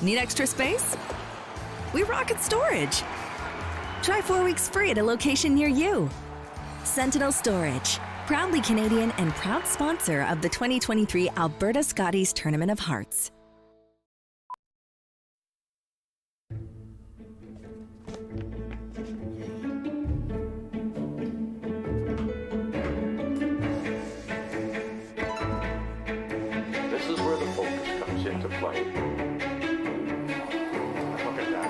Need extra space? We rocket storage. Try 4 weeks free at a location near you. Sentinel Storage, proudly Canadian and proud sponsor of the 2023 Alberta Scotties Tournament of Hearts. This is where the focus comes into play. Look at that.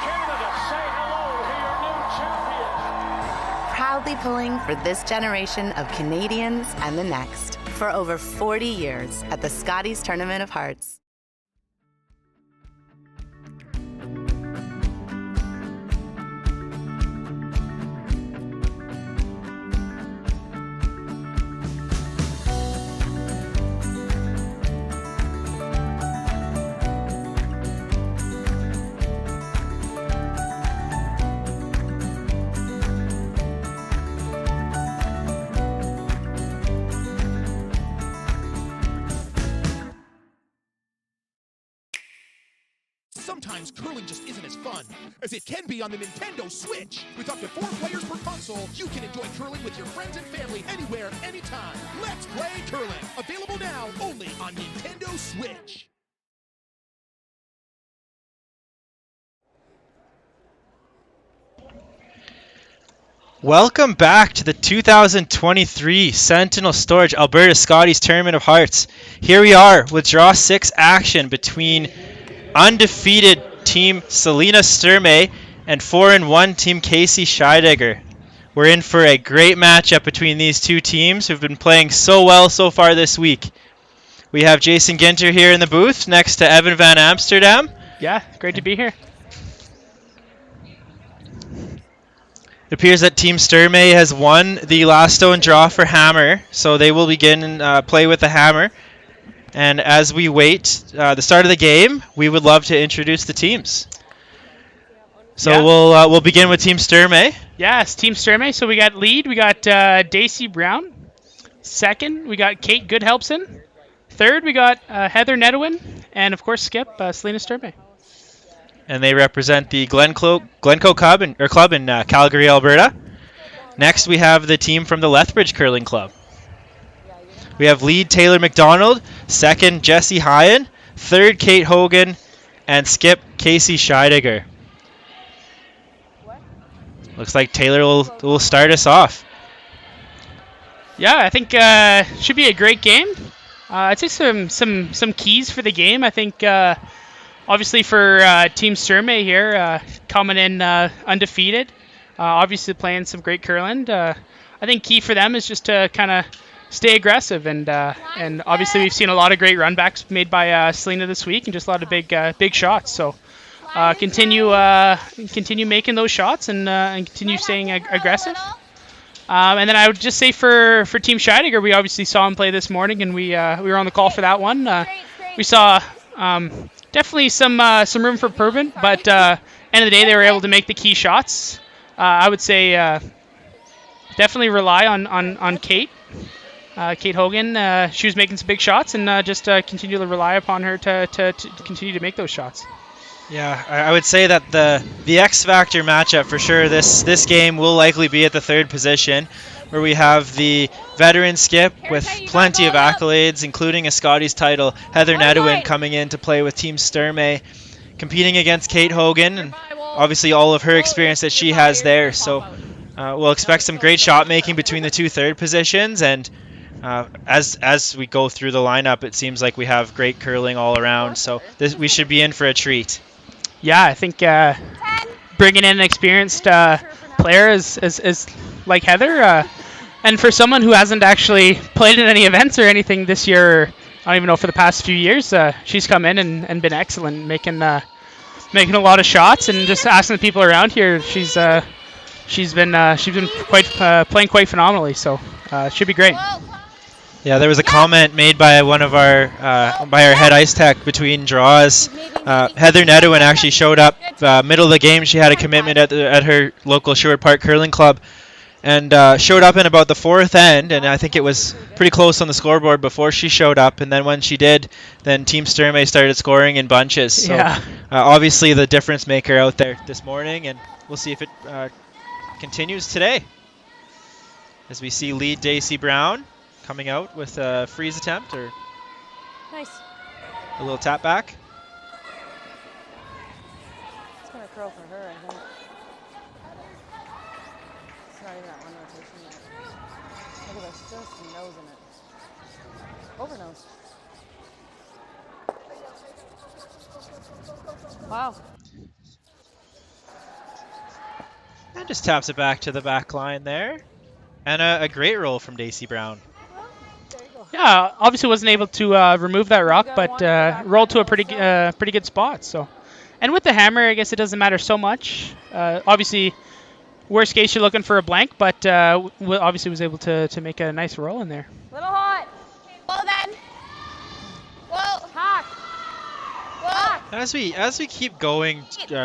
Canada, say hello to your new champions. Proudly pulling for this generation of Canadians and the next for over 40 years at the Scotties Tournament of Hearts. Sometimes curling just isn't as fun as it can be on the Nintendo Switch. With up to 4 players per console, you can enjoy curling with your friends and family anywhere, anytime. Let's play curling. Available now only on Nintendo Switch. Welcome back to the 2023 Sentinel Storage Alberta Scotties Tournament of Hearts. Here we are with Draw 6 action between undefeated team Selena Sturmay and 4-1 team Scheidegger. We're in for a great matchup between these two teams who've been playing so well so far this week. We have Jason Ginter here in the booth next to Evan Van Amsterdam. Yeah, great to be here. It appears that Team Sturmay has won the last stone draw for Hammer, so they will begin and play with the Hammer. And as we wait the start of the game, we would love to introduce the teams. So yeah. We'll begin with Team Sturmay. Yes, Team Sturmay. So we got lead. We got Daisy Brown. Second, we got Kate Goodhelpson. Third, we got Heather Nedwin, and of course Skip Selena Sturmay. And they represent the Glencoe club in Calgary, Alberta. Next, we have the team from the Lethbridge Curling Club. We have lead Taylor McDonald, second Jesse Hyen, third Kate Hogan, and skip Casey Scheidegger. Looks like Taylor will start us off. Yeah, I think should be a great game. I'd say some keys for the game. I think obviously for Team Sturmay here, coming in undefeated, obviously playing some great curling. I think key for them is just to kind of stay aggressive, and obviously we've seen a lot of great runbacks made by Selena this week, and just a lot of big shots. So continue making those shots and continue staying aggressive. And then I would just say for Team Scheidegger, we obviously saw him play this morning, and we were on the call for that one. We saw definitely some room for improvement, but end of the day they were able to make the key shots. I would say definitely rely on Kate. Kate Hogan, she was making some big shots, and just continue to rely upon her to continue to make those shots. Yeah, I would say that the X Factor matchup for sure this game will likely be at the third position, where we have the veteran skip with plenty of accolades, including a Scotties title, Heather Nedwin, coming in to play with Team Sturmay, competing against Kate Hogan, and obviously all of her experience that she has there. So we'll expect some great shot making between the two third positions, and as we go through the lineup, it seems like we have great curling all around. So we should be in for a treat. Yeah, I think bringing in an experienced player is like Heather, and for someone who hasn't actually played in any events or anything this year, I don't even know, for the past few years, she's come in and been excellent, making a lot of shots, and just asking the people around here, she's been playing quite phenomenally. So should be great. Yeah, there was a comment made by one of our head ice tech between draws. Heather Nedwin actually showed up middle of the game. She had a commitment at her local Sherwood Park Curling Club, and showed up in about the fourth end, and I think it was pretty close on the scoreboard before she showed up, and then when she did, then Team Sturmay started scoring in bunches. So obviously the difference maker out there this morning, and we'll see if it continues today. As we see lead Daisy Brown coming out with a freeze attempt or nice. A little tap back. It's going to curl for her, I think. It's not even that one rotation yet. Look at this, just nosing it. Overnose. Wow. And just taps it back to the back line there. And a great roll from Daisy Brown. Yeah, obviously wasn't able to remove that rock, but rolled to a pretty good spot. So, and with the hammer, I guess it doesn't matter so much. Obviously, worst case you're looking for a blank, but obviously was able to make a nice roll in there. Little hot. Well then. Well, hot. Well. As we keep going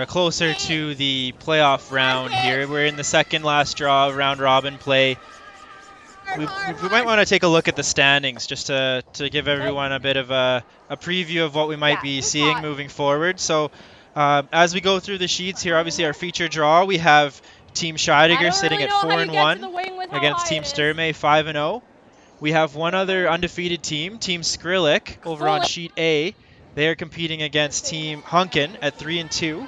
closer to the playoff round here, we're in the second last draw of round robin play. We might want to take a look at the standings just to give everyone a bit of a preview of what we might be seeing moving forward. So as we go through the sheets here, obviously our feature draw, we have Team Scheidegger sitting at 4-1 against Team Sturmay 5-0. We have one other undefeated team, Team Skrillick, over on sheet A. They are competing against Team Hunkin at 3-2.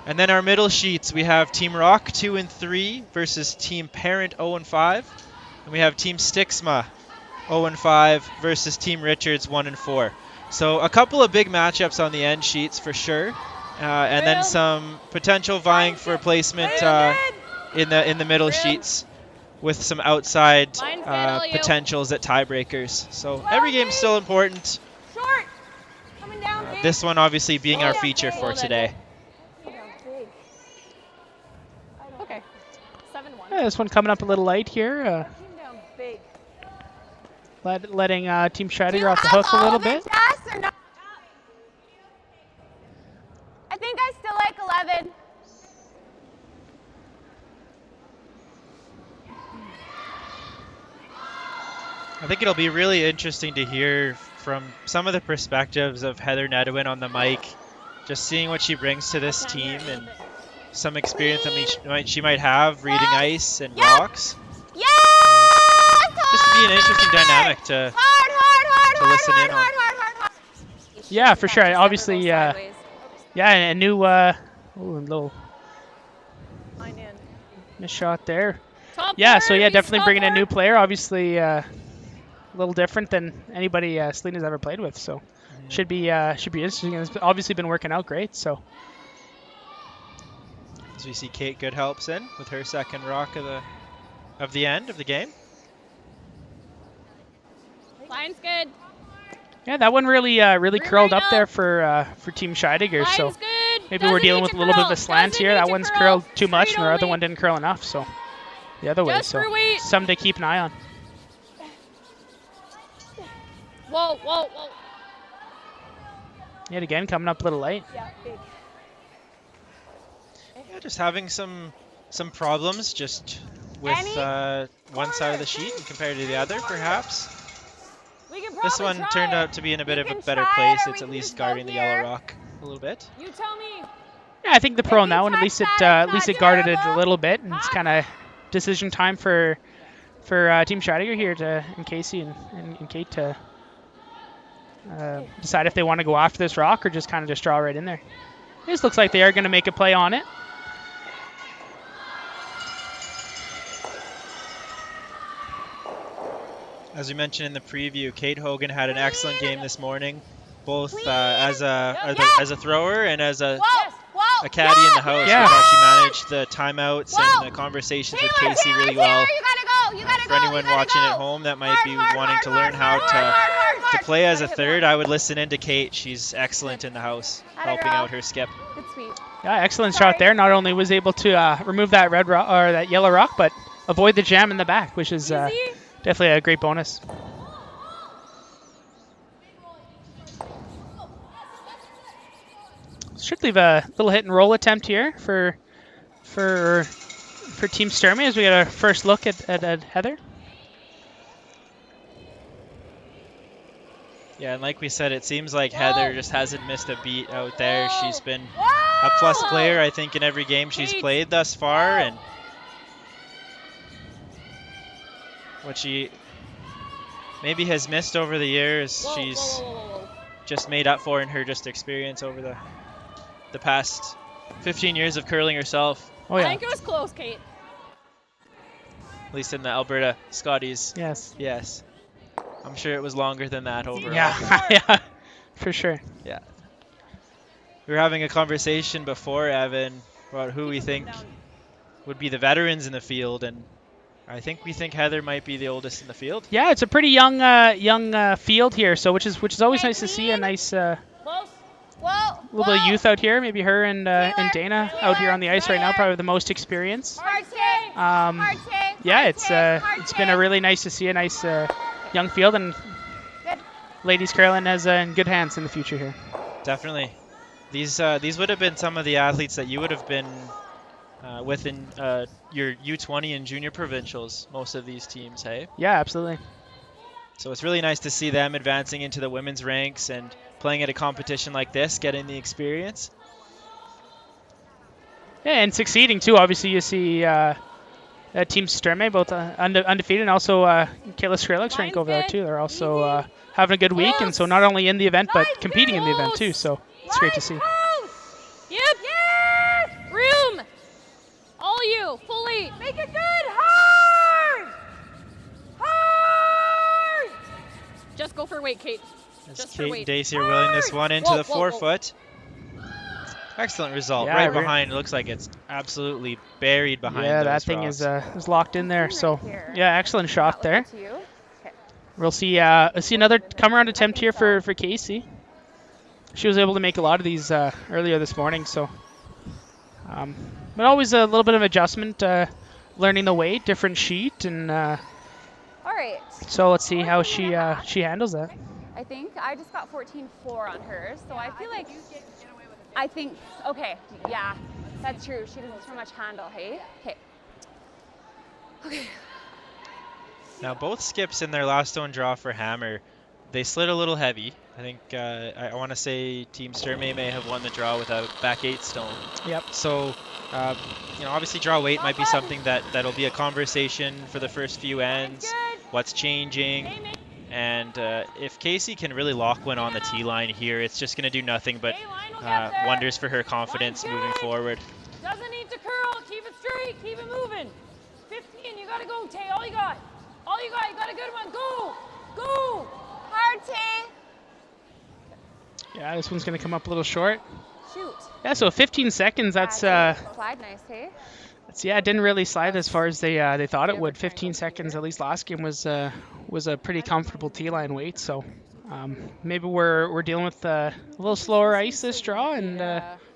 And then our middle sheets, we have Team Rock 2-3 versus Team Parent 0-5. And we have Team Stixma 0-5 versus Team Richards 1-4. So a couple of big matchups on the end sheets for sure. And then some potential vying for placement in the middle sheets with some outside potentials at tiebreakers. So every game's still important. This one obviously being our feature for today. Okay. 7-1. Yeah, this one coming up a little light here. Letting Team Scheidegger off the hook a little bit. I think I still like 11. I think it'll be really interesting to hear from some of the perspectives of Heather Nedwin on the mic, just seeing what she brings to this team and some experience that she might have reading ice and rocks. Just to be an interesting dynamic to listen in on. Yeah, for sure. Obviously, yeah, a new little miss shot there. Yeah, so yeah, definitely bringing a new player. Obviously, a little different than anybody Selena's ever played with. So should be interesting. It's obviously been working out great. So as we see Kate Goodhelps in with her second rock of the end of the game. Line's good. Yeah, that one really curled up there for Team Scheidegger. So maybe we're dealing with a little bit of a slant here. That one's curled too much, and the other one didn't curl enough. So the other way. So something to keep an eye on. Whoa, whoa, whoa. Yet again, coming up a little late. Yeah, big. Yeah, just having some problems just with one side of the sheet compared to the other, perhaps. This one turned out to be in a bit of a better place. It's at least guarding the yellow rock a little bit. You tell me. Yeah, I think the pro on that one, at least it guarded it a little bit, and it's kind of decision time for Team Scheidegger here and Casey and Kate to decide if they want to go after this rock or just kind of just draw right in there. This looks like they are going to make a play on it. As we mentioned in the preview, Kate Hogan had an excellent game this morning, both as a thrower and as a caddy in the house. Yeah. I thought she managed the timeouts and the conversations with Casey really well. For anyone watching at home that might be wanting to learn how to play as a third, I would listen in to Kate. She's excellent in the house, helping out her skip. Good sweep. Yeah, excellent shot there. Not only was able to remove that red rock or that yellow rock, but avoid the jam in the back, which is definitely a great bonus. Should leave a little hit and roll attempt here for for Team Sturmay as we get our first look at Heather. Yeah, and like we said, it seems like Heather just hasn't missed a beat out there. She's been a plus player, I think, in every game she's played thus far, and what she maybe has missed over the years, she's just made up for in her just experience over the past 15 years of curling herself. Oh yeah. I think it was close, Kate. At least in the Alberta Scotties. Yes. Yes. I'm sure it was longer than that overall. Yeah, yeah, for sure. Yeah. We were having a conversation before, Evan, about who we think would be the veterans in the field, and I think we think Heather might be the oldest in the field. Yeah, it's a pretty young field here, so which is always nice to see. A nice little bit of youth out here. Maybe her and Dana out here on the ice right now, probably the most experience. Yeah, it's been a really nice to see a nice young field, and ladies curling has in good hands in the future here. Definitely. These would have been some of the athletes that you would have been within your U20 and junior provincials, most of these teams, hey? Yeah, absolutely. So it's really nice to see them advancing into the women's ranks and playing at a competition like this, getting the experience. Yeah, and succeeding too. Obviously, you see Team Sturmay both undefeated, and also Kayla Skrellick's rank over there too. They're also having a good week, and so not only in the event, but competing in the event too. So it's great to see. Yep. Yes. Room. All you. Fully. Make it good. Hard. Hard. Just go for weight, Kate. Just for Kate weight. and Daisy are willing this one into the forefoot. Excellent result. Yeah, right behind. It looks like it's absolutely buried behind. Yeah, that those thing rocks. is locked in there. So yeah, excellent shot there. To you. Okay. We'll see another come around attempt here for Casey. She was able to make a lot of these earlier this morning, so but always a little bit of adjustment, learning the weight, different sheet, and All right. so let's see how she handles that. I think I just got 14.4 on hers, so I feel like okay, yeah, that's true. She doesn't so much handle, hey? Okay. Now both skips in their last stone draw for hammer, they slid a little heavy. I think I want to say Team Sturmay may have won the draw without back 8 stone. Yep. So obviously draw weight might be something that'll be a conversation for the first few ends. What's changing? And if Casey can really lock one on the tee line here, it's just going to do nothing but wonders for her confidence moving forward. Doesn't need to curl. Keep it straight. Keep it moving. 15. You gotta go, Tay. All you got. You got a good one. Go. Hard, Tay. Yeah, this one's gonna come up a little short. Shoot. Yeah, so 15 seconds. That's Slide nice, hey? it didn't really slide as far as they thought it would. 15 seconds, at least last game, was a pretty comfortable tee line weight. So maybe we're dealing with a little slower ice this draw, and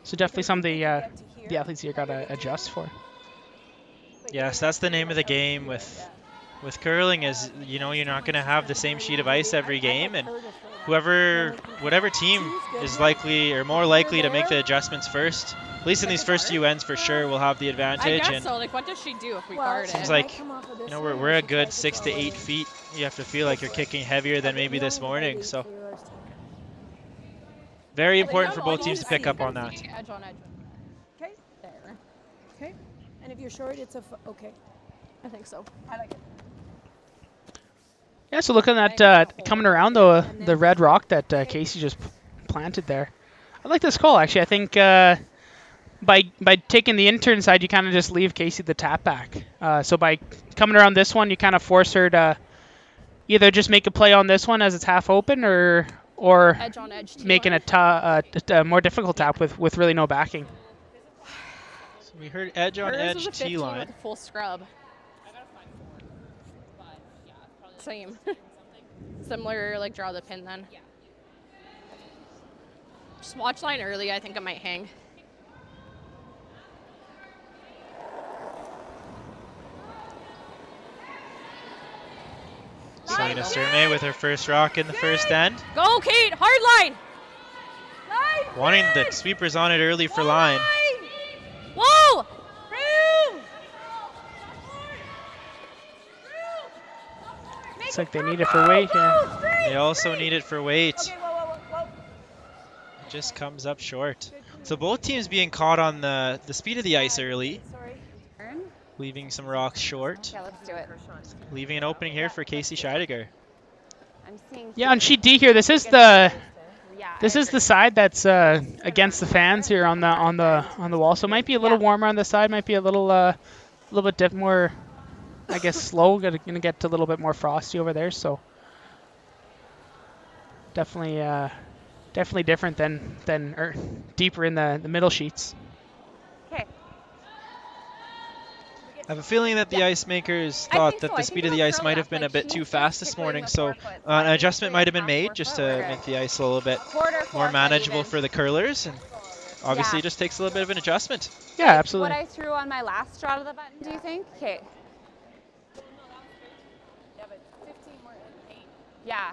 so definitely some of the athletes here got to adjust for. Yes, that's the name of the game with curling is, you're not going to have the same sheet of ice every game, and whatever team is likely or more likely to make the adjustments first, at least in these first few ends for sure, will have the advantage. I guess so. Like, what does she do if we guard it? Seems like we're a good 6 to 8 feet. You have to feel like you're kicking heavier than maybe this morning. So very important for both teams to pick up on that. Edge on edge. Okay. There. Okay. And if you're short, it's okay. I think so. I like it. Yeah, so looking at coming around the red rock that Casey just planted there. I like this call, actually. I think by taking the intern side, you kind of just leave Casey the tap back. So by coming around this one, you kind of force her to either just make a play on this one as it's half open, or Edge on edge making a more difficult tap with really no backing. So we heard edge on edge tee line. With a full scrub. Same. Similar, like draw the pin then. Just watch line early. I think I might hang. Selena Sturmay with her first rock in the first end. Go, Kate. Hard line. Wanting the sweepers on it early for line. Whoa! like they need it for weight here. They also need it for weight. Okay, whoa. It just comes up short. So both teams being caught on the speed of the ice early, Sorry. leaving some rocks short. Yeah, let's do it. Leaving an opening here for Casey Scheidegger. I'm seeing. Yeah, on sheet D here, this is the side that's against the fans here on the wall. So it might be a little warmer on the side, might be a little bit more, I guess, slow. Gonna get a little bit more frosty over there. So definitely different than deeper in the middle sheets. Okay. I have a feeling that the ice makers thought that the speed of the ice might have been a bit too fast this morning, so an adjustment might have been made just to make the ice a little bit more manageable for the curlers, and obviously it just takes a little bit of an adjustment. Yeah, absolutely. What I threw on my last shot of the button, do you think? Okay. Yeah, but 15 more in 8. Yeah.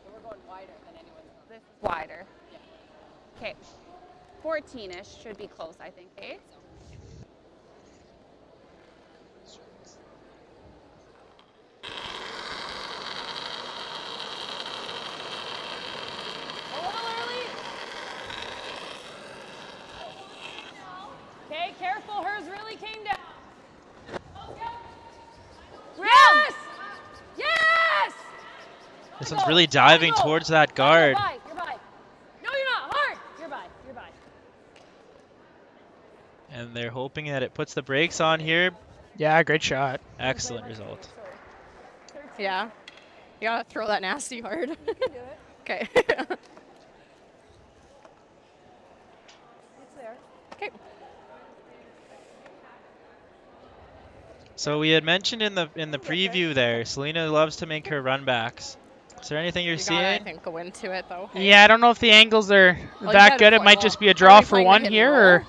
So we're going wider than anyone's going. This is wider. Okay. 14-ish should be close, I think. Okay. Okay, careful. Hers really came down. Yes! Yes! This one's really diving towards that guard. You're by. No, you're not. Hard. You're by. And they're hoping that it puts the brakes on here. Yeah, great shot. Excellent result. Yeah. You gotta throw that nasty hard. You can do it. Okay. It's there. Okay. So we had mentioned in the preview there, Selena loves to make her runbacks. Is there anything you're You seeing? gotta, I think, go into it though. Yeah, I don't know if the angles are you that gotta good. It play- might just be a are draw we for playing the one hit and here,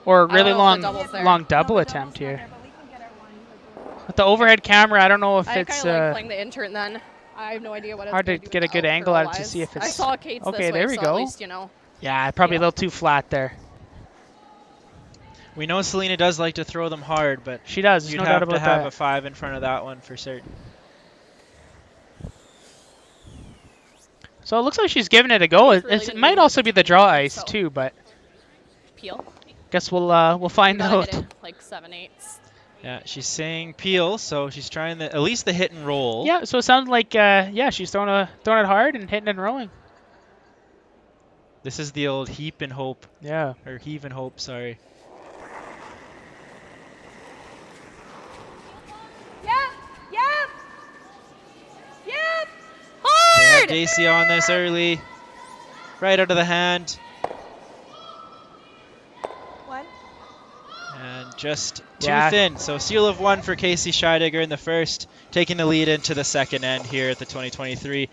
roll? or I really don't know if the double's there. long double No, the attempt double's here. not there, but we can get our one. With the overhead camera, I don't know if I it's kind of like playing the intern then. I have no idea what it's hard to gonna do get a good outcurl angle at it to wise. see if I it's- saw Kate's Okay, this way, there we so go. at least, you know. Yeah, probably a Yeah. little too flat there. We know Selena does like to throw them hard, but She does. There's you'd no doubt have about to have that. a 5 in front of that one for certain. So it looks like she's giving it a go. It's really It gonna might be also be the draw ice so. too, but Peel. guess we'll find Gotta out. hit it like 7/8. Yeah, she's saying peel, so she's trying at least the hit and roll. Yeah, so it sounds like she's throwing it hard and hitting and rolling. This is the old heap and hope, Yeah. or heave and hope, sorry. Yep. They have JC on this early, right out of the hand, One. and just too Yeah. thin. So seal of 1 for Casey Scheidegger in the first, taking the lead into the second end here at the 2023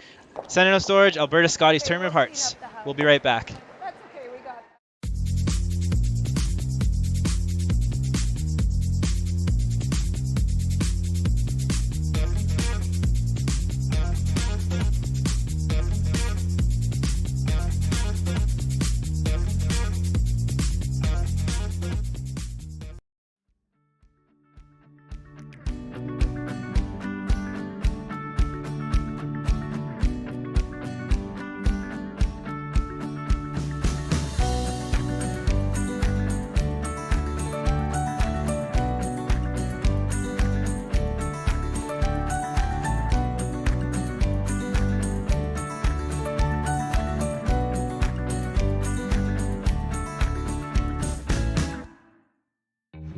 Sentinel Storage Alberta Scotties Tournament of Hearts. We'll be right back. That's okay. We got it.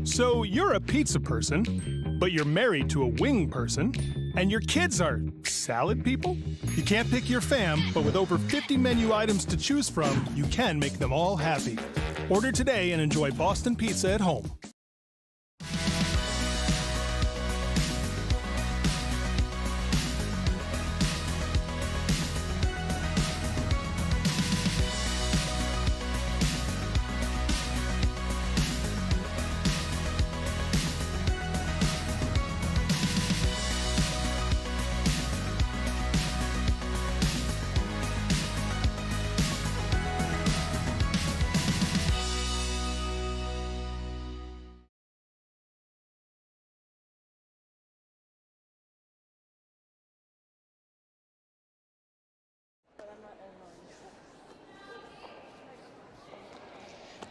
So you're a pizza person, but you're married to a wing person, and your kids are salad people? You can't pick your fam, but with over 50 menu items to choose from, you can make them all happy. Order today and enjoy Boston Pizza at home.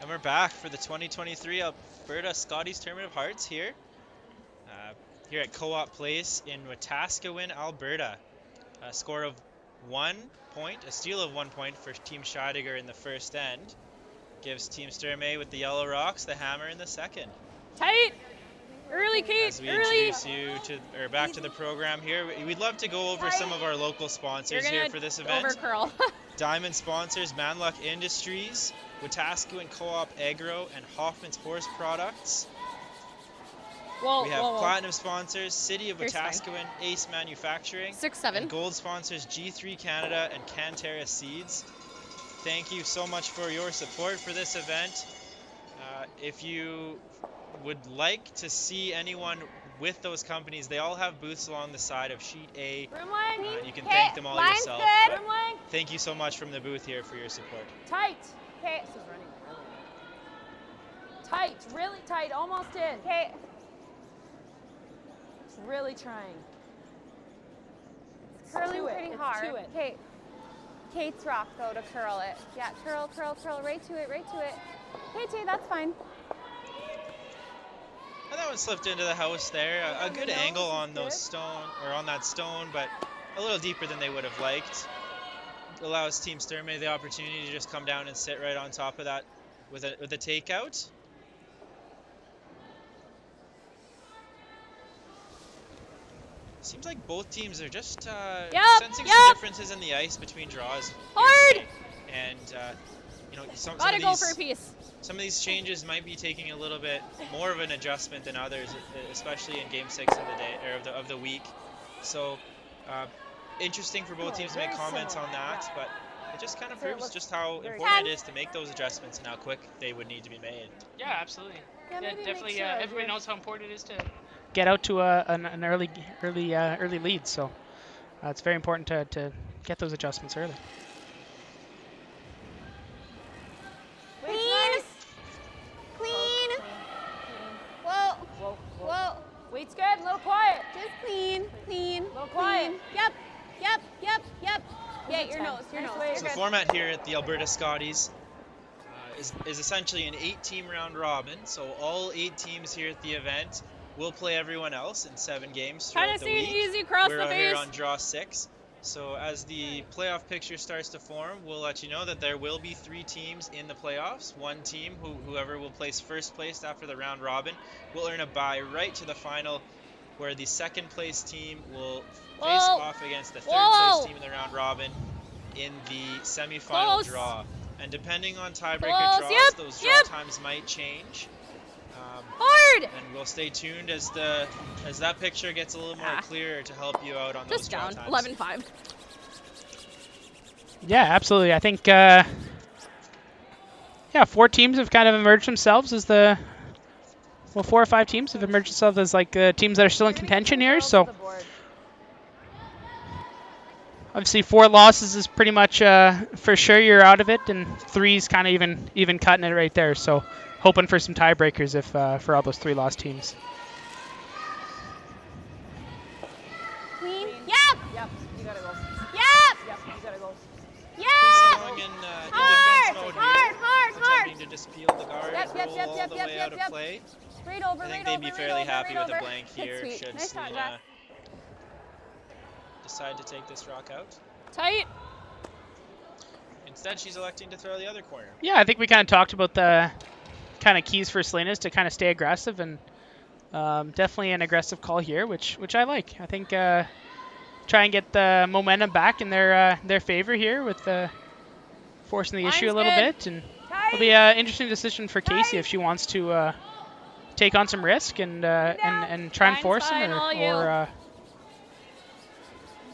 And we're back for the 2023 Alberta Scotties Tournament of Hearts here at Co-op Place in Wetaskawin, Alberta. A score of 1 point, a steal of 1 point for Team Scheidegger in the first end. Gives Team Sturmay with the Yellow Rocks the hammer in the second. Tight. Early, Kate. As we introduce you back to the program here, we'd love to go over some of our local sponsors here for this event. Overcurl. Diamond sponsors: Manluck Industries, Wetaskawin Co-op Agro, and Hoffman's Horse Products. We have platinum sponsors: City of Wetaskawin, Ace Manufacturing. 6-7. And gold sponsors: G3 Canada and Canterra Seeds. Thank you so much for your support for this event. If you would like to see anyone with those companies, they all have booths along the side of Sheet A. You can thank them all yourself. Thank you so much from the booth here for your support. Tight. Okay. This is running early. Tight. Really tight. Almost in. Okay. Really trying. Curling pretty hard. Okay. Kate's rock though to curl it. Yeah, curl, curl, curl, right to it, right to it. Kate, that's fine. And that one slipped into the house there. A good angle on those on that stone, but a little deeper than they would have liked. Allows Team Sturmay the opportunity to just come down and sit right on top of that with a takeout. Seems like both teams are just sensing some differences in the ice between draws. Hard! And you know, some of these changes might be taking a little bit more of an adjustment than others, especially in Game 6 of the day of the week. So interesting for both teams to make comments on that, but it just kind of proves just how important it is to make those adjustments and how quick they would need to be made. Yeah, absolutely. Yeah, definitely. Everybody knows how important it is to get out to an early lead. So it's very important to get those adjustments early. Clean. Whoa. Whoa. Weight's good. A little quiet. Just clean. A little quiet. Yep. Yeah, your nose. So the format here at the Alberta Scotties is essentially an 8-team round robin. So all 8 teams here at the event will play everyone else in 7 games throughout the week. Easy across We're the out face. here on draw 6. So as the playoff picture starts to form, we'll let you know that there will be 3 teams in the playoffs. One team, whoever will place first place after the round robin, will earn a bye right to the final, where the second place team will face off against the third place team in the round robin in the semifinal draw. And depending on tiebreaker draws, those draw times might change. Hard! And we'll stay tuned as that picture gets a little more clear to help you out on those draw times. 11-5. Yeah, absolutely. I think 4 teams have kind of emerged themselves as 4 or 5 teams have emerged themselves as like teams that are still in contention here. So obviously 4 losses is pretty much for sure you're out of it, and 3's kind of even cutting it right there. So hoping for some tiebreakers if for all those 3 lost teams. Clean. Yep. You gotta go. Yep. You gotta go. Yep. Going in Hard. defense mode Hard. attempting to just peel the guard, roll all the way out of play. Right over. I think they'd be fairly happy with a blank here should Selena decide to take this rock out. Tight. Instead, she's electing to throw the other corner. Yeah, I think we kind of talked about the kind of keys for Selena is to kind of stay aggressive, and definitely an aggressive call here, which I like. I think try and get the momentum back in their favor here with forcing the issue a little bit, and it'll be an interesting decision for Casey if she wants to take on some risk and try and force him,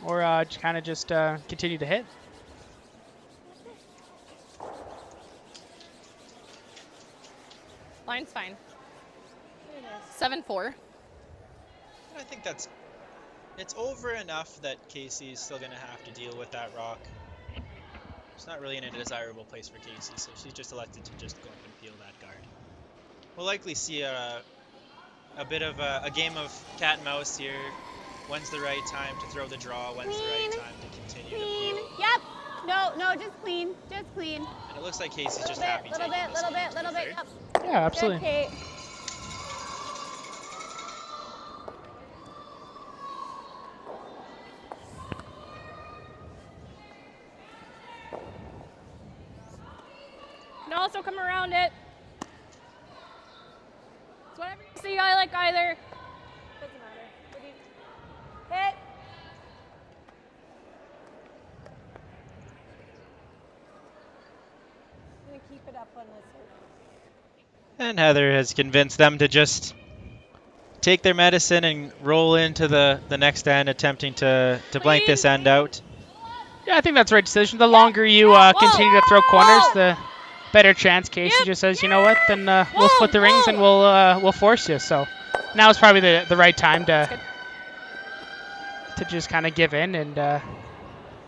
or kind of just continue to hit. Line's fine. 7-4. I think it's over enough that Casey's still going to have to deal with that rock. It's not really in a desirable place for Casey, so she's just elected to just go up and peel that guard. We'll likely see a bit of a game of cat and mouse here. When's the right time to throw the draw? When's the right time to continue to peel? Yep. No, no, just clean. Just clean. And it looks like Casey's just happy Little taking bit, this little one bit, to little the bit. third. Yep. Yeah, absolutely. Good, Kate. Can also come around it. It's whatever you see. I like either. Doesn't matter. What do you... Hit. I'm gonna keep it up on this one. And Heather has convinced them to just take their medicine and roll into the next end, attempting to blank this end out. Yeah, I think that's the right decision. The longer you continue to throw corners, the better chance Casey just says, you know what, then we'll split the rings and we'll force you. So now is probably the right time to just kind of give in and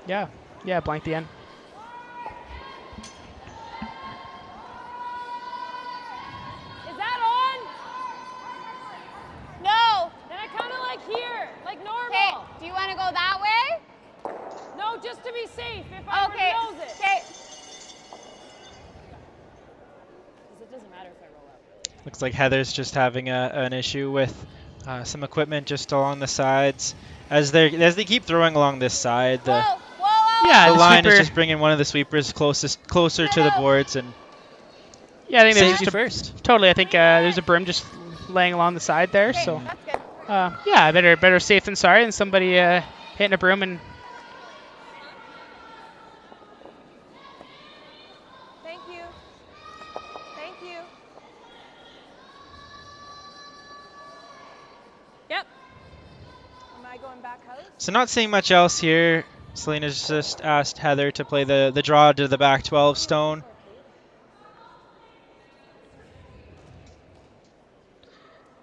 yeah, blank the end. Is that on? No. Then I kind of like here, like normal. Okay, do you want to go that way? No, just to be safe. If I Okay. knows it. Okay. It doesn't matter if I roll out, really. Looks like Heather's just having an issue with some equipment just along the sides. As they keep throwing along this side, the Yeah, line sweeper, is just bringing one of the sweepers closer to the boards and yeah, I think there's safety just first. totally. I think there's a broom just laying along the side there. Okay, So that's good. yeah, better safe than sorry than somebody hitting a broom and. Thank you. Thank you. Yep. Am I going back house? So not seeing much else here. Selena's just asked Heather to play the draw to the back 12 stone.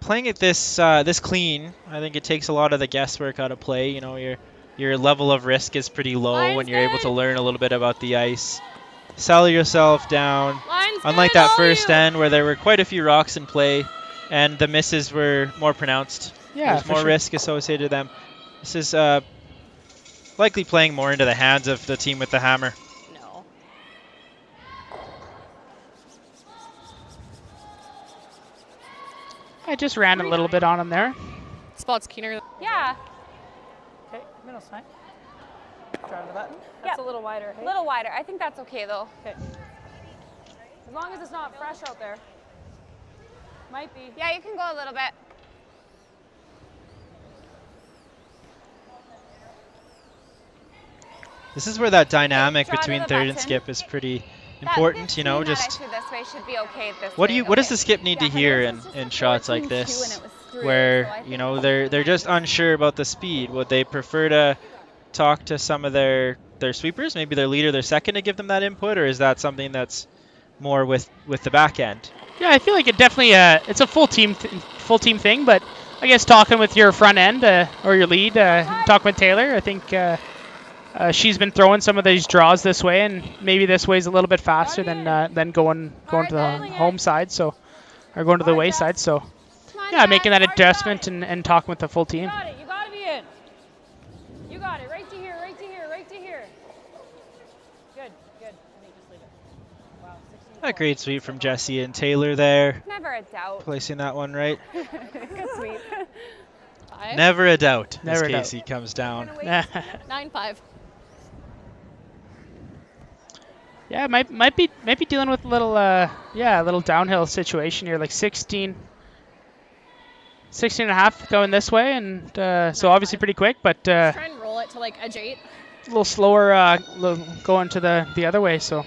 Playing it this clean, I think it takes a lot of the guesswork out of play. You know, your level of risk is pretty low when you're able to learn a little bit about the ice. Settle yourself down. Line's Unlike good, that all first you. end where there were quite a few rocks in play and the misses were more pronounced. Yeah, There's for more sure. risk associated with them. This is likely playing more into the hands of the team with the hammer. No. I just ran a little bit on him there. Spot's keener. Yeah. Okay, middle sign. Drive the button. That's a little wider, hey? A little wider. I think that's okay though. Okay. As long as it's not fresh out there. Might be. Yeah, you can go a little bit. This is where that dynamic draw to between the third and button. skip is pretty That important, you know, 15 that just I threw this way should be okay this what way. does Okay. the skip need to Yeah, hear hers in, was just in a shots like 14-2 this and it was through, where, so I you think know, it's they're just unsure about the speed? Would they prefer to talk to some of their sweepers, maybe their leader, their second, to give them that input, or is that something that's more with the back end? Yeah, I feel like it definitely it's a full team thing, but I guess talking with your front end or your lead, talking with Taylor, I think she's been throwing some of these draws this way, and maybe this way's a little bit faster than going to the home side, so or going to the away side. So yeah, making that adjustment and talking with the full team. You got it. You got to be in. You got it. Right to here. Right to here. Right to here. Good. Good. I think just leave it. Wow. 16. A great sweep from Jesse and Taylor there, Never a doubt. placing that one right. Good sweep. Never a doubt Never as a doubt. Casey comes down. 9-5. Yeah, might be dealing with a little downhill situation here, like 16 and a half going this way, and so obviously pretty quick, but Try and roll it to like edge 8. a little slower going to the other way. So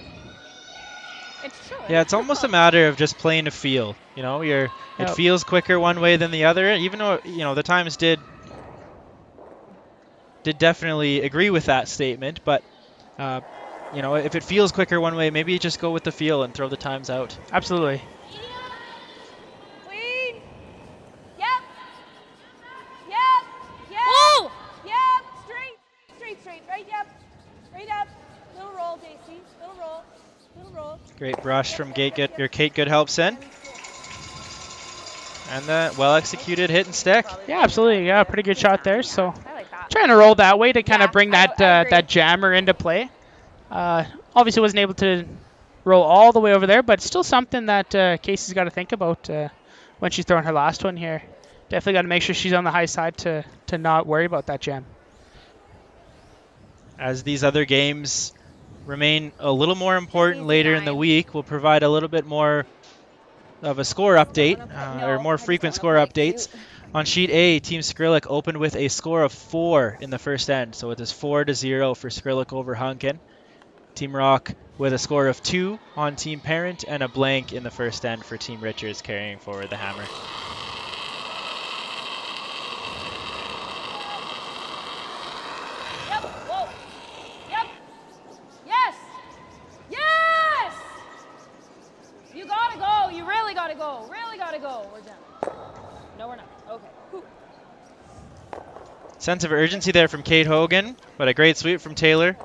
It's true. Yeah, it's almost a matter of just playing a feel. You know, it Yep. feels quicker one way than the other, even though, you know, the times did definitely agree with that statement, but you know, if it feels quicker one way, maybe you just go with the feel and throw the times out. absolutely. Clean. Yep. Yep. Yep. Whoa! Yep. Straight. Right. Yep. Right up. Little roll, JC. Little roll. Little roll. Great brush from Kate Good helps in. And the well-executed hit and stick. Yeah, absolutely. Yeah, pretty good shot there. So I like that. trying to roll that way to kind of Yeah, bring I that agree. that jammer into play. Obviously wasn't able to roll all the way over there, but still something that Casey's got to think about when she's throwing her last one here. Definitely got to make sure she's on the high side to not worry about that jam. As these other games remain a little more important later in the week, we'll provide a little bit more of a score update, or more frequent score updates. On sheet A, Team Skrillex opened with a score of 4 in the first end, so it is 4-0 for Skrillex over Hunkin. Team Rock with a score of 2 on Team Parent, and a blank in the first end for Team Richards carrying forward the hammer. Yep. Whoa. Yep. Yes. Yes. You gotta go. You really gotta go. Really gotta go. We're done. No, we're not. Okay. Whew. Sense of urgency there from Kate Hogan, but a great sweep from Taylor.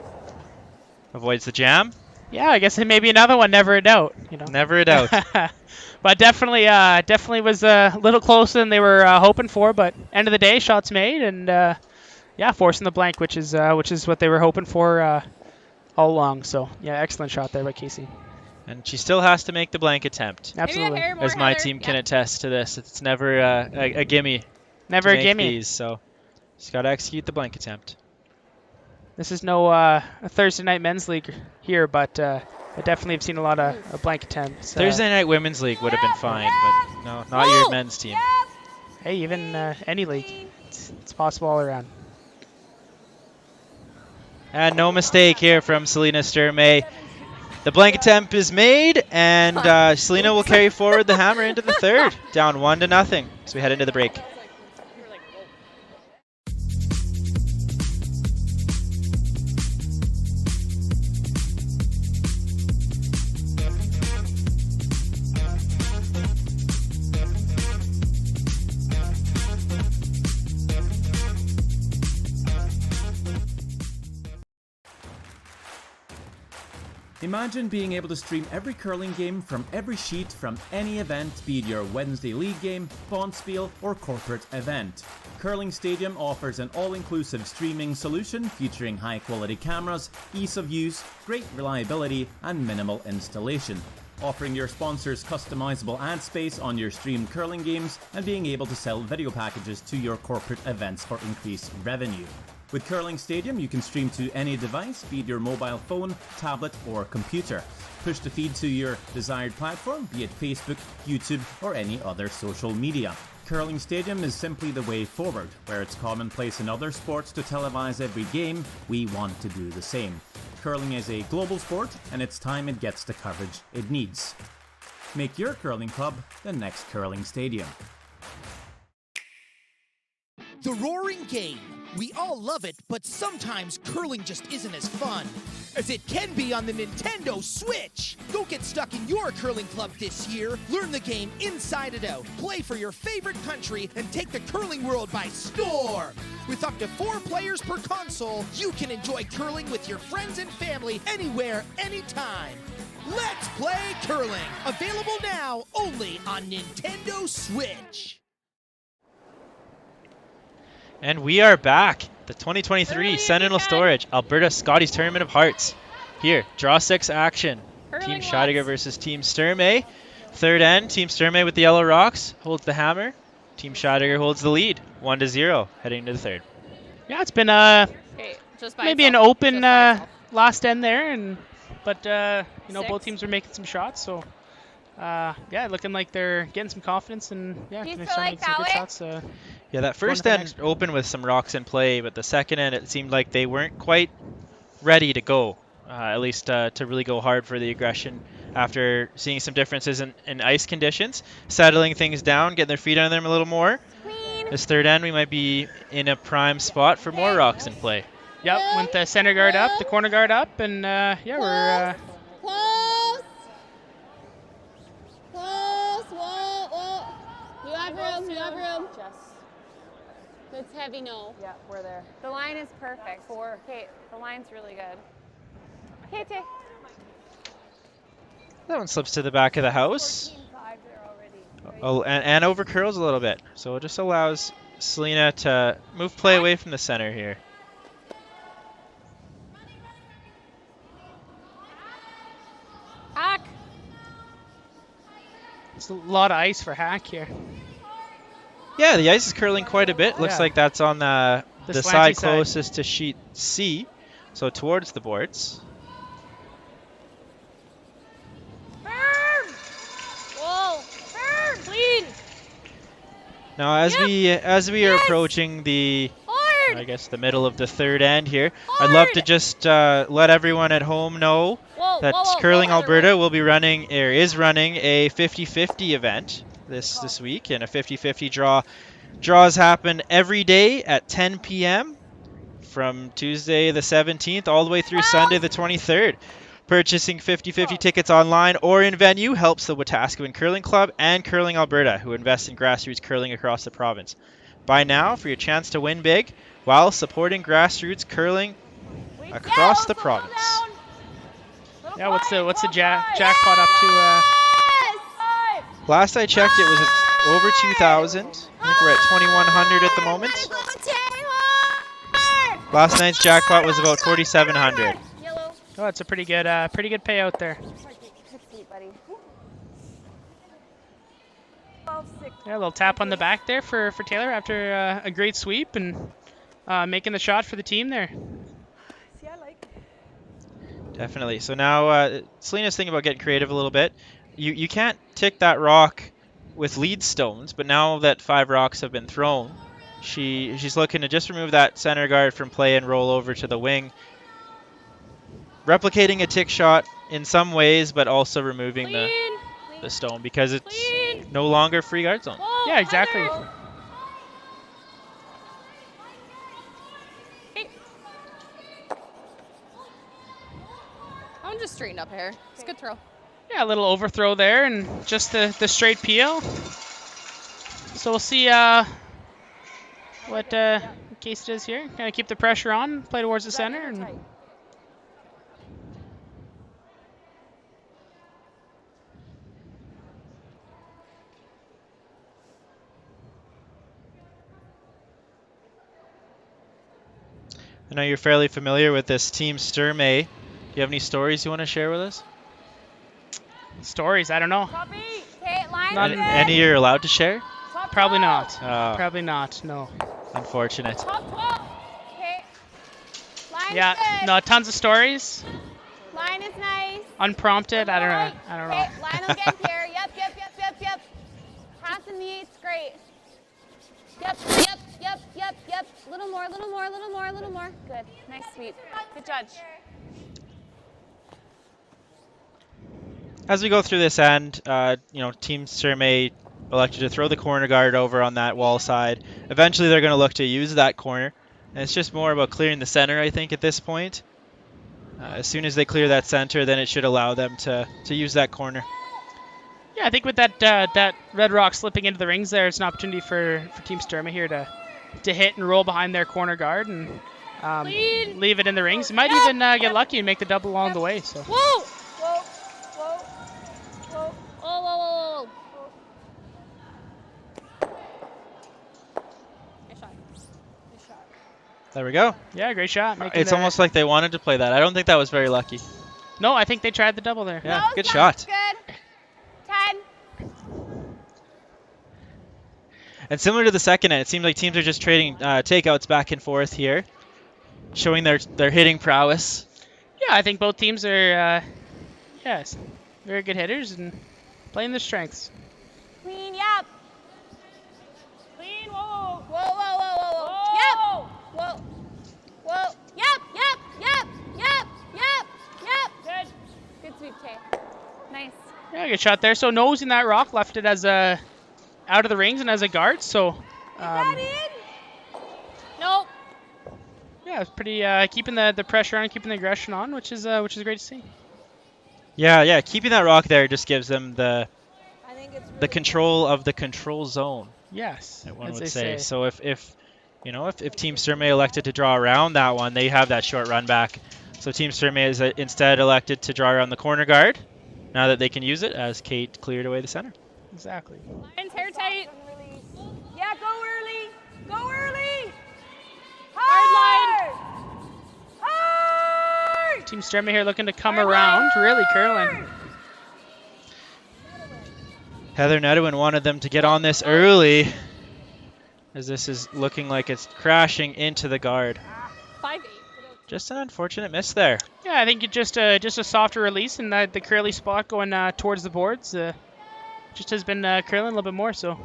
Avoids the jam. Yeah, I guess maybe another one. Never a doubt. You know. Never a doubt. But definitely was a little closer than they were hoping for. But end of the day, shots made, and yeah, forcing the blank, which is what they were hoping for all along. So yeah, excellent shot there by Casey. And she still has to make the blank attempt. Absolutely. As my team can attest to this. It's never a gimme. Never a gimme. These, so she's got to execute the blank attempt. This is no a Thursday night men's league here, but I definitely have seen a lot of blank attempts. Thursday night women's league would have been fine, but no, not your men's team. Hey, even any league, it's possible all around. And no mistake here from Selena Sturmay. The blank attempt is made, and Selena will carry forward the hammer into the third, down 1-0 as we head into the break. Imagine being able to stream every curling game from every sheet from any event, be it your Wednesday league game, bonspiel, or corporate event. Curling Stadium offers an all-inclusive streaming solution featuring high-quality cameras, ease of use, great reliability, and minimal installation. Offering your sponsors customizable ad space on your streamed curling games, and being able to sell video packages to your corporate events for increased revenue. With Curling Stadium, you can stream to any device, be it your mobile phone, tablet, or computer. Push the feed to your desired platform, be it Facebook, YouTube, or any other social media. Curling Stadium is simply the way forward. Where it's commonplace in other sports to televise every game, we want to do the same. Curling is a global sport, and it's time it gets the coverage it needs. Make your curling club the next Curling Stadium. The roaring game. We all love it, but sometimes curling just isn't as fun as it can be on the Nintendo Switch. Go get stuck in your curling club this year. Learn the game inside and out. Play for your favorite country and take the curling world by storm. With up to 4 players per console, you can enjoy curling with your friends and family anywhere, anytime. Let's play curling. Available now only on Nintendo Switch. And we are back. The 2023 Sentinel Storage Alberta Scotties Tournament of Hearts. Here, draw 6 action. Team Scheidegger versus Team Sturmay. Third end, Team Sturmay with the yellow rocks holds the hammer. Team Scheidegger holds the lead, 1-0, heading to the third. Yeah, it's been maybe an open last end there, but you know, both teams are making some shots, so yeah, looking like they're getting some confidence and yeah, they're starting to make some good shots. Yeah, that first end opened with some rocks in play, but the second end it seemed like they weren't quite ready to go, at least to really go hard for the aggression after seeing some differences in ice conditions, settling things down, getting their feet under them a little more. This third end we might be in a prime spot for more rocks in play. Yep, went the center guard up, the corner guard up, and yeah, we're... Close! Whoa. You have room. It's heavy, no. Yeah, we're there. The line is perfect. 4. Okay, the line's really good. Okay, Tay. That one slips to the back of the house. Oh, and over curls a little bit. So it just allows Selena to move play away from the center here. It's a lot of ice for Hack here. Yeah, the ice is curling quite a bit. Looks like that's on the side closest to sheet C, so towards the boards. Firm! Whoa! Firm! Clean! Now, as we are approaching the, I guess, the middle of the third end here, I'd love to just let everyone at home know that Curling Alberta will be running, or is running, a 50-50 event this week, and a 50-50 draw. Draws happen every day at 10 p.m. from Tuesday the 17th all the way through Sunday the 23rd. Purchasing 50-50 tickets online or in venue helps the Wetaskawin Curling Club and Curling Alberta, who invest in grassroots curling across the province. Buy now for your chance to win big while supporting grassroots curling across the province. Yeah, what's the jackpot up to? Last I checked, it was over 2,000. I think we're at 2,100 at the moment. Last night's jackpot was about 4,700. Oh, it's a pretty good payout there. Yeah, a little tap on the back there for Taylor after a great sweep and making the shot for the team there. Definitely. So now Selena's thinking about getting creative a little bit. You can't tick that rock with lead stones, but now that 5 rocks have been thrown, she's looking to just remove that center guard from play and roll over to the wing. Replicating a tick shot in some ways, but also removing the stone because it's no longer free guard zone. Yeah, exactly. I'm just straighten up here. It's a good throw. Yeah, a little overthrow there and just the straight peel. So we'll see what case it is here. Kind of keep the pressure on, play towards the center. And I know you're fairly familiar with this Team Sturmay. Do you have any stories you want to share with us? Stories? I don't know. Any you're allowed to share? Probably not. Probably not. No. Unfortunate. Yeah. No. Tons of stories. Line is nice. Unprompted. I don't know. Okay, line will get here. Yep. Passing the 8's great. Yep. Little more. Good. Nice sweep. Good judge. As we go through this end, Team Sturmay elected to throw the corner guard over on that wall side. Eventually, they're going to look to use that corner. And it's just more about clearing the center, I think, at this point. As soon as they clear that center, then it should allow them to use that corner. Yeah, I think with that red rock slipping into the rings there, it's an opportunity for Team Sturmay here to hit and roll behind their corner guard and leave it in the rings. You might even get lucky and make the double along the way. So. Whoa! There we go. Yeah, great shot. It's almost like they wanted to play that. I don't think that was very lucky. No, I think they tried the double there. Yeah, good shot. Good. 10. And similar to the second end, it seems like teams are just trading takeouts back and forth here, showing their hitting prowess. Yeah, I think both teams are very good hitters and playing their strengths. Clean, yep. Clean, whoa. Yep. Whoa. Yep. Good. Good sweep, Tay. Nice. Yeah, good shot there. So nosing that rock left it as a out of the rings and as a guard. So. Is that in? Nope. Yeah, it's pretty keeping the pressure on, keeping the aggression on, which is great to see. Yeah, keeping that rock there just gives them the control of the control zone. Yes, one would say. So if Team Sturmay elected to draw around that one, they have that short run back. So Team Sturmay is instead elected to draw around the corner guard now that they can use it as Kate cleared away the center. Exactly. Lines hair tight. Yeah, go early. Hard. Team Sturmay here looking to come around, really curling. Heather Nedwin wanted them to get on this early, as this is looking like it's crashing into the guard. 5-8. Just an unfortunate miss there. Yeah, I think it just a softer release, and the curly spot going towards the boards just has been curling a little bit more. So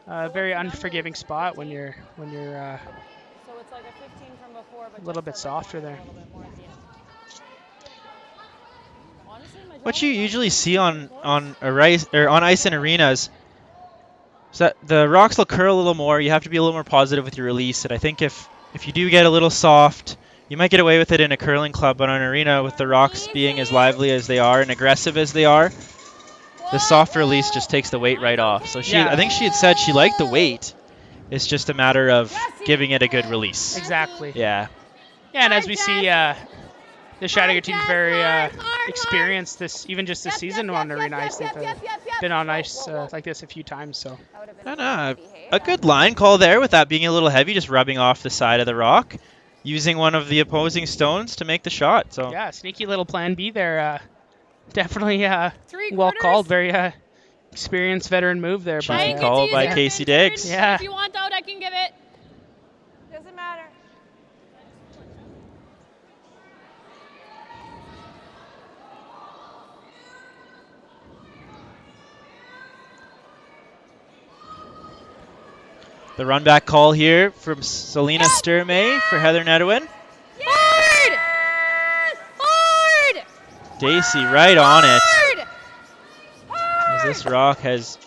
very unforgiving spot when you're So it's like a 15 from before, but a little bit softer there. What you usually see on ice in arenas is that the rocks will curl a little more. You have to be a little more positive with your release. And I think if you do get a little soft, you might get away with it in a curling club, but on an arena with the rocks being as lively as they are and aggressive as they are, the soft release just takes the weight right off. So I think she had said she liked the weight. It's just a matter of giving it a good release. Exactly. Yeah. Yeah, and as we see, the Scheidegger team's very experienced even just this season on arena ice. They've been on ice like this a few times. So. A good line call there with that being a little heavy, just rubbing off the side of the rock, using one of the opposing stones to make the shot. So yeah, sneaky little plan B there. Definitely well called. Very experienced veteran move there. Cheeky call by Casey Diggs. Yeah. If you want out, I can give it. Doesn't matter. The run back call here from Selena Sturmay for Heather Nedwin. Hard! Hard! Dacey right on it. As this rock has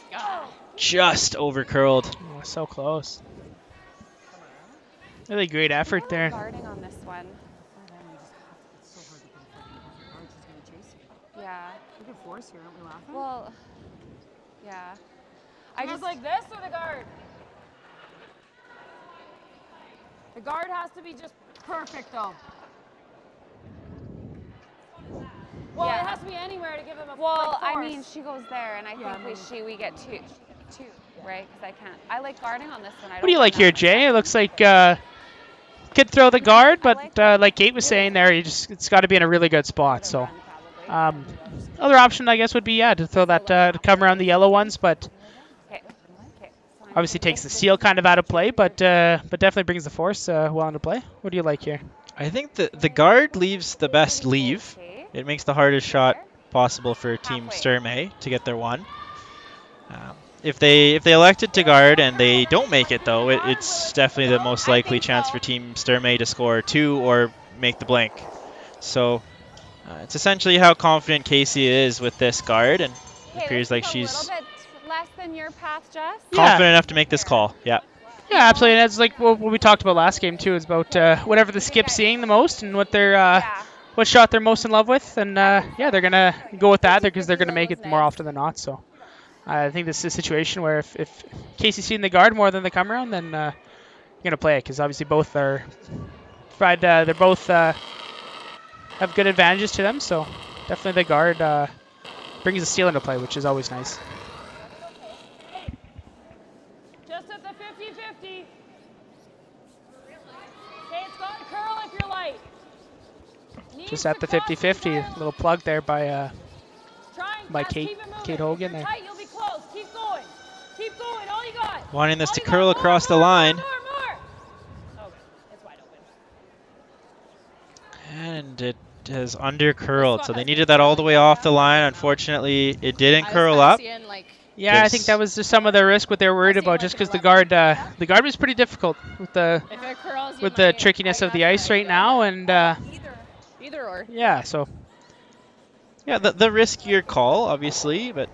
just over curled. Oh, so close. Really great effort there. Guarding on this one. Yeah. We could force here, aren't we laughing? Well, yeah. I just like this or the guard? The guard has to be just perfect, though. Well, Yeah. it has to be anywhere to give him a Well, like, I mean, she goes there, and I Yeah, think we get two, right? Because I can't. I like guarding on this one. What do you like here, Jay? It looks like could throw the guard, but like Kate was saying there, it's got to be in a really good spot. So other option, I guess, would be to throw that to come around the yellow ones, but obviously takes the seal kind of out of play, but definitely brings the force well into play. What do you like here? I think the guard leaves the best leave. It makes the hardest shot possible for Team Sturmay to get their one. If they elected to guard and they don't make it, though, it's definitely the most likely chance for Team Sturmay to score two or make the blank. So it's essentially how confident Casey is with this guard, and it appears like she's a little bit less than your path, Jess. confident enough to make this call. Yeah. Yeah, absolutely. And that's like what we talked about last game too. Is about whatever the skip's seeing the most and what they're what shot they're most in love with, and yeah, they're gonna go with that because they're gonna make it more often than not. So I think this is a situation where if Casey's seeing the guard more than the come around, then you're gonna play it because obviously both are they're both have good advantages to them. So definitely the guard brings the steal into play, which is always nice. Just at the 50-50. Okay, it's got to curl if you're light. Just at the 50-50, little plug there by Kate Hogan there. Tight, you'll be close. Keep going. Keep going. All you got. Wanting this to curl across the line. More. Okay, it's wide open. And it has under curled, so they needed that all the way off the line. Unfortunately, it didn't curl up. Yeah, I think that was just some of the risk what they were worried about, just because the guard was pretty difficult with the trickiness of the ice right now, and either or. Yeah, so yeah, the riskier call, obviously, but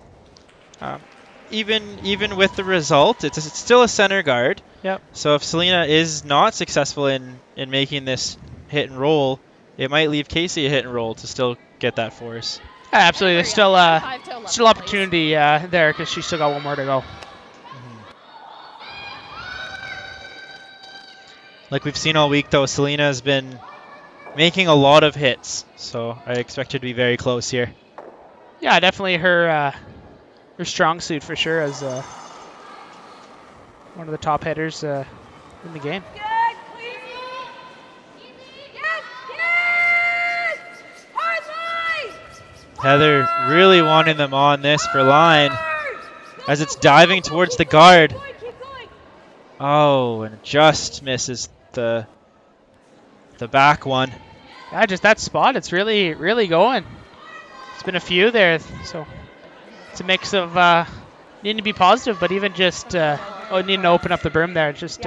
even with the result, it's still a center guard. Yep. So if Selena is not successful in making this hit and roll, it might leave Casey a hit and roll to still get that force. Yeah, absolutely. There's still opportunity there because she's still got one more to go. Like we've seen all week, though, Selena has been making a lot of hits, so I expect her to be very close here. Yeah, definitely her strong suit for sure as one of the top hitters in the game. Heather really wanting them on this for line. as it's diving towards the guard. Oh, and it just misses the back one. Yeah, just that spot. It's really, really going. It's been a few there, so it's a mix of needing to be positive, but even just needing to open up the berm there. Just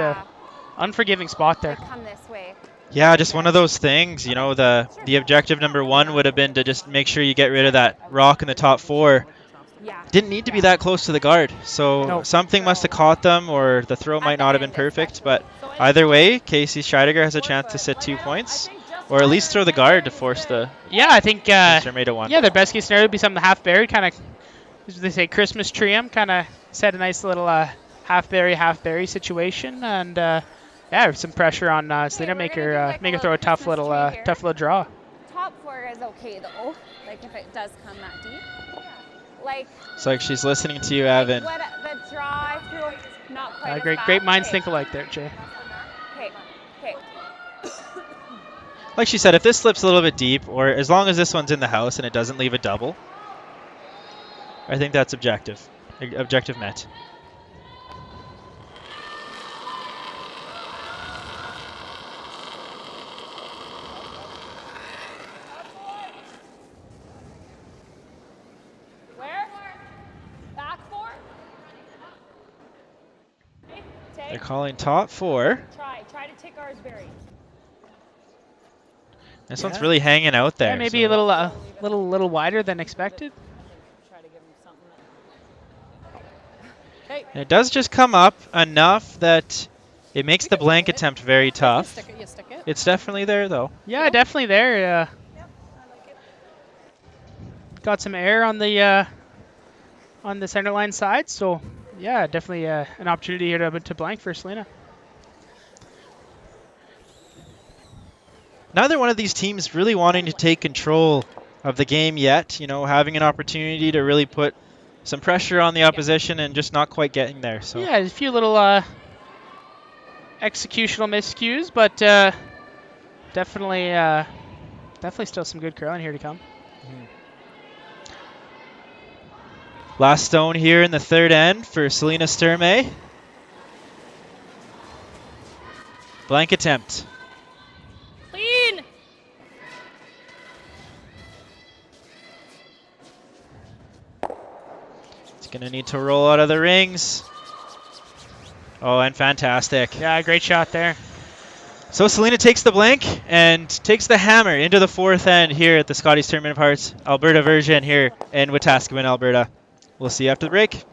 unforgiving spot there. Come this way. Yeah, just one of those things. You know, the objective number one would have been to just make sure you get rid of that rock in the top 4. Didn't need to be that close to the guard, so something must have caught them, or the throw might not have been perfect. But either way, Casey Scheidegger has a chance to sit 2 points, or at least throw the guard to force the I think Sturmay to 1. Yeah, the best case scenario would be something half buried, kind of, as they say, Christmas tree 'em, kind of set a nice little half bury situation, and some pressure on Selena, make her throw a tough little draw. Top 4 is okay though. Like if it does come that deep. Like. It's like she's listening to you, Evan. What the draw I threw, not quite. Great minds think alike there, Jay. Okay. Like she said, if this slips a little bit deep, or as long as this one's in the house and it doesn't leave a double, I think that's objective. Objective met. They're calling top 4. Try to take ours buried. This one's really hanging out there. Yeah, maybe a little wider than expected. Try to give him something. And it does just come up enough that it makes the blank attempt very tough. You stick it. It's definitely there, though. Yeah, definitely there. Got some air on the center line side, so yeah, definitely an opportunity here to blank for Selena. Neither one of these teams really wanting to take control of the game yet. You know, having an opportunity to really put some pressure on the opposition and just not quite getting there. So yeah, a few little executional miscues, but definitely still some good curling here to come. Last stone here in the third end for Selena Sturmay. Blank attempt. Clean. It's going to need to roll out of the rings. Oh, and fantastic. Yeah, great shot there. So Selena takes the blank and takes the hammer into the 4th end here at the Scotties Tournament of Hearts Alberta version here in Wetaskawin, Alberta. We'll see you after the break.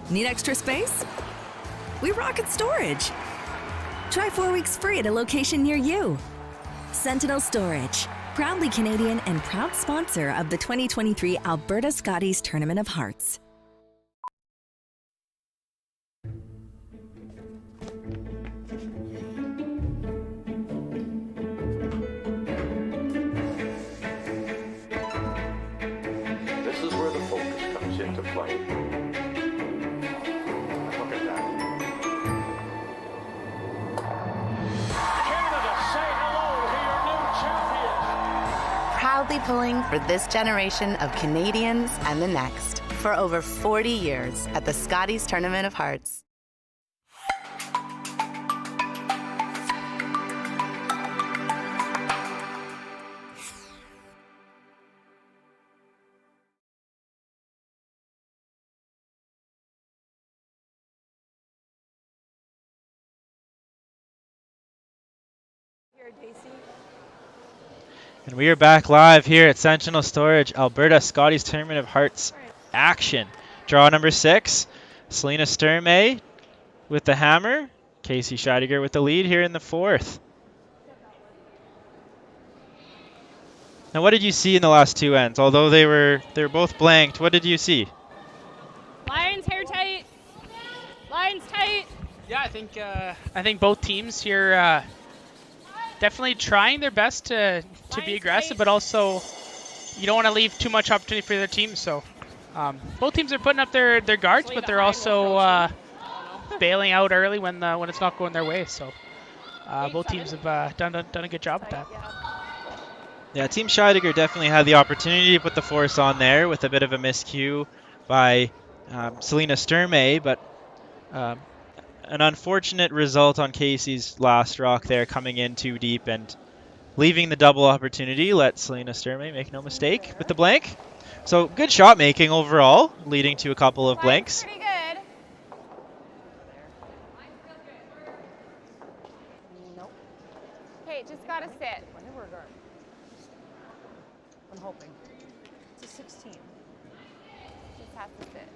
Need extra space? We rocket storage. Try 4 weeks free at a location near you. Sentinel Storage, proudly Canadian and proud sponsor of the 2023 Alberta Scotties Tournament of Hearts. This is where the focus comes into play. Look at that. Canada, say hello to your new champions. Proudly pulling for this generation of Canadians and the next for over 40 years at the Scotties Tournament of Hearts. And we are back live here at Sentinel Storage, Alberta Scotties Tournament of Hearts action. Draw number 6, Selena Sturmay with the hammer, Casey Scheidegger with the lead here in the 4th. Now, what did you see in the last 2 ends? Although they were both blanked, what did you see? Lions hair tight. Lions tight. Yeah, I think both teams here definitely trying their best to be aggressive, but also you don't want to leave too much opportunity for their team. So both teams are putting up their guards, but they're also bailing out early when it's not going their way. So both teams have done a good job with that. Yeah, Team Scheidegger definitely had the opportunity to put the force on there with a bit of a miscue by Selena Sturmay, but an unfortunate result on Casey's last rock there, coming in too deep and leaving the double opportunity. Let Selena Sturmay make no mistake with the blank. So good shot making overall, leading to a couple of blanks. Pretty good. Nope. Okay, just gotta sit. I'm hoping. It's a 16. Just has to sit.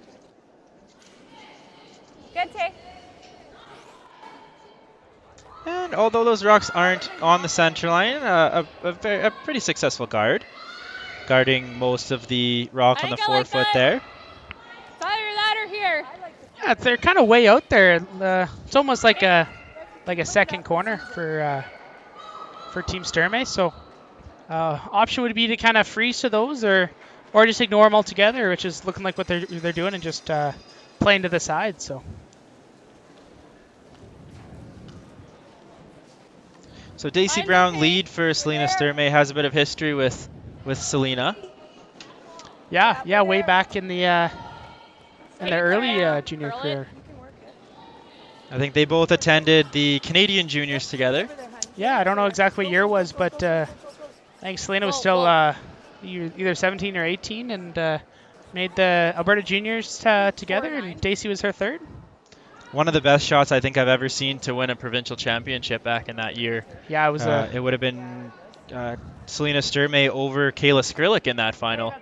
Good take. And although those rocks aren't on the center line, a pretty successful guard, guarding most of the rock on the forefoot there. Ladder here. Yeah, they're kind of way out there. It's almost like a second corner for Team Sturmay. So option would be to kind of freeze to those, or just ignore them altogether, which is looking like what they're doing, and just playing to the side. So Daisy Brown lead for Selena Sturmay, has a bit of history with Selena. Yeah, way back in the early junior career. I think they both attended the Canadian juniors together. Yeah, I don't know exactly what year it was, but I think Selena was still either 17 or 18 and made the Alberta juniors together, and Daisy was her third. One of the best shots I think I've ever seen to win a provincial championship back in that year. Yeah, it was. It would have been Selena Sturmay over Kayla Skrillick in that final.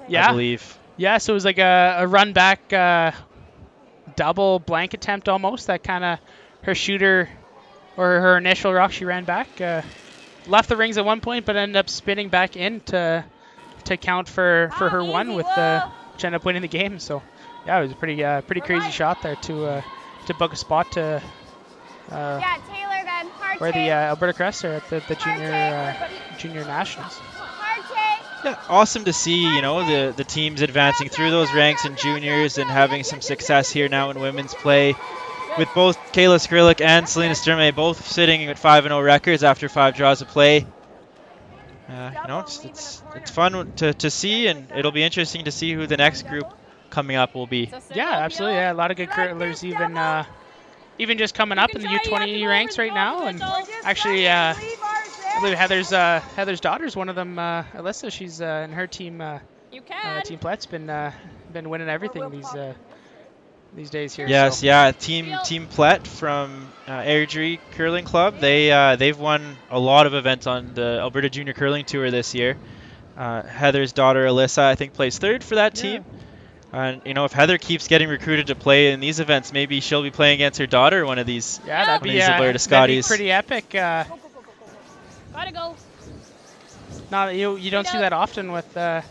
Yeah, I believe. Yeah, so it was like a run back double blank attempt almost. That kind of her shooter or her initial rock, she ran back, left the rings at one point, but ended up spinning back in to count for her one, with which ended up winning the game. So yeah, it was a pretty crazy shot there to book a spot to Yeah, Taylor then. Hard wear the take. Alberta Crest at the junior nationals. Hard take. Yeah, awesome to see, the teams advancing through those ranks in juniors and having some success here now in women's play, with both Kayla Skrillick and Selena Sturmay both sitting at 5-0 records after 5 draws of play. It's fun to see, and it'll be interesting to see who the next group coming up will be. Yeah, absolutely. Yeah, a lot of good curlers, even just coming up in the U20 ranks right now. And actually, I believe Heather's daughter's one of them. Alyssa, she's in her team. Team Plet's been winning everything these days here. Yes, so. yeah. Team Plet from Airdrie Curling Club. They've won a lot of events on the Alberta Junior Curling Tour this year. Heather's daughter Alyssa, I think, plays third for that team. And if Heather keeps getting recruited to play in these events, maybe she'll be playing against her daughter one of these. Yeah, that'd be Alberta Scotties. pretty epic. Gotta go. You don't see that often with. I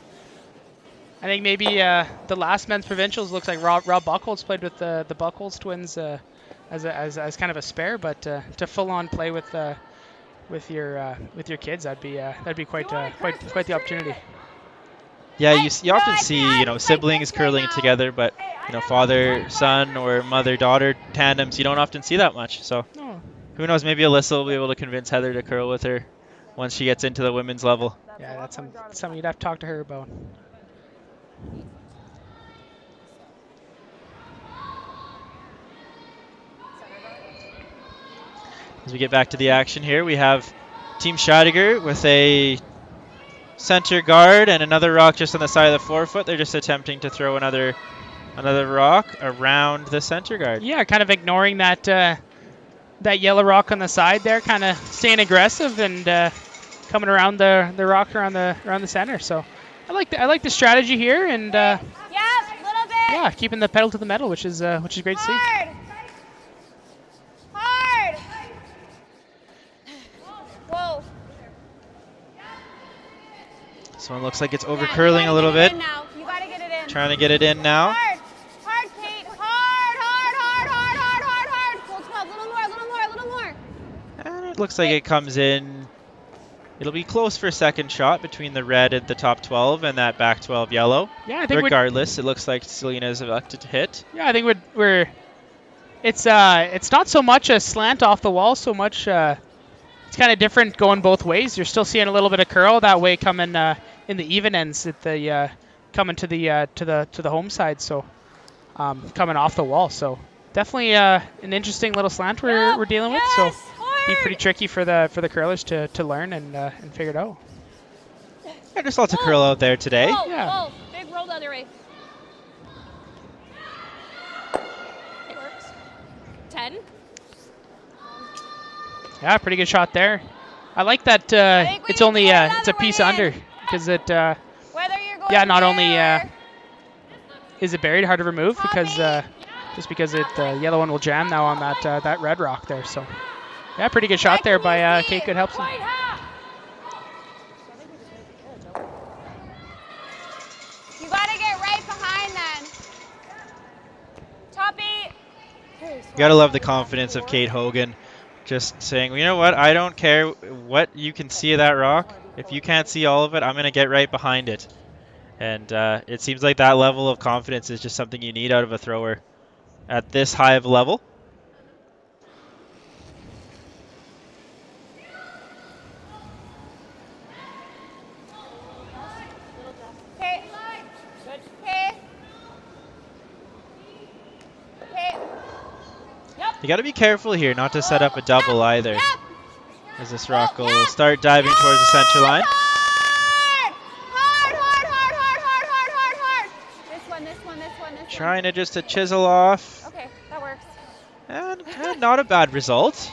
think maybe the last men's provincials looks like Rob Buchholz played with the Buchholz twins as kind of a spare, but to full on play with your kids, that'd be quite the opportunity. Yeah, you often see siblings curling together, but father son or mother daughter tandems, you don't often see that much. So who knows? Maybe Alyssa will be able to convince Heather to curl with her once she gets into the women's level. Yeah, that's something you'd have to talk to her about. As we get back to the action here, we have Team Scheidegger with a center guard and another rock just on the side of the forefoot. They're just attempting to throw another rock around the center guard. Yeah, kind of ignoring that yellow rock on the side there, kind of staying aggressive and coming around the rock around the center. So I like the strategy here, and Yep, little bit. yeah, keeping the pedal to the metal, which is great to see. Hard. Hard. Whoa. This one looks like it's over curling a little bit. You gotta get it in. Trying to get it in now. Hard. Hard, Kate. Hard. Full 12. Little more. And it looks like it comes in. It'll be close for a second shot between the red at the top 12 and that back 12 yellow. Yeah, I think regardless, it looks like Selena is elected to hit. Yeah, I think we're it's not so much a slant off the wall, so much it's kind of different going both ways. You're still seeing a little bit of curl that way coming in the even ends at the coming to the home side, so coming off the wall. So definitely an interesting little slant we're dealing with. So be pretty tricky for the curlers to learn and figure it out. Yeah, just lots of curl out there today. Whoa, big roll the other way. It works. 10. Yeah, pretty good shot there. I like that it's only it's a piece under, because it not only is it buried, hard to remove, because just because the yellow one will jam now on that red rock there. So yeah, pretty good shot there by Kate. Good helps him. You gotta get right behind then. Top 8. You gotta love the confidence of Kate Hogan. Just saying, well, you know what? I don't care what you can see of that rock. If you can't see all of it, I'm going to get right behind it. And it seems like that level of confidence is just something you need out of a thrower at this high of a level. Okay. Good. Okay. Okay. You got to be careful here not to set up a double either, as this rock will start diving towards the center line. Hard. This one. Trying to just chisel off. Okay, that works. And not a bad result.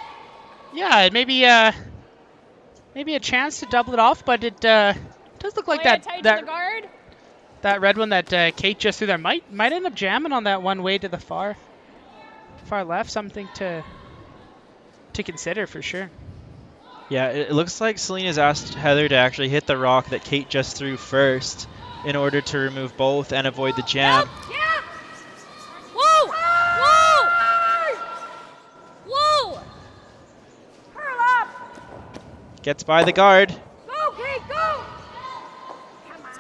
Yeah, maybe a chance to double it off, but it does look like that red one that Kate just threw there might end up jamming on that one way to the far left. Something to consider for sure. Yeah, it looks like Selena's asked Heather to actually hit the rock that Kate just threw first in order to remove both and avoid the jam. Yeah. Whoa! Curl up. Gets by the guard. Go, Kate, go.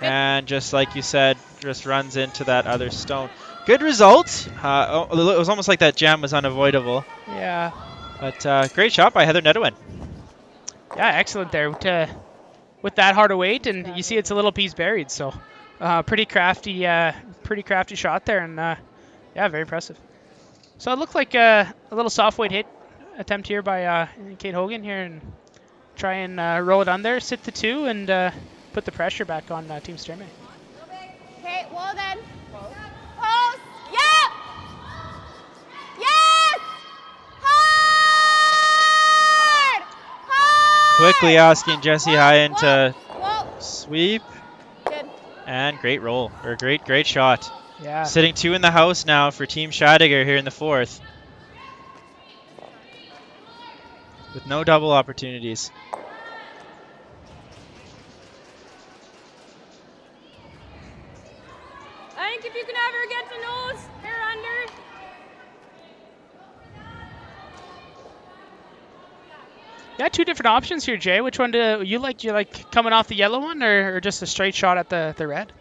And just like you said, just runs into that other stone. Good result. It was almost like that jam was unavoidable. Yeah. But great shot by Heather Nedwin. Yeah, excellent there with that hard a weight, and you see it's a little piece buried. So pretty crafty shot there, and yeah, very impressive. So it looked like a little soft weight hit attempt here by Kate Hogan here, and try and roll it under, sit the 2, and put the pressure back on Team Sturmay. Okay, well then. Post. Yep. Yes. Hard. Quickly asking Jesse Hyen to Whoa. sweep. Good. And great roll, or great shot. Yeah. Sitting 2 in the house now for Team Scheidegger here in the 4th. With no double opportunities. I think if you can ever get to nose, you're under. Yeah, 2 different options here, Jay. Which one do you like? Do you like coming off the yellow one, or just a straight shot at the red?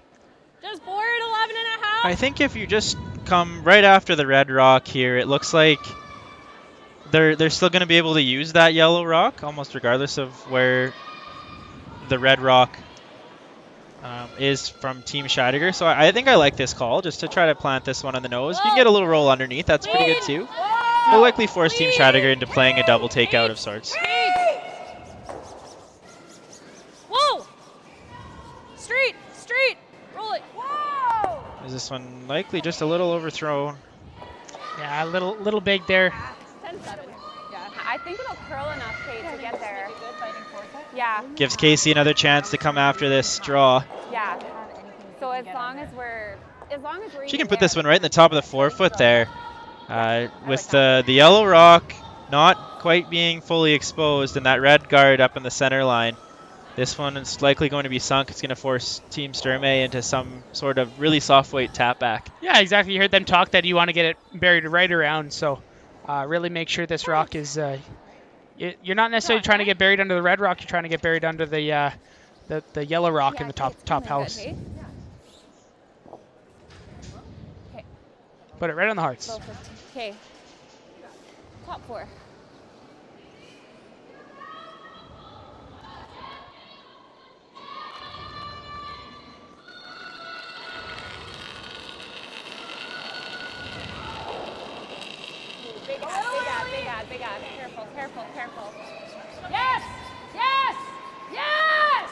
Just board 11 and a half. I think if you just come right after the red rock here, it looks like they're still going to be able to use that yellow rock, almost regardless of where the red rock is from Team Scheidegger. So I think I like this call, just to try to plant this one on the nose. If you can get a little roll underneath, that's pretty good too. Will likely force Team Scheidegger into playing a double takeout of sorts. Whoa! Street! Roll it! Whoa! Is this one likely just a little overthrown? Yeah, a little big there. Yeah, I think it'll curl enough, Kate, to get there. Yeah. Gives Casey another chance to come after this draw. Yeah. So as long as we're She can put this one right in the top of the 4-foot there. With the yellow rock not quite being fully exposed and that red guard up in the center line. This one is likely going to be sunk. It's going to force Team Sturmay into some sort of really soft weight tap back. Yeah, exactly. You heard them talk that you want to get it buried right around. So really make sure this rock is you're not necessarily trying to get buried under the red rock. You're trying to get buried under the yellow rock in the top house. Good, hey? Okay. Put it right on the hearts. Okay. Top 4. Big ad. Careful. Yes! Yes! Yes!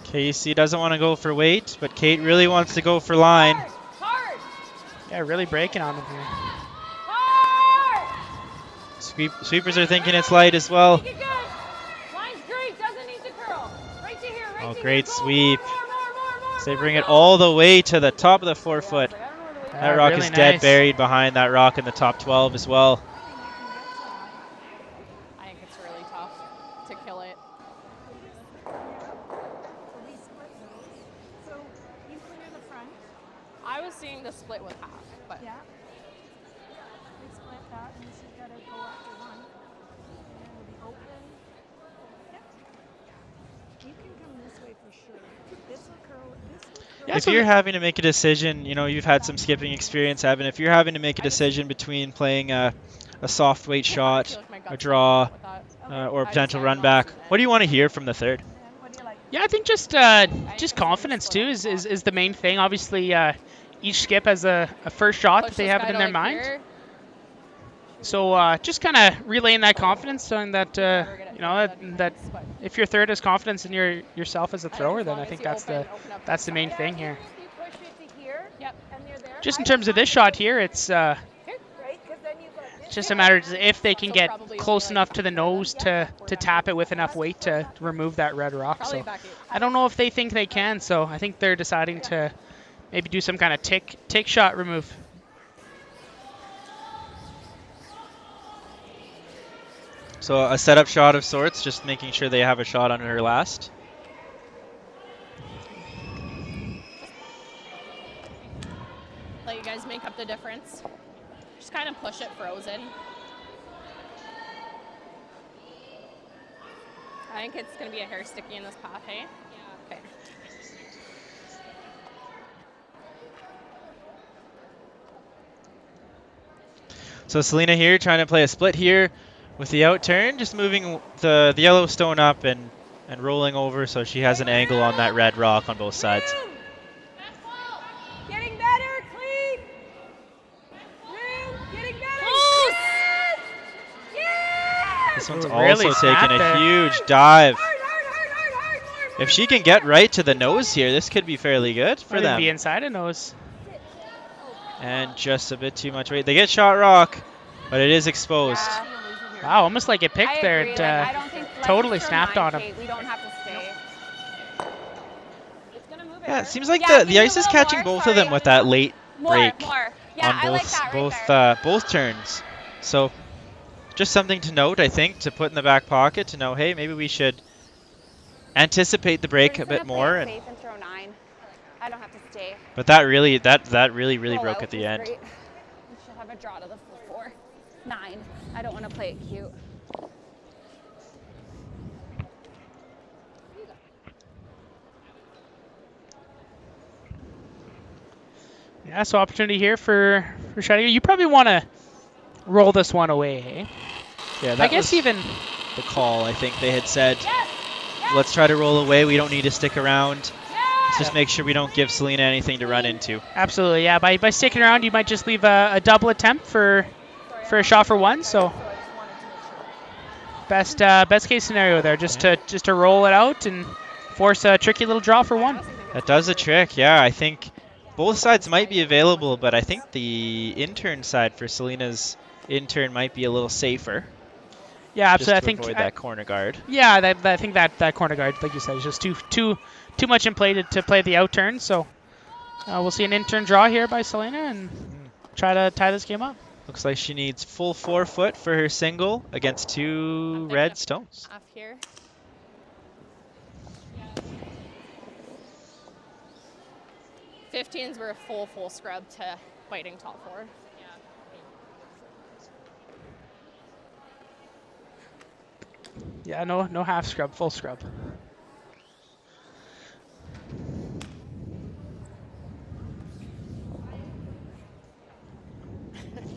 Casey doesn't want to go for weight, but Kate really wants to go for line. Hard! Yeah, really breaking on them here. Hard! Sweepers are thinking it's light as well. Make it good. Line's great, doesn't need to curl. Right to here, right to here. Great Go, sweep. more, So they bring it all the way to the top of the 4-foot. That rock really is dead nice. buried behind that rock in the top 12 as well. I think it's really tough to kill it. So you clear the front. I was seeing the split with half, but Yeah. We split that, and she's got to go up to 1. And it'll be open. Yep. You can come this way for sure. This will curl. If you're having to make a decision, you know, you've had some skipping experience, Evan. If you're having to make a decision between playing a soft weight shot, a draw, or a potential run back, what do you want to hear from the third? Yeah, I think just confidence too is the main thing. Obviously, each skip has a first shot that they have in their mind. So just kind of relaying that confidence, showing that that if your third has confidence in yourself as a thrower, then I think that's the main thing here. Just in terms of this shot here, it's just a matter of if they can get close enough to the nose to tap it with enough weight to remove that red rock. So I don't know if they think they can. So I think they're deciding to maybe do some kind of tick shot remove. So a setup shot of sorts, just making sure they have a shot on her last. let you guys make up the difference. Just kind of push it frozen. I think it's going to be a hair sticky in this path, hey? Yeah. Okay. So Selena here trying to play a split here with the out turn, just moving the yellow stone up and rolling over so she has an angle on that red rock on both sides. Getting better, clean. Getting better. Yes! Yes! This one's Really also taking a there. huge dive. If she can get right to the nose here, this could be fairly good for them. Be inside a nose. And just a bit too much weight. They get shot rock, but it is exposed. Wow, almost like it picked I there. agree. It I don't think totally for snapped mine, on him. Kate, we don't have to stay. Yeah, it seems like the ice is catching both of them with that late break Yeah, on I like that right both turns. So just something to note, I think, to put in the back pocket to know, hey, maybe we should anticipate the break a bit more. And throw 9. I don't have to stay. But that really broke out at the was end. great. We should have a draw to the 4. 9. I don't want to play it cute. Yeah, so opportunity here for Scheidegger. You probably want to roll this one away, hey? Yeah, I that guess was even the call. I think they had said, let's try to roll away. We don't need to stick around. Let's just make sure we don't give Selena anything to run into. Absolutely, yeah. By sticking around, you might just leave a double attempt for a shot for 1. So best case scenario there, just to roll it out and force a tricky little draw for 1. That does the trick. Yeah, I think both sides might be available, but I think the intern side for Selena's intern might be a little safer. Yeah, just absolutely. to avoid that corner guard. Yeah, I think that corner guard, like you said, is just too much in play to play the out turn. So we'll see an intern draw here by Selena and try to tie this game up. Looks like she needs full 4 foot for her single against 2 red stones. Off here. Yeah. 15s were a full scrub to fighting top 4. Yeah, no half scrub, full scrub.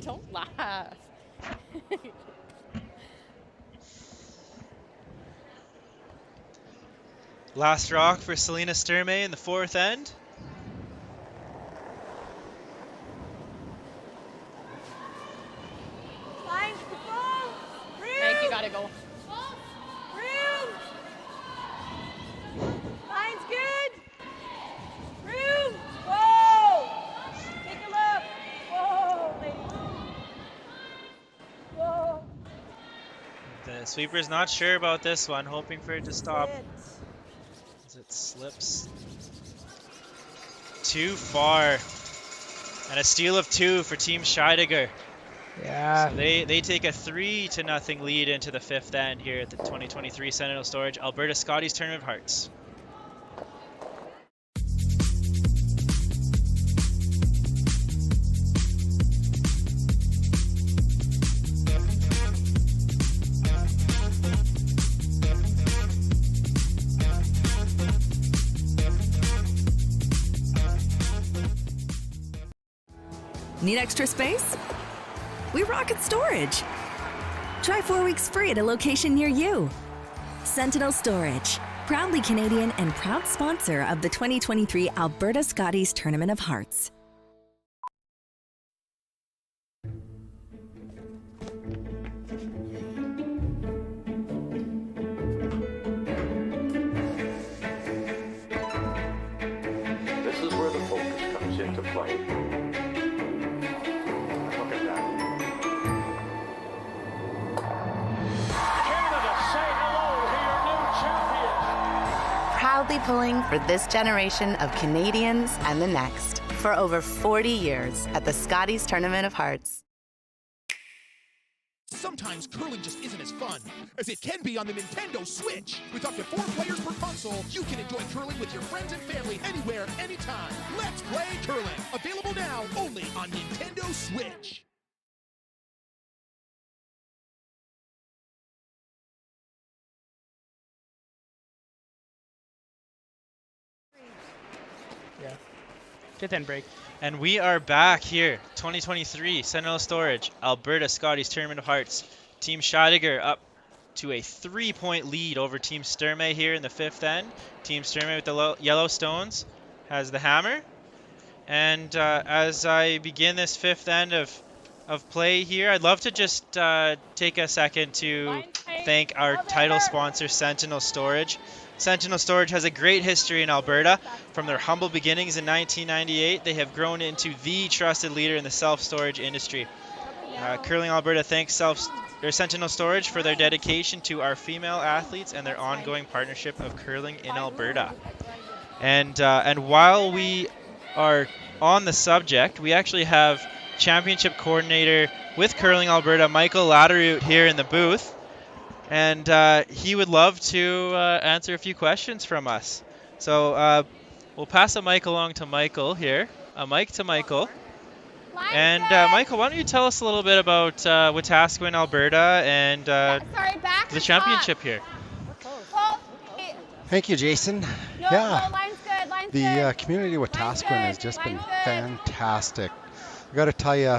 Don't laugh. Last rock for Selena Sturmay in the fourth end. Hank, you gotta go. Line's good. Room. Whoa. Take a look. Whoa, ladies. Whoa. The sweeper's not sure about this one, hoping for it to stop. As it slips too far. And a steal of 2 for Team Scheidegger. Yeah. So they take a 3-0 lead into the fifth end here at the 2023 Sentinel Storage Alberta Scotties Tournament of Hearts. Need extra space? We rocket storage. Try 4 weeks free at a location near you. Sentinel Storage, proudly Canadian and proud sponsor of the 2023 Alberta Scotties Tournament of Hearts. This is where the focus comes into play. Look at that. Canada, say hello to your new champion. Proudly pulling for this generation of Canadians and the next for over 40 years at the Scotties Tournament of Hearts. Sometimes curling just isn't as fun as it can be on the Nintendo Switch. With up to 4 players per console, you can enjoy curling with your friends and family anywhere, anytime. Let's play curling. Available now only on Nintendo Switch. Yeah. Fifth end break. And we are back here, 2023 Sentinel Storage, Alberta Scotties Tournament of Hearts. Team Scheidegger up to a 3-point lead over Team Sturmay here in the fifth end. Team Sturmay with the yellow stones has the hammer. And as I begin this fifth end of play here, I'd love to just take a second to thank our title sponsor, Sentinel Storage. Sentinel Storage has a great history in Alberta. From their humble beginnings in 1998, they have grown into the trusted leader in the self-storage industry. Curling Alberta thanks Sentinel Storage for their dedication to our female athletes and their ongoing partnership of curling in Alberta. And while we are on the subject, we actually have championship coordinator with Curling Alberta, Michael Latteroot, here in the booth. And he would love to answer a few questions from us. So we'll pass a mic along to Michael here. A mic to Michael. And Michael, why don't you tell us a little bit about Wetaskawin, Alberta, and the championship here? Thank you, Jason. No, line's good, line's the good. Community of Wetaskawin has just been fantastic. I got to tell you,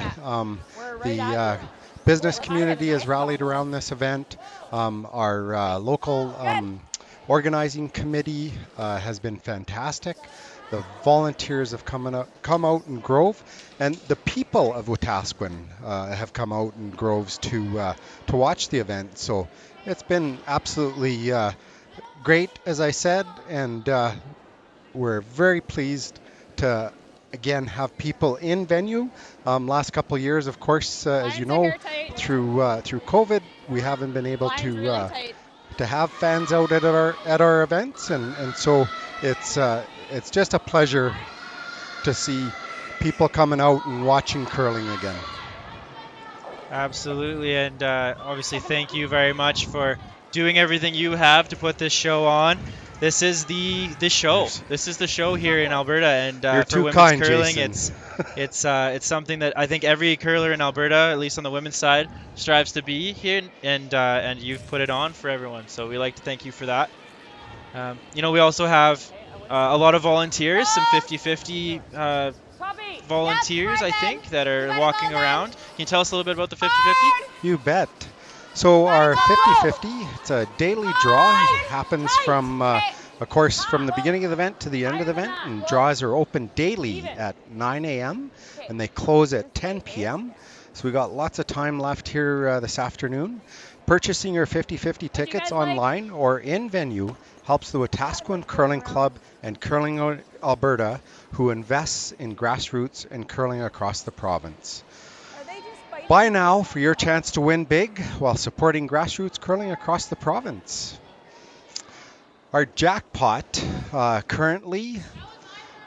the business community has rallied around this event. Our local organizing committee has been fantastic. The volunteers have come out in grove, and the people of Wetaskawin have come out in groves to watch the event. So it's been absolutely great, as I said, and we're very pleased to again have people in venue. Last couple of years, of course, as you know, through COVID, we haven't been able to have fans out at our events, and so it's just a pleasure to see people coming out and watching curling again. Absolutely, and obviously thank you very much for doing everything you have to put this show on. this is the show. This is the show here in Alberta, and You're for too women's kind, curling, Jason. it's something that I think every curler in Alberta, at least on the women's side, strives to be here, and you've put it on for everyone. So we like to thank you for that. We also have a lot of volunteers, some 50-50 volunteers, I think, that are walking around. Can you tell us a little bit about the 50-50? You bet. So our 50-50, it's a daily draw. It happens from, of course, from the beginning of the event to the end of the event, and draws are open daily at 9 a.m. and they close at 10 p.m. So we got lots of time left here this afternoon. Purchasing your 50-50 tickets online or in venue helps the Wetaskawin Curling Club and Curling Alberta, who invests in grassroots and curling across the province. Buy now for your chance to win big while supporting grassroots curling across the province. Our jackpot currently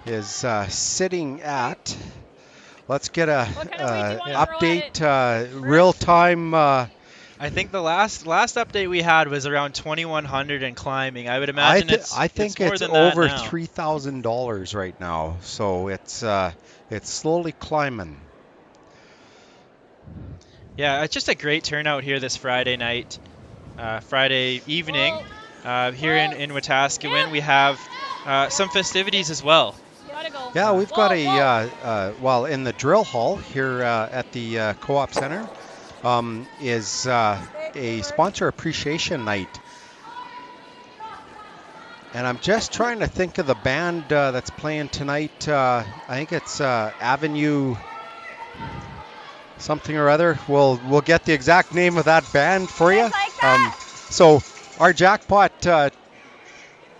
is sitting at, let's get a update, real-time. I think the last update we had was around 2,100 and climbing. I would imagine I think it's over $3,000 right now, so it's slowly climbing. Yeah, it's just a great turnout here this Friday night, Friday evening. Here in Wetaskawin, we have some festivities as well. Yeah, we've got in the drill hall here at the Co-op Center is a sponsor appreciation night. And I'm just trying to think of the band that's playing tonight. I think it's Avenue something or other. We'll get the exact name of that band for you. So our jackpot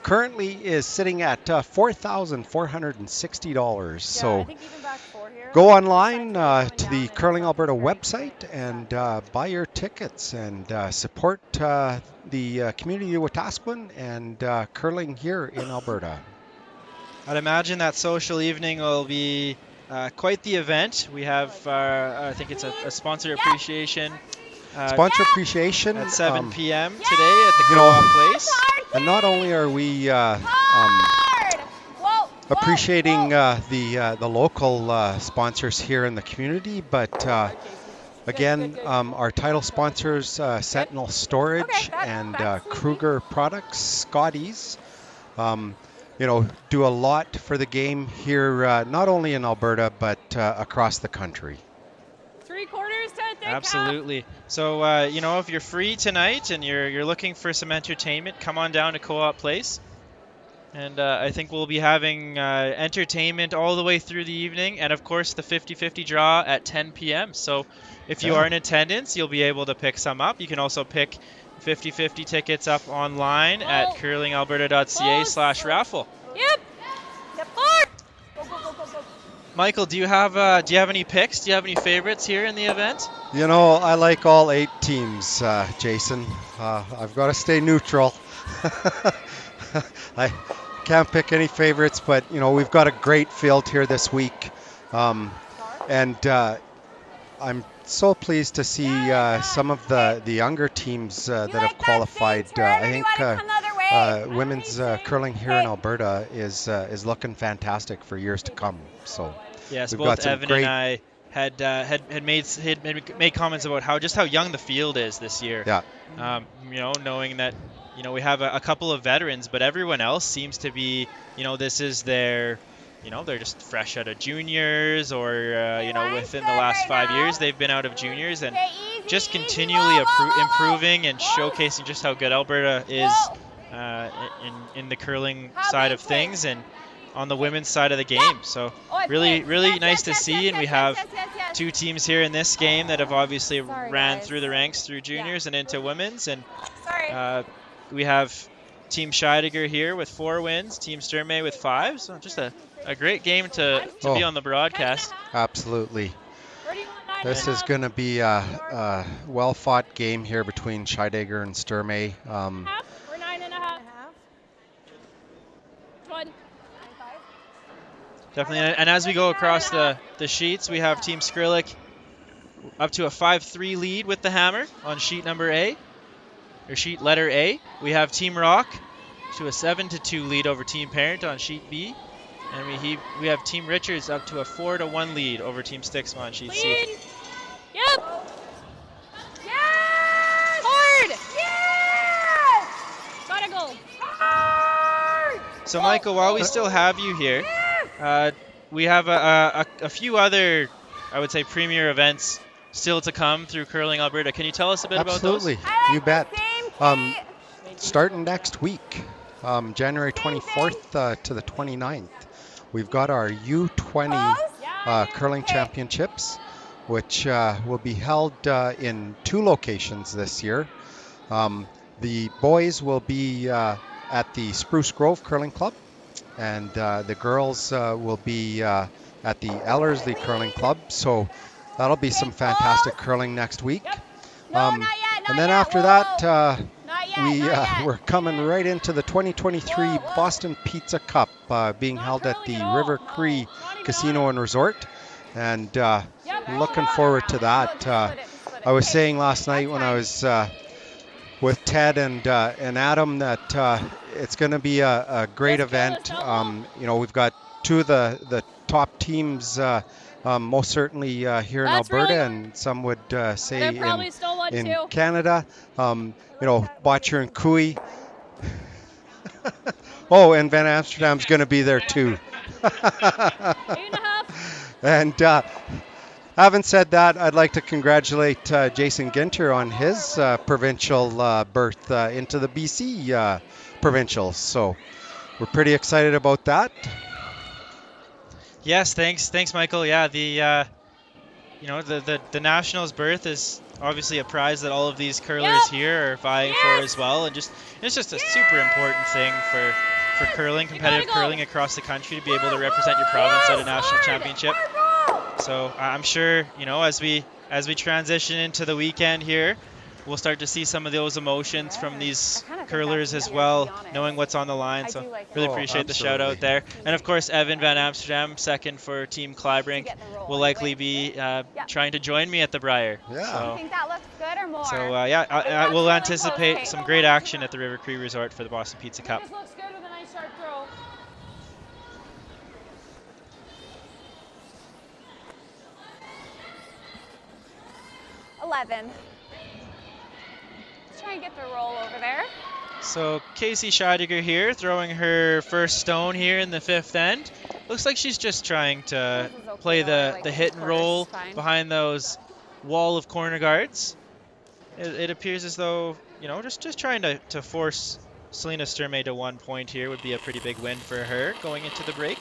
currently is sitting at $4,460. So go online to the Curling Alberta website and buy your tickets and support the community of Wetaskawin and curling here in Alberta. I'd imagine that social evening will be quite the event. We have, I think it's a sponsor appreciation. Sponsor appreciation at 7 p.m. today at the Co-op Place. And not only are we appreciating the local sponsors here in the community, but again, our title sponsors, Sentinel Storage and Kruger Products, Scotties, do a lot for the game here, not only in Alberta, but across the country. 3/4 to thick Absolutely. So, if you're free tonight and you're looking for some entertainment, come on down to Co-op Place. And I think we'll be having entertainment all the way through the evening, and of course the 50-50 draw at 10 p.m. So if you are in attendance, you'll be able to pick some up. You can also pick 50-50 tickets up online at curlingalberta.ca/raffle. Yep. Michael, do you have any picks? Do you have any favorites here in the event? I like all 8 teams, Jason. I've got to stay neutral. I can't pick any favorites, but we've got a great field here this week, and I'm so pleased to see some of the younger teams that have qualified. I think women's curling here in Alberta is looking fantastic for years to come. So yes, we've both got some Evan great. and I had made comments about how young the field is this year. Yeah. Knowing that we have a couple of veterans, but everyone else seems to be this is their they're just fresh out of juniors, or within the last 5 years they've been out of juniors, and just continually improving and showcasing just how good Alberta is in the curling side of things and on the women's side of the game. So really nice to see, and we have 2 teams here in this game that have obviously ran through the ranks through juniors and into women's, and we have Team Scheidegger here with 4 wins, Team Sturmay with 5. So just a great game to be on the broadcast. Absolutely. This is going to be a well-fought game here between Scheidegger and Sturmay. We're 9.5. Definitely, and as we go across the sheets, we have Team Skrillex up to a 5-3 lead with the hammer on sheet number A, or sheet letter A. We have Team Rock to a 7-2 lead over Team Parent on sheet B. And we have Team Richards up to a 4-1 lead over Team Stixma on sheet C. Yep. Yes! Hard! Yes! Gotta go. Hard! So Michael, while we still have you here, we have a few other, I would say, premier events still to come through Curling Alberta. Can you tell us a bit about those? Absolutely, you bet. Starting next week, January 24th to the 29th, we've got our U20 Curling Championships, which will be held in 2 locations this year. The boys will be at the Spruce Grove Curling Club, and the girls will be at the Ellerslie Curling Club. So that'll be some fantastic curling next week. And then after that, we're coming right into the 2023 Boston Pizza Cup being held at the River Cree Casino and Resort, and looking forward to that. I was saying last night when I was with Ted and Adam that it's going to be a great event. We've got 2 of the top teams most certainly here in Alberta, and some would say in Canada. Botcher and Cooey. Oh, and Van Amsterdam's going to be there too. And having said that, I'd like to congratulate Jason Ginter on his provincial berth into the BC provincials. So we're pretty excited about that. Yes, thanks, Michael. Yeah, the Nationals berth is obviously a prize that all of these curlers here are vying for as well, and it's just a super important thing for curling, competitive curling across the country, to be able to represent your province at a national championship. So I'm sure, as we transition into the weekend here, we'll start to see some of those emotions from these curlers as well, knowing what's on the line. So really appreciate the shout out there. And of course, Evan Van Amsterdam, second for Team Clybrink, will likely be trying to join me at the Briar. Do you think that looks good or more? So we'll anticipate some great action at the River Cree Resort for the Boston Pizza Cup. This looks good with a nice sharp throw. 11. Let's try and get the roll over there. So Casey Scheidegger here, throwing her first stone here in the 5th end. Looks like she's just trying to play the hit and roll behind those wall of corner guards. It appears as though, just trying to force Selena Sturmay to 1 point here would be a pretty big win for her going into the break.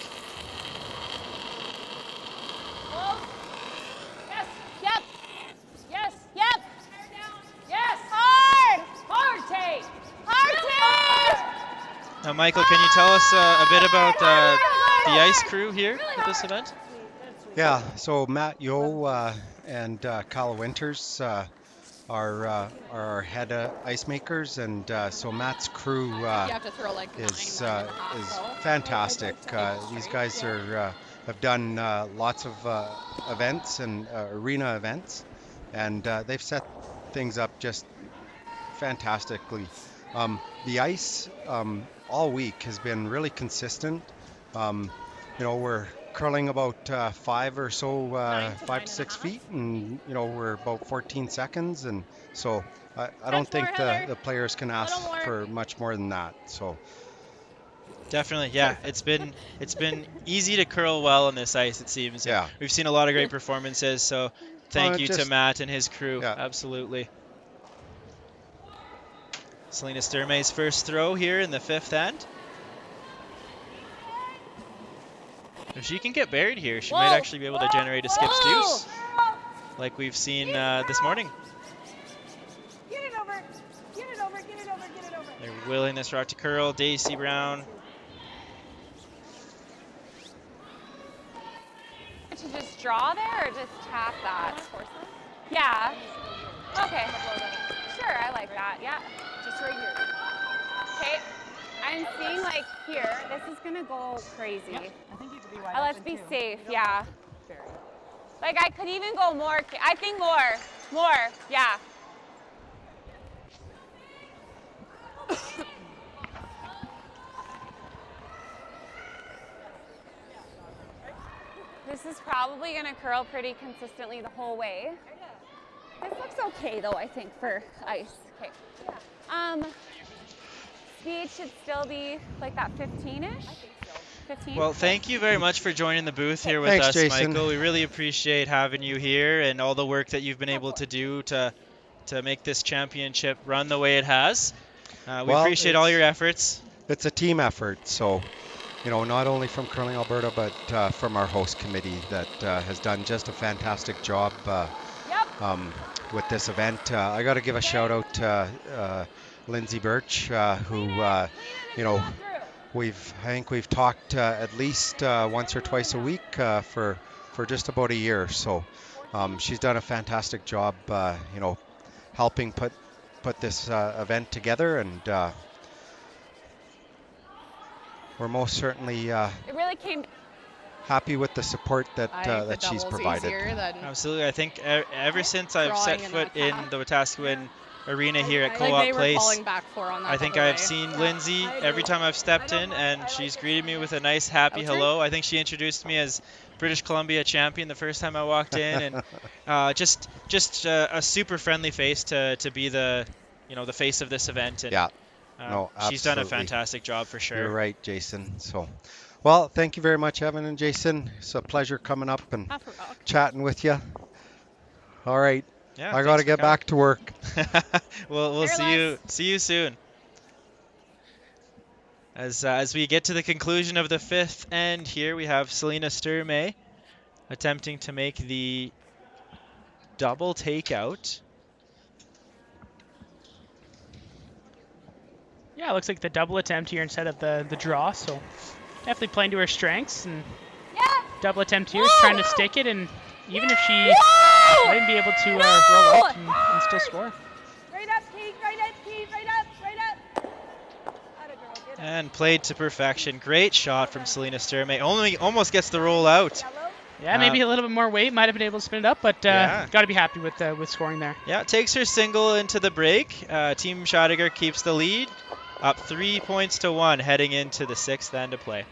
Now, Michael, can you tell us a bit about the ice crew here at this event? Yeah, so Matt Yo and Kyle Winters are our head ice makers, and so Matt's crew is fantastic. These guys have done lots of events and arena events, and they've set things up just fantastically. The ice all week has been really consistent. We're curling about 5 to 6 feet, and we're about 14 seconds, and so I don't think the players can ask for much more than that. So definitely, yeah, it's been easy to curl well on this ice, it seems. Yeah, we've seen a lot of great performances, so thank you to Matt and his crew. Yeah. Absolutely. Selena Sturmay's first throw here in the 5th end. If she can get buried here, she might actually be able to generate a skip's deuce, like we've seen this morning. Get it over, get it over, get it over, get it over. They're willing this rock to curl. Daisy Brown. To just draw there or just tap that? Yeah. Okay. Sure, I like that. Yeah. Just right here. Okay. I'm seeing like here. This is gonna go crazy. Yep. I think you could be wide let's open be too. safe. Yeah. Like I could even go more. I think more. Yeah. This is probably going to curl pretty consistently the whole way. This looks okay though, I think, for ice. Okay. Speed should still be like that 15-ish. I think so. 15. Well, thank you very much for joining the booth here with Thanks, us, Jason. Michael. We really appreciate having you here and all the work that you've been able to do to make this championship run the way it has. We appreciate all your efforts. It's a team effort, so not only from Curling Alberta, but from our host committee that has done just a fantastic job with this event. I got to give a shout out to Lindsay Birch, who, I think we've talked at least once or twice a week for just about a year. So she's done a fantastic job, helping put this event together, and we're most certainly it really came happy with the support that she's provided. Absolutely. I think ever since I've set foot in the Wetaskawin arena here at Co-op Place, I think I've seen Lindsay every time I've stepped in, and she's greeted me with a nice, happy hello. I think she introduced me as British Columbia champion the first time I walked in, and just a super friendly face to be the face of this event. And, she's done a fantastic job for sure. You're right, Jason. So, well, thank you very much, Evan and Jason. It's a pleasure coming up and chatting with you. All right. Yeah, I got to get back to work. We'll see you soon. As we get to the conclusion of the fifth end here, we have Selena Sturmay attempting to make the double takeout. Yeah, it looks like the double attempt here instead of the draw, so definitely playing to her strengths. And double attempt here is trying to stick it, and even if she might be able to roll up and still score. Right up, Pete, right up, Pete, right up, right up. And played to perfection. Great shot from Selena Sturmay. Almost gets the roll out. Yeah, maybe a little bit more weight. Might have been able to spin it up, but got to be happy with scoring there. Yeah, takes her single into the break. Team Scheidegger keeps the lead. Up 3 points to 1 heading into the sixth end of play.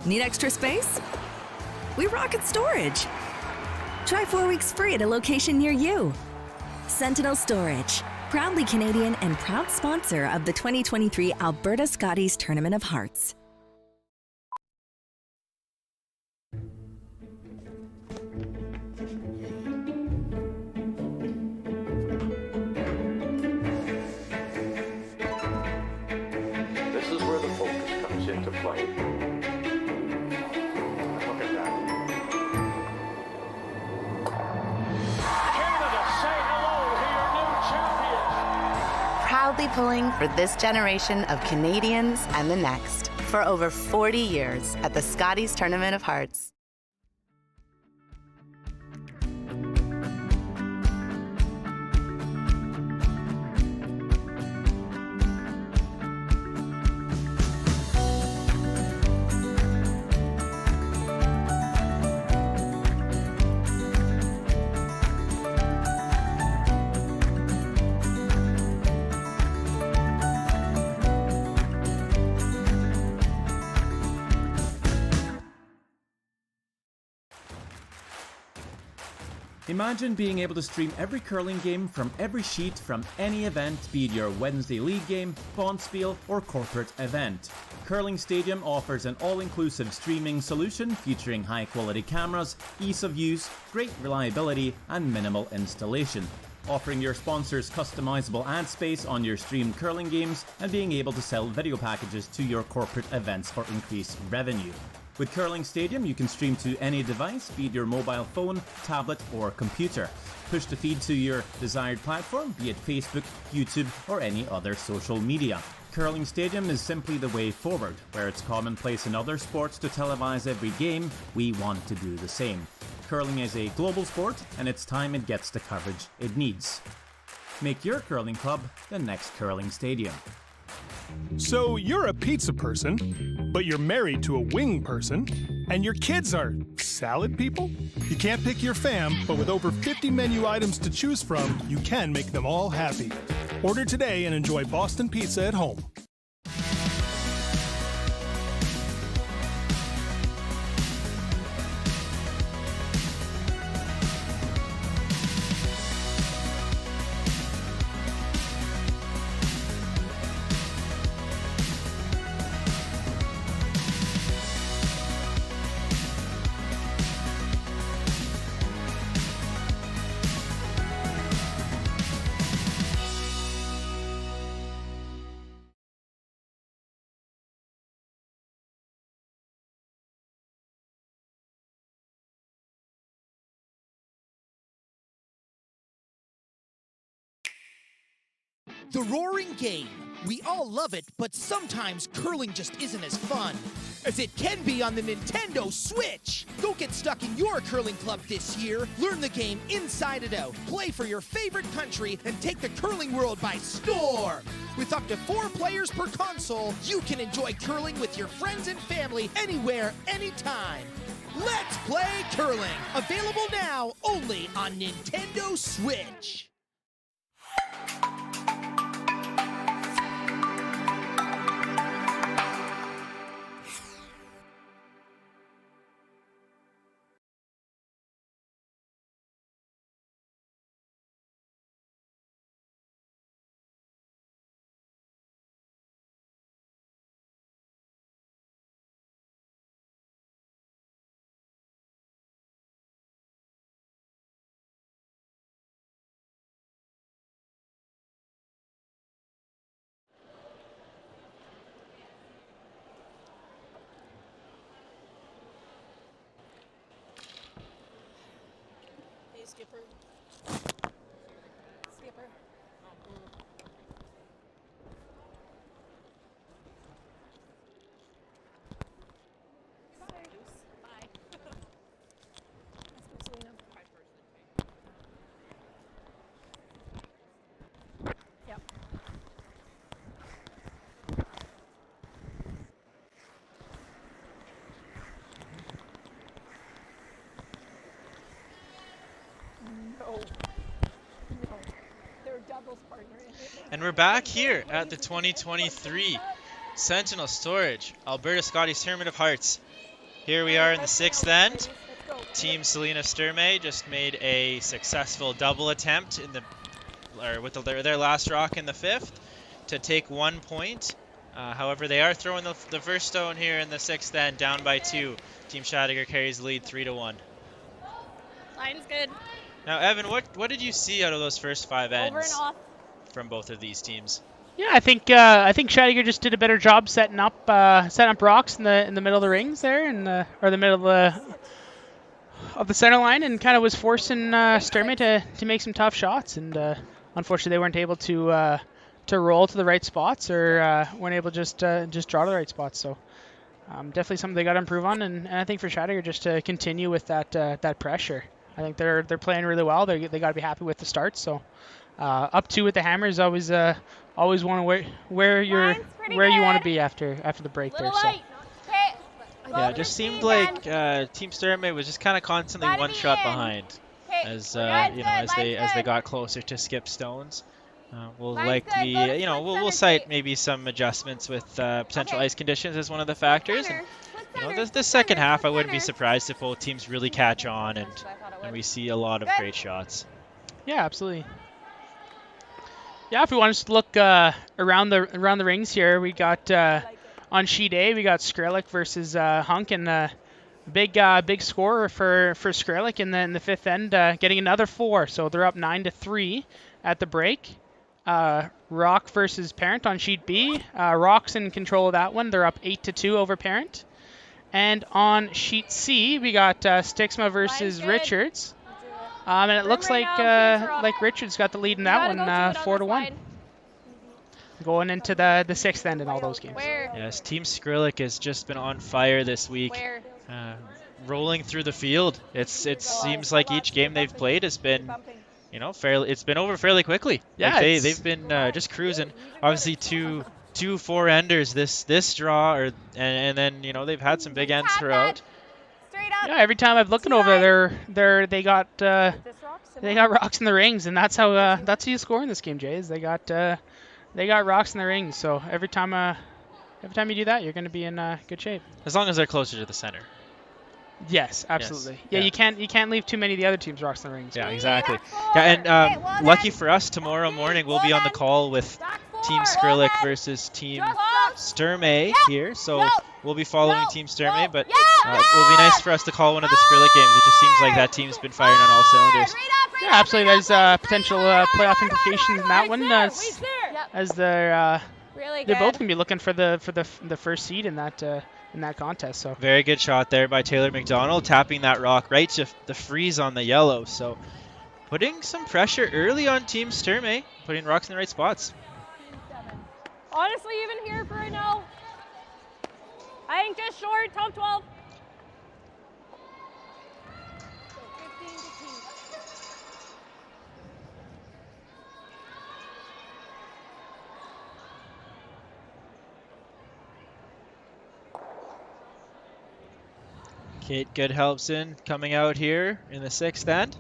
Need extra space? We rocket storage. Try 4 weeks free at a location near you. Sentinel Storage, proudly Canadian and proud sponsor of the 2023 Alberta Scotties Tournament of Hearts. This is where the focus comes into play. Look at that. Canada, say hello to your new champions. Proudly pulling for this generation of Canadians and the next for over 40 years at the Scotties Tournament of Hearts. Imagine being able to stream every curling game from every sheet from any event, be it your Wednesday league game, bonspiel, or corporate event. Curling Stadium offers an all-inclusive streaming solution featuring high-quality cameras, ease of use, great reliability, and minimal installation. Offering your sponsors customizable ad space on your streamed curling games and being able to sell video packages to your corporate events for increased revenue. With Curling Stadium, you can stream to any device, be it your mobile phone, tablet, or computer. Push the feed to your desired platform, be it Facebook, YouTube, or any other social media. Curling Stadium is simply the way forward. Where it's commonplace in other sports to televise every game, we want to do the same. Curling is a global sport, and it's time it gets the coverage it needs. Make your curling club the next Curling Stadium. So you're a pizza person, but you're married to a wing person, and your kids are salad people? You can't pick your fam, but with over 50 menu items to choose from, you can make them all happy. Order today and enjoy Boston Pizza at home. The roaring game. We all love it, but sometimes curling just isn't as fun as it can be on the Nintendo Switch. Don't get stuck in your curling club this year. Learn the game inside and out. Play for your favorite country and take the curling world by storm. With up to 4 players per console, you can enjoy curling with your friends and family anywhere, anytime. Let's play curling. Available now only on Nintendo Switch. Skipper. Skipper. Bye. Bye. Let's go, Selena. Yep. No. They're doubles partner. And we're back here at the 2023 Sentinel Storage Alberta Scotties Tournament of Hearts. Here we are in the 6th end. Team Selena Sturmay just made a successful double attempt in with their last rock in the 5th to take 1 point. However, they are throwing the first stone here in the 6th end, down by 2. Team Scheidegger carries the lead 3-1. Line's good. Now, Evan, what did you see out of those first 5 ends Over and off. from both of these teams? Yeah, I think Scheidegger just did a better job setting up rocks in the middle of the rings there, or the middle of the center line, and kind of was forcing Sturmay to make some tough shots. And unfortunately, they weren't able to roll to the right spots, or weren't able to just draw to the right spots. So definitely something they got to improve on, and I think for Scheidegger just to continue with that pressure. I think they're playing really well. They got to be happy with the start. So up 2 with the hammer is always want to where you want to be after the break there. So. Yeah, it just seemed like Team Sturmay was just kind of constantly 1 shot behind as they got closer to skip stones. We'll likely we'll cite maybe some adjustments with potential ice conditions as one of the factors. And this second half, I wouldn't be surprised if both teams really catch on and we see a lot of great shots. Yeah, absolutely. Yeah, if we want to just look around the rings here, we got on sheet A, we got Skrellick versus Hunk, and big scorer for Skrellick in the 5th end, getting another 4, so they're up 9-3 at the break. Rock versus Parent on sheet B. Rock's in control of that one. They're up 8-2 over Parent. And on sheet C, we got Stixma versus Richards. And it looks like Richards got the lead in that one, 4-1. Going into the 6th end in all those games. Yes, Team Skrillex has just been on fire this week. Rolling through the field. It seems like each game they've played has been, it's been over fairly quickly. Yeah, like they've been just cruising. Obviously two 4-enders this draw, and then they've had some big ends throughout. Yeah, every time I've looked over there, they got rocks in the rings, and that's how you score in this game, Jay. Is they got rocks in the rings. So every time you do that, you're going to be in good shape. As long as they're closer to the center. Yes, absolutely. Yes. Yeah, you can't leave too many of the other teams rocks in the rings. Yeah, exactly. Yeah, and lucky for us, tomorrow morning we'll be on the call with Team Skrillex versus Team Sturmay here. So we'll be following Team Sturmay, but it will be nice for us to call one of the Skrillex games. It just seems like that team's been firing on all cylinders. Yeah, absolutely. There's potential playoff implications in that one, as they're both gonna be looking for the first seed in that contest. So very good shot there by Taylor McDonald, tapping that rock right to the freeze on the yellow. So putting some pressure early on Team Sturmay, putting rocks in the right spots. Honestly, even here for right now, I think just short, top 12. Kate Goodhelpson coming out here in the 6th end.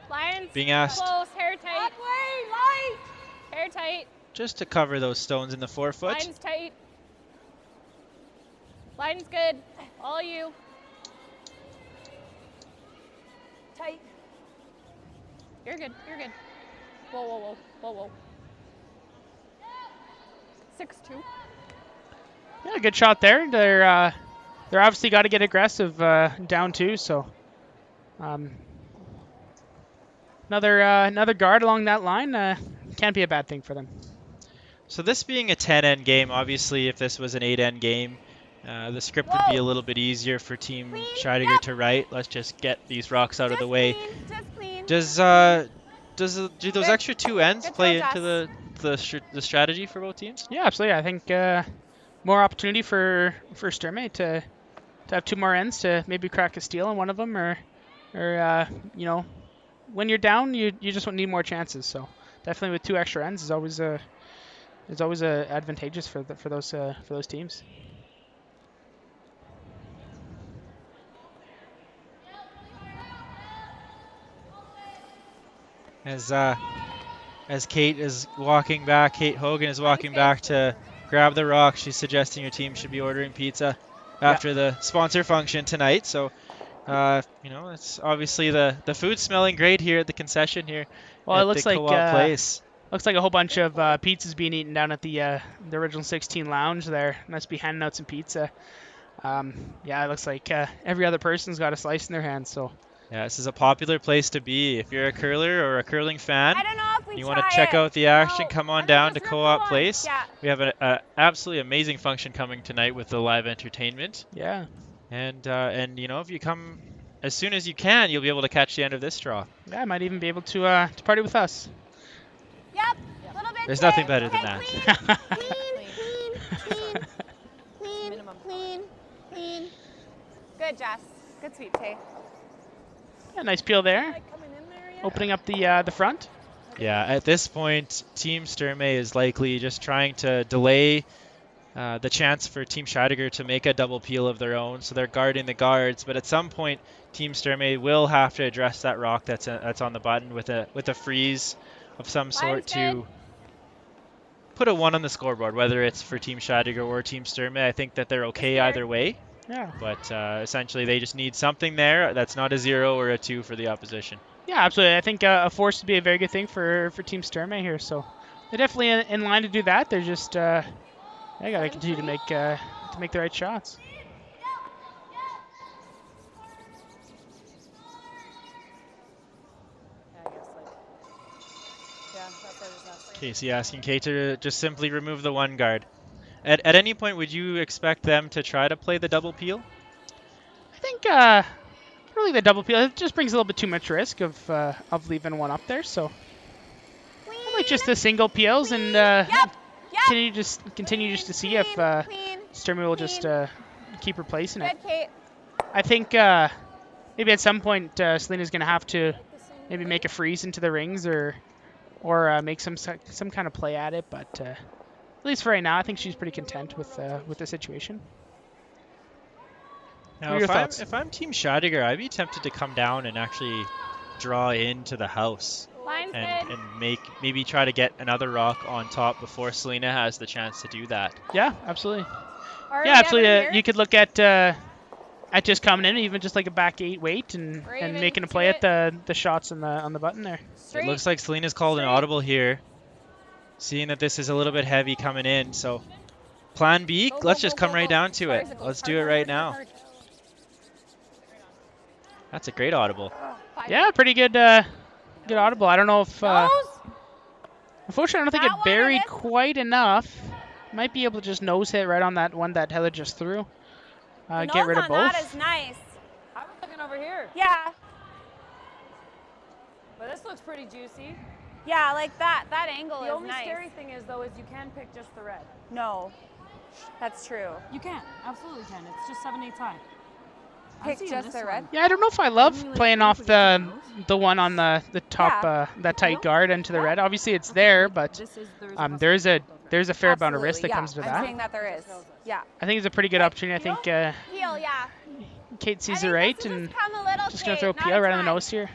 Lions, being asked close, hair tight. Light. Hair tight. Just to cover those stones in the forefoot. Line's tight. Line's good. All you. Tight. You're good. You're good. Whoa, whoa, whoa, whoa, whoa. 6-2. Yeah, good shot there. They're obviously got to get aggressive down 2. So another guard along that line can't be a bad thing for them. So this being a 10-end game, obviously if this was an 8-end game, the script would be a little bit easier for Team Scheidegger to write. Let's just get these rocks out of the way. Do those extra 2 ends play into the strategy for both teams? Yeah, absolutely. I think more opportunity for Sturmay to have 2 more ends to maybe crack a steal on one of them, or when you're down, you just need more chances. So definitely with 2 extra ends is always advantageous for those teams. As Kate is walking back, Kate Hogan is walking back to grab the rock. She's suggesting your team should be ordering pizza after the sponsor function tonight. So, it's obviously the food's smelling great here at the concession here. Well, it looks like place. Looks like a whole bunch of pizzas being eaten down at the original 16 lounge there. Must be handing out some pizza. It looks like every other person's got a slice in their hand. So. Yeah, this is a popular place to be. If you're a curler or a curling fan, you want to check out the action, come on down to Co-op Place. Yeah. We have an absolutely amazing function coming tonight with the live entertainment. Yeah. And if you come as soon as you can, you'll be able to catch the end of this draw. Yeah, I might even be able to party with us. Yep. A little bit. There's nothing better than that. Clean. Good, Jess. Good sweep, Tay. Yeah, nice peel there. Opening up the front. Yeah, at this point, Team Sturmay is likely just trying to delay the chance for Team Scheidegger to make a double peel of their own, so they're guarding the guards. But at some point, Team Sturmay will have to address that rock that's on the button with a freeze of some sort to put a 1 on the scoreboard, whether it's for Team Scheidegger or Team Sturmay. I think that they're okay either way. Yeah. But essentially, they just need something there that's not a 0 or a 2 for the opposition. Yeah, absolutely. I think a force would be a very good thing for Team Sturmay here. So they're definitely in line to do that. They're just they got to continue to make the right shots. Casey asking Kate to just simply remove the 1 guard. At any point, would you expect them to try to play the double peel? I think really the double peel, it just brings a little bit too much risk of leaving one up there. So I like just the single peels and continue just to see if Sturmay will just keep replacing it. I think maybe at some point Selena's going to have to maybe make a freeze into the rings or make some kind of play at it. But at least for right now, I think she's pretty content with the situation. Now, if I'm Team Scheidegger, I'd be tempted to come down and actually draw into the house and maybe try to get another rock on top before Selena has the chance to do that. Yeah, absolutely. Yeah, absolutely. You could look at just coming in, even just like a back 8 weight and making a play at the shots on the button there. It looks like Selena's called an audible here, seeing that this is a little bit heavy coming in. So plan B, let's just come right down to it. Let's do it right now. That's a great audible. Yeah, pretty good good audible. I don't know if unfortunately I don't think it buried quite enough. Might be able to just nose hit right on that one that Heather just threw. Get rid of both. That is nice. I was looking over here. Yeah. But this looks pretty juicy. Yeah, like that angle is nice. The only scary thing is, though, is you can pick just the red. No, that's true. You can. Absolutely can. It's just 7/8 high. Pick just the red? Yeah, I don't know if I love playing off the one on the top, that tight guard into the red. Obviously, it's there, but there's a fair amount of risk that comes to that. I'm saying that there is. Yeah. I think it's a pretty good opportunity. I think Heel, yeah. Kate sees it right and just going to throw a PL right on the nose here.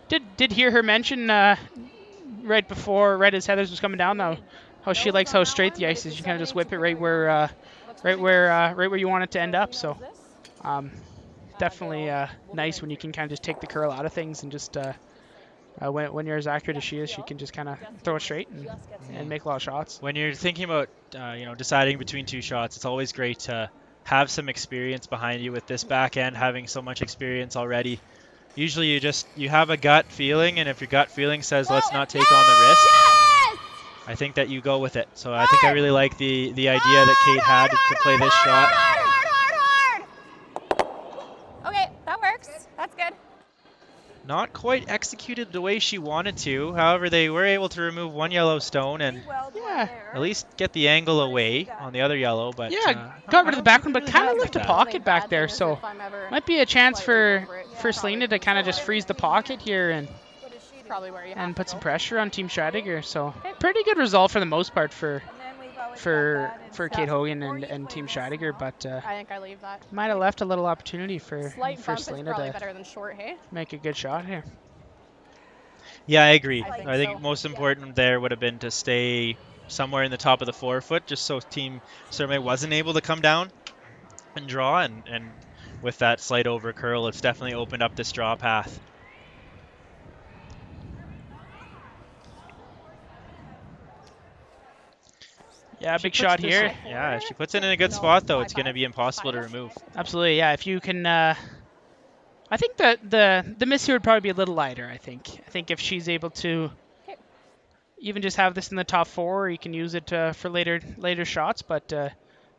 Did hear her mention right as Heather's was coming down, though, how she likes how straight the ice is. You kind of just whip it right where you want it to end up. So definitely nice when you can kind of just take the curl out of things and just when you're as accurate as she is, she can just kind of throw it straight and make a lot of shots. When you're thinking about deciding between two shots, it's always great to have some experience behind you with this back end, having so much experience already. Usually you have a gut feeling, and if your gut feeling says let's not take on the risk, I think that you go with it. So I think I really like the idea that Kate had to play this shot. Okay, that works. That's good. Not quite executed the way she wanted to. However, they were able to remove one yellow stone and at least get the angle away on the other yellow. But got rid of the back one, but kind of left a pocket back there. So might be a chance for Selena to kind of just freeze the pocket here and put some pressure on Team Scheidegger. So pretty good result for the most part for Kate Hogan and Team Scheidegger, but I think I leave that. Might have left a little opportunity for Selena Selena to better than short, hey? make a good shot here. Yeah, I agree. I think most important there would have been to stay somewhere in the top of the forefoot, just so Team Sturmay wasn't able to come down and draw, and with that slight over curl, it's definitely opened up this draw path. Yeah, big shot here. Yeah, if she puts it in a good spot, though, it's going to be impossible to remove. Absolutely, yeah. If you can, I think that the miss here would probably be a little lighter. I think if she's able to even just have this in the top 4, you can use it for later shots. But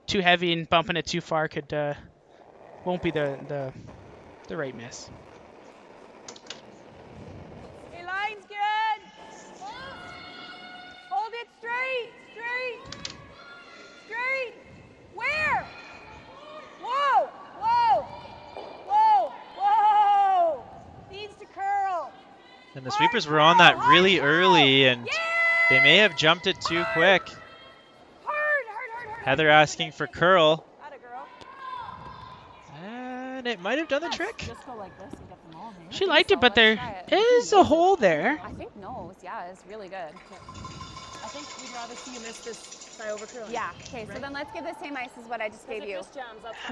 too heavy and bumping it too far won't be the right miss. Hey, line's good. Hold it straight. Straight. Where? Whoa. Needs to curl. And the sweepers were on that really early, and they may have jumped it too quick. Hard. Heather asking for curl. And it might have done the trick. Just go like this and get them all. She liked it, but there is a hole there. I think nose. Yeah, it's really good. I think we'd rather see you miss this by over curling. Yeah. Okay, so then let's give the same ice as what I just gave you.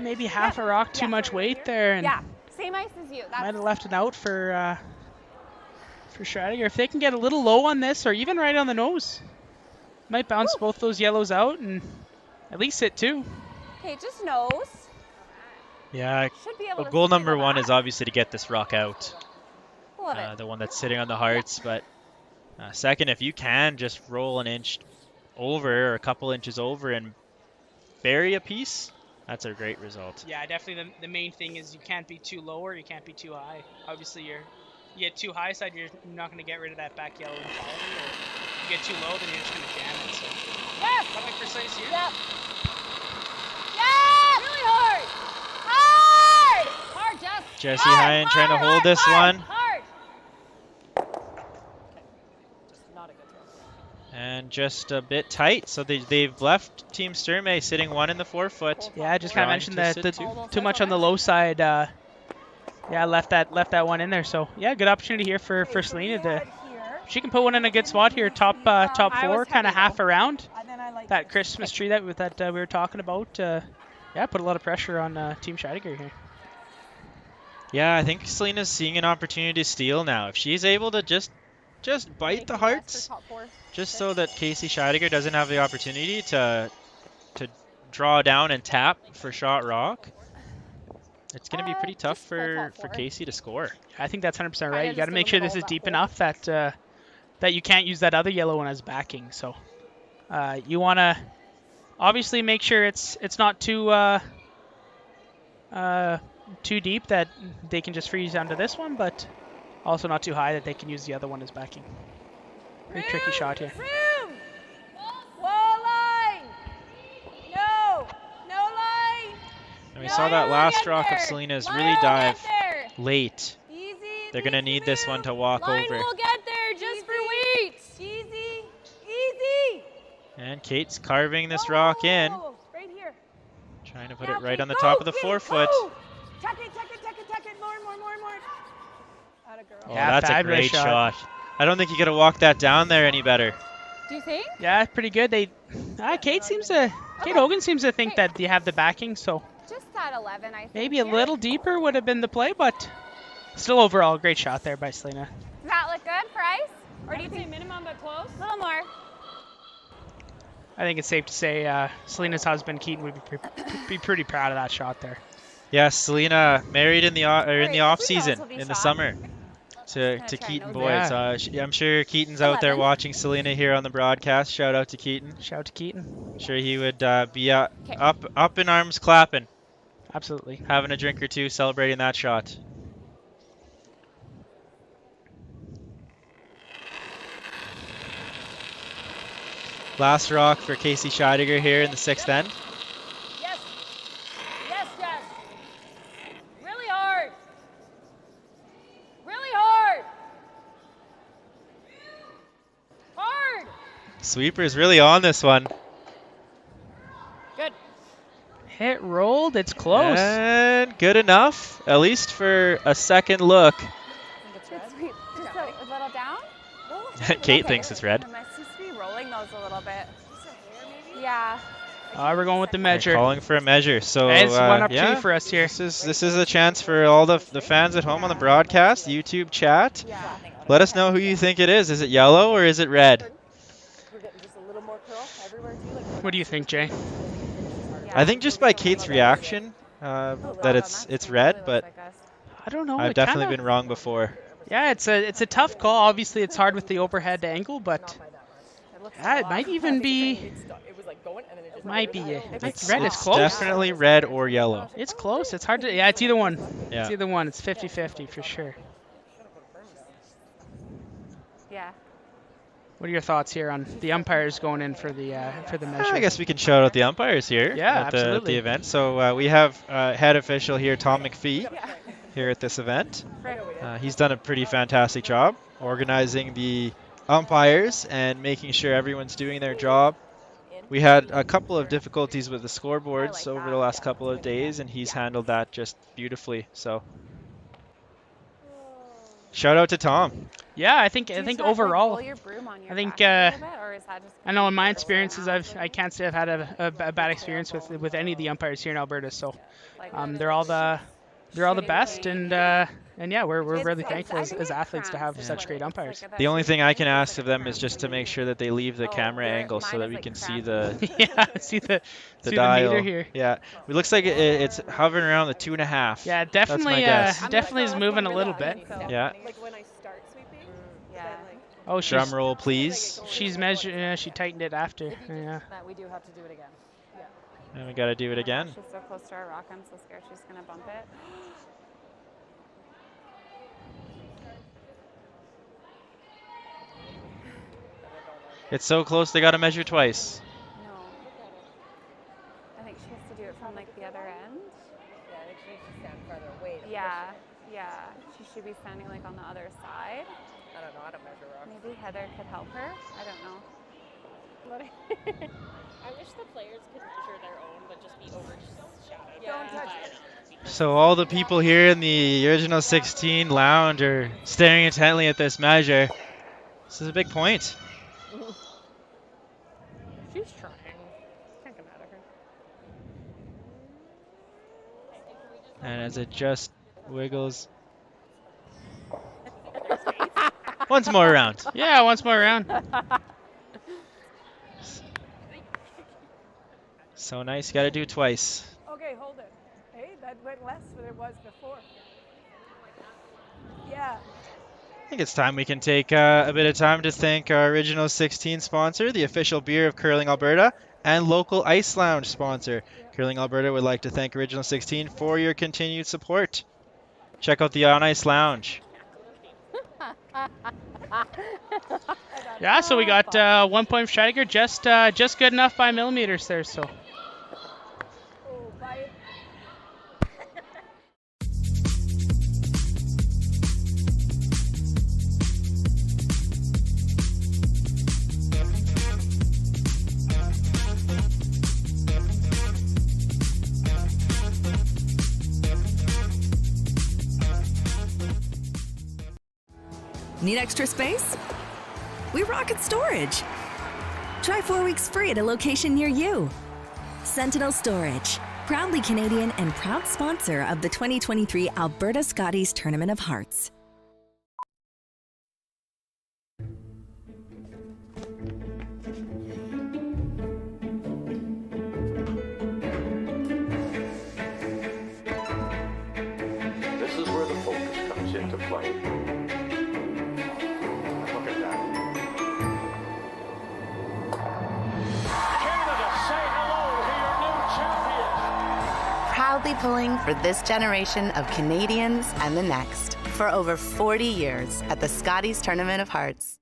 Maybe half a rock too much weight there, and same ice as you. Might have left it out for Scheidegger. If they can get a little low on this, or even right on the nose, might bounce both those yellows out and at least hit 2. Okay, just nose. Yeah. Goal number 1 is obviously to get this rock out. The one that's sitting on the hearts, but second, if you can just roll an inch over or a couple inches over and bury a piece, that's a great result. Yeah, definitely the main thing is you can't be too low or you can't be too high. Obviously, you get too high side, you're not going to get rid of that back yellow entirely. Or you get too low, then you're just going to jam it. So, something precise here. Yep. Yeah! Really hard! Hard! Hard, Jess. Jesse Hyan trying to hold this one. Hard! And just a bit tight, so they've left Team Sturmay sitting 1 in the forefoot. Yeah, I just kind of mentioned that too much on the low side. Yeah, left that one in there. So yeah, good opportunity here for Selena to. She can put one in a good spot here, top 4, kind of half around that Christmas tree that we were talking about. Yeah, put a lot of pressure on Team Scheidegger here. Yeah, I think Selena's seeing an opportunity to steal now. If she's able to just bite the hearts, just so that Casey Scheidegger doesn't have the opportunity to draw down and tap for shot rock, it's going to be pretty tough for Casey to score. I think that's 100% right. You got to make sure this is deep enough that you can't use that other yellow one as backing. So you want to obviously make sure it's not too deep that they can just freeze onto this one, but also not too high that they can use the other one as backing. Pretty tricky shot here. Wall line! No! No line! And we saw that last rock of Selena's really dive late. Easy. They're going to need this one to walk Line over. will get there just for weights. Easy. Easy. And Kate's carving this rock in. Right here. Trying to put it right on the top of the forefoot. Tuck it. More. Atta girl. Oh, Yeah, that's a fabulous great shot. shot. I don't think you could have walked that down there any better. Do you think? Yeah, pretty good. Kate Hogan seems to think that you have the backing, so Just at 11, I think. maybe a little deeper would have been the play, but still overall great shot there by Selena. Does that look good for ice? Or do you think minimum but close? a little more? I think it's safe to say Selena's husband Keaton would be pretty proud of that shot there. Yeah, Selena married in the off season relatively in the soft. summer to Keaton boys. Yeah. I'm sure Keaton's out there 11. watching Selena here on the broadcast. Shout out to Keaton. Shout out to Keaton. I'm sure he would be up in arms clapping, Absolutely. having a drink or two, celebrating that shot. Last rock for Casey Scheidegger here in the 6th end. Yes, Jess. Really hard. Hard. Sweeper's really on this one. Good. Hit rolled. It's close. And good enough, at least for a second look. Just a little down? Kate thinks it's red. Am I supposed to be rolling those a little bit? Yeah. We're going with the measure. They're calling for a measure. So It's one opportunity yeah, for us here. This is a chance for all the fans at home on the broadcast, YouTube chat. Let us know who you think it is. Is it yellow or is it red? What do you think, Jay? I think just by Kate's reaction that it's red, but I don't know. I've it definitely kinda- been wrong before. Yeah, it's a tough call. Obviously, it's hard with the overhead angle, but yeah, it might even be. Might be. It's red. It's It's close. definitely red or yellow. It's close. It's hard to. Yeah, it's either one. Yeah. It's either one. It's 50-50 for sure. Yeah. What are your thoughts here on the umpires going in for the measure? I guess we can shout out the umpires here Yeah, at the absolutely. event. So we have head official here, Tom McPhee, here at this event. He's done a pretty fantastic job organizing the umpires and making sure everyone's doing their job. We had a couple of difficulties with the scoreboards over the last couple of days, and he's handled that just beautifully. So shout out to Tom. Yeah, I think overall, Roll your broom on your I think back a little bit, or is that just I know in my experiences, I can't say I've had a bad experience with any of the umpires here in Alberta. So they're all the best, and yeah, we're really thankful as athletes to have such great umpires. The only thing I can ask of them is just to make sure that they leave the camera angle so that we can see the see the dial meter here. Yeah, it looks like it's hovering around the 2.5. Yeah, That's my definitely guess. definitely is moving a little bit. Yeah. Oh, Drum roll, please. She's measured. She tightened it after. Yeah. That we do have to do it again. And we got to do it again. She's so close to our rock. I'm so scared she's going to bump it. It's so close they got to measure twice. No. I think she has to do it from like the other end. Yeah, I think she needs to stand farther away. Yeah, yeah. She should be standing like on the other side. I don't know how to measure rocks. Maybe Heather could help her. I don't know. I wish the players could measure their own, but just be overshadowed. Don't touch it. So all the people here in the original 16 lounge are staring intently at this measure. This is a big point. She's trying. Can't come out of her. And as it just wiggles. Once more round. Yeah, once more round. So nice. Got to do it twice. Okay, hold it. Hey, that went less than it was before. Yeah. I think it's time we can take a bit of time to thank our original 16 sponsor, the official beer of Curling Alberta, and local Ice Lounge sponsor. Curling Alberta would like to thank Original 16 for your continued support. Check out the On Ice Lounge. Yeah, so we got 1 point for Scheidegger, just good enough by millimeters there. So. Oh, bye. Need extra space? We rocket storage. Try 4 weeks free at a location near you. Sentinel Storage, proudly Canadian and proud sponsor of the 2023 Alberta Scotties Tournament of Hearts. This is where the focus comes into play. Look at that. Canada, say hello to your new champion. Proudly pulling for this generation of Canadians and the next for over 40 years at the Scotties Tournament of Hearts.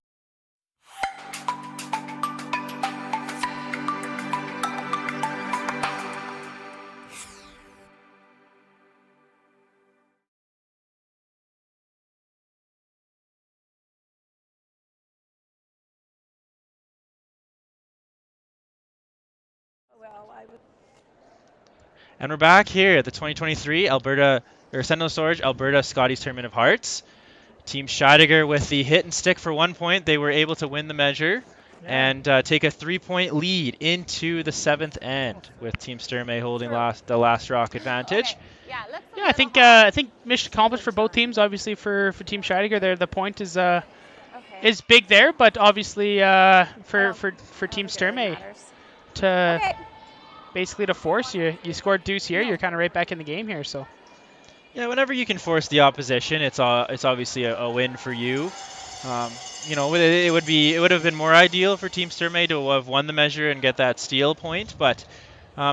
Well, I would. And we're back here at the 2023 Sentinel Storage Alberta Scotties Tournament of Hearts. Team Scheidegger with the hit and stick for 1 point. They were able to win the measure and take a 3-point lead into the 7th end, with Team Sturmay holding the last rock advantage. Okay. Yeah, Yeah, I think mission accomplished for both teams. Obviously for Team Scheidegger, there the point is big there, but obviously for Team Sturmay to basically to force you scored deuce here, you're kind of right back in the game here. So yeah, whenever you can force the opposition, it's obviously a win for you. It would have been more ideal for Team Sturmay to have won the measure and get that steal point, but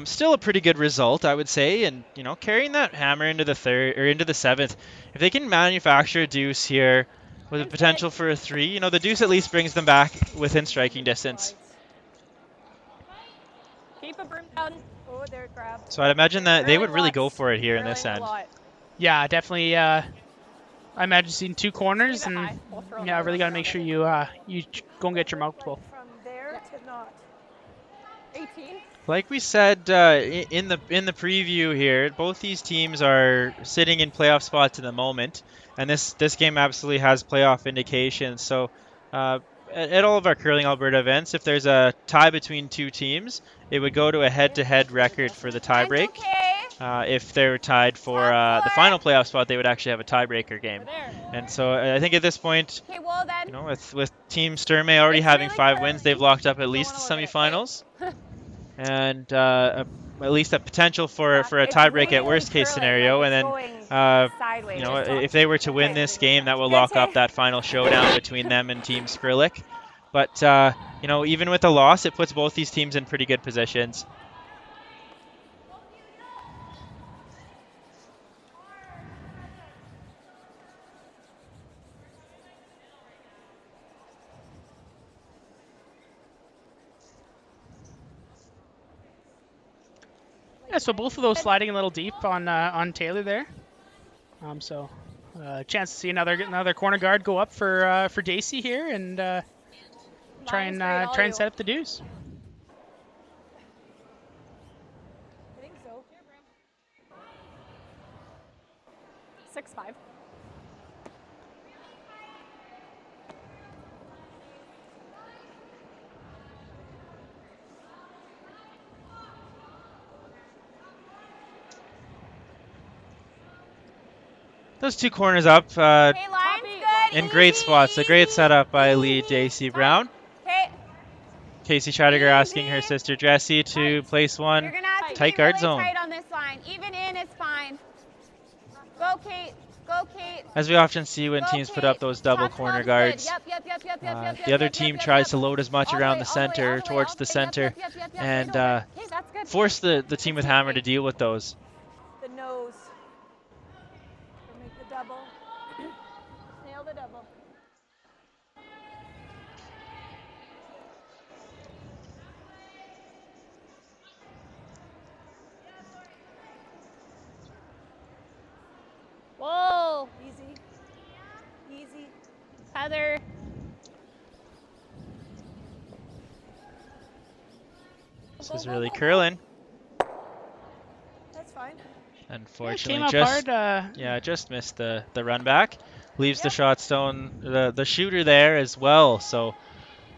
still a pretty good result, I would say. And carrying that hammer into the third or into the 7th, if they can manufacture a deuce here with a potential for a 3, the deuce at least brings them back within striking distance. Keep a broom down. Oh, there it grabbed. So I'd imagine that they would really go for it here in this end. yeah, definitely. I imagine seeing 2 corners, and yeah, really got to make sure you go and get your multiple. From there to not. 18. Like we said in the preview here, both these teams are sitting in playoff spots at the moment, and this game absolutely has playoff indications. So at all of our Curling Alberta events, if there's a tie between 2 teams, it would go to a head-to-head record for the tiebreak. If they're tied for the final playoff spot, they would actually have a tiebreaker game. And so I think at this point, with Team Sturmay already having 5 wins, they've locked up at least the semifinals. And at least a potential for a tiebreak at worst case scenario. And then, if they were to win this game, that will lock up that final showdown between them and Team Skrillex. But, even with a loss, it puts both these teams in pretty good positions. Yeah, so both of those sliding a little deep on Taylor there. So chance to see another corner guard go up for Dacey here and try and set up the deuce. I think so. 6-5. Those two corners up in great spots. A great setup by lead Dacey Brown. Casey Scheidegger asking her sister Jessie to place one. You're gonna have to Tight be guard really zone. tight on this line. Even in is fine. Go, Kate. Go, Kate. As we often see when teams put up those double corner guards, the other team tries to load as much around the center, towards the center, and force the team with hammer to deal with those. The nose. Or make the double. Nail the double. Whoa. Easy. Easy. Heather. This is really curling. That's fine. Unfortunately, just missed the run back. Leaves the shot stone, the shooter there as well. So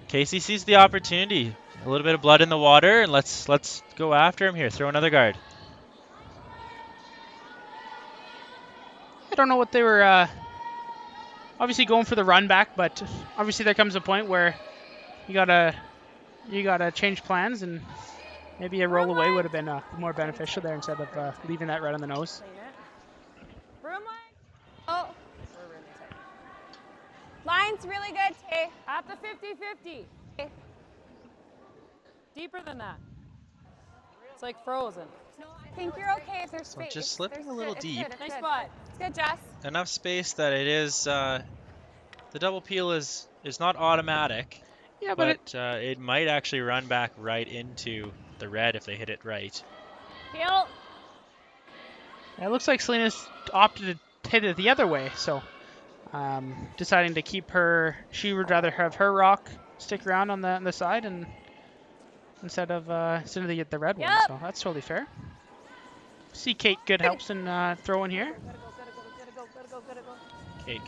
Casey sees the opportunity. A little bit of blood in the water, and let's go after him here. Throw another guard. I don't know what they were obviously going for the run back, but obviously there comes a point where you gotta change plans, and maybe a roll away would have been more beneficial there instead of leaving that right on the nose. Broom line. Oh. Line's really good, Tay. At the 50-50. Deeper than that. It's like frozen. I think you're okay if there's space. Just slipping a little deep. Nice spot. It's good, Jess. Enough space that it is the double peel is not automatic. Yeah, but it might actually run back right into the red if they hit it right. Peel. It looks like Selena's opted to hit it the other way, so deciding to keep her. She would rather have her rock stick around on the side and instead of the red one. So that's totally fair. See Kate good helps in throwing here. Kate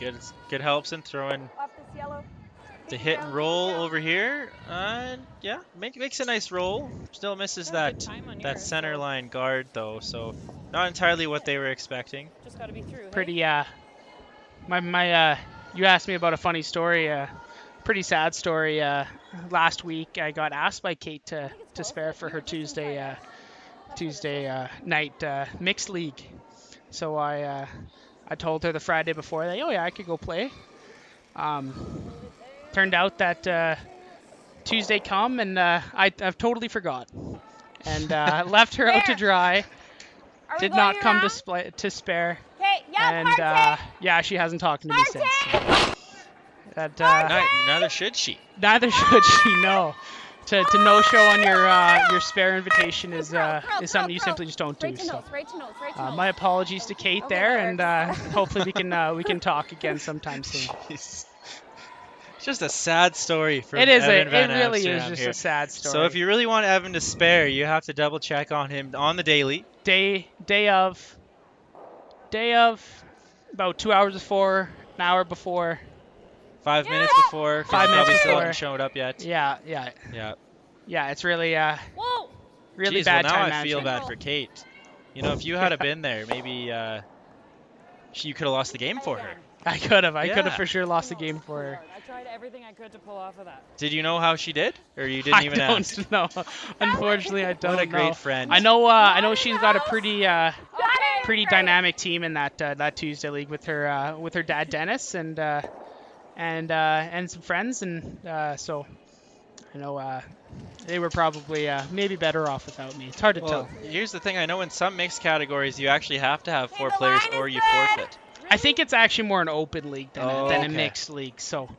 good helps in throwing Off this yellow. the hit and roll over here. Yeah, makes a nice roll. Still misses that center line guard though, so not entirely what they were expecting. Just gotta be through. Pretty you asked me about a funny story, pretty sad story. Last week I got asked by Kate to spare for her Tuesday night mixed league. So I told her the Friday before that, oh yeah, I could go play. Turned out that Tuesday come and I've totally forgot and left her out to dry. Did not come to spare. And yeah, she hasn't talked to me since. Neither should she. Neither should she. No. To no show on your spare invitation is something you simply just don't do. So my apologies to Kate there, and hopefully we can talk again sometime soon. It's just a sad story for It really is just a sad story. So if you really want Evan to spare, you have to double check on him on the daily. Day of about 2 hours before, an hour before. 5 minutes before. 5 minutes before. Still haven't showed up yet. Yeah. Yeah, it's really really Jeez, bad well, now time I feel management. bad for Kate. You know, if you had been there, maybe you could have lost the game for her. I could have for sure lost the game for her. I tried everything I could to pull off of that. Did you know how she did, or you didn't even ask? I don't know. Unfortunately, I don't know. What a great friend. I know she's got a pretty dynamic team in that Tuesday league with her dad Dennis and some friends, and so I know they were probably maybe better off without me. It's hard to tell. Here's the thing. I know in some mixed categories you actually have to have 4 players or you forfeit. I think it's actually more an open league than a mixed league. So.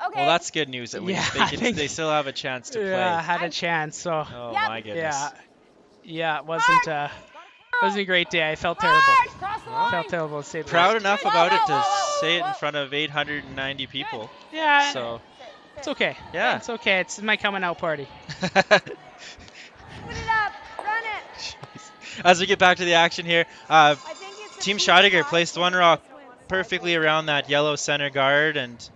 Well, that's good news at least. They still have a chance to play. Yeah, had a chance. So. Oh my goodness. Yeah. Yeah, it wasn't a great day. I felt terrible. Felt terrible to say the Proud least. enough about it to say it in front of 890 people. Yeah. So it's okay. Yeah. It's okay. It's my coming out party. Put it up. Run it. As we get back to the action here, Team Scheidegger placed one rock perfectly around that yellow center guard, and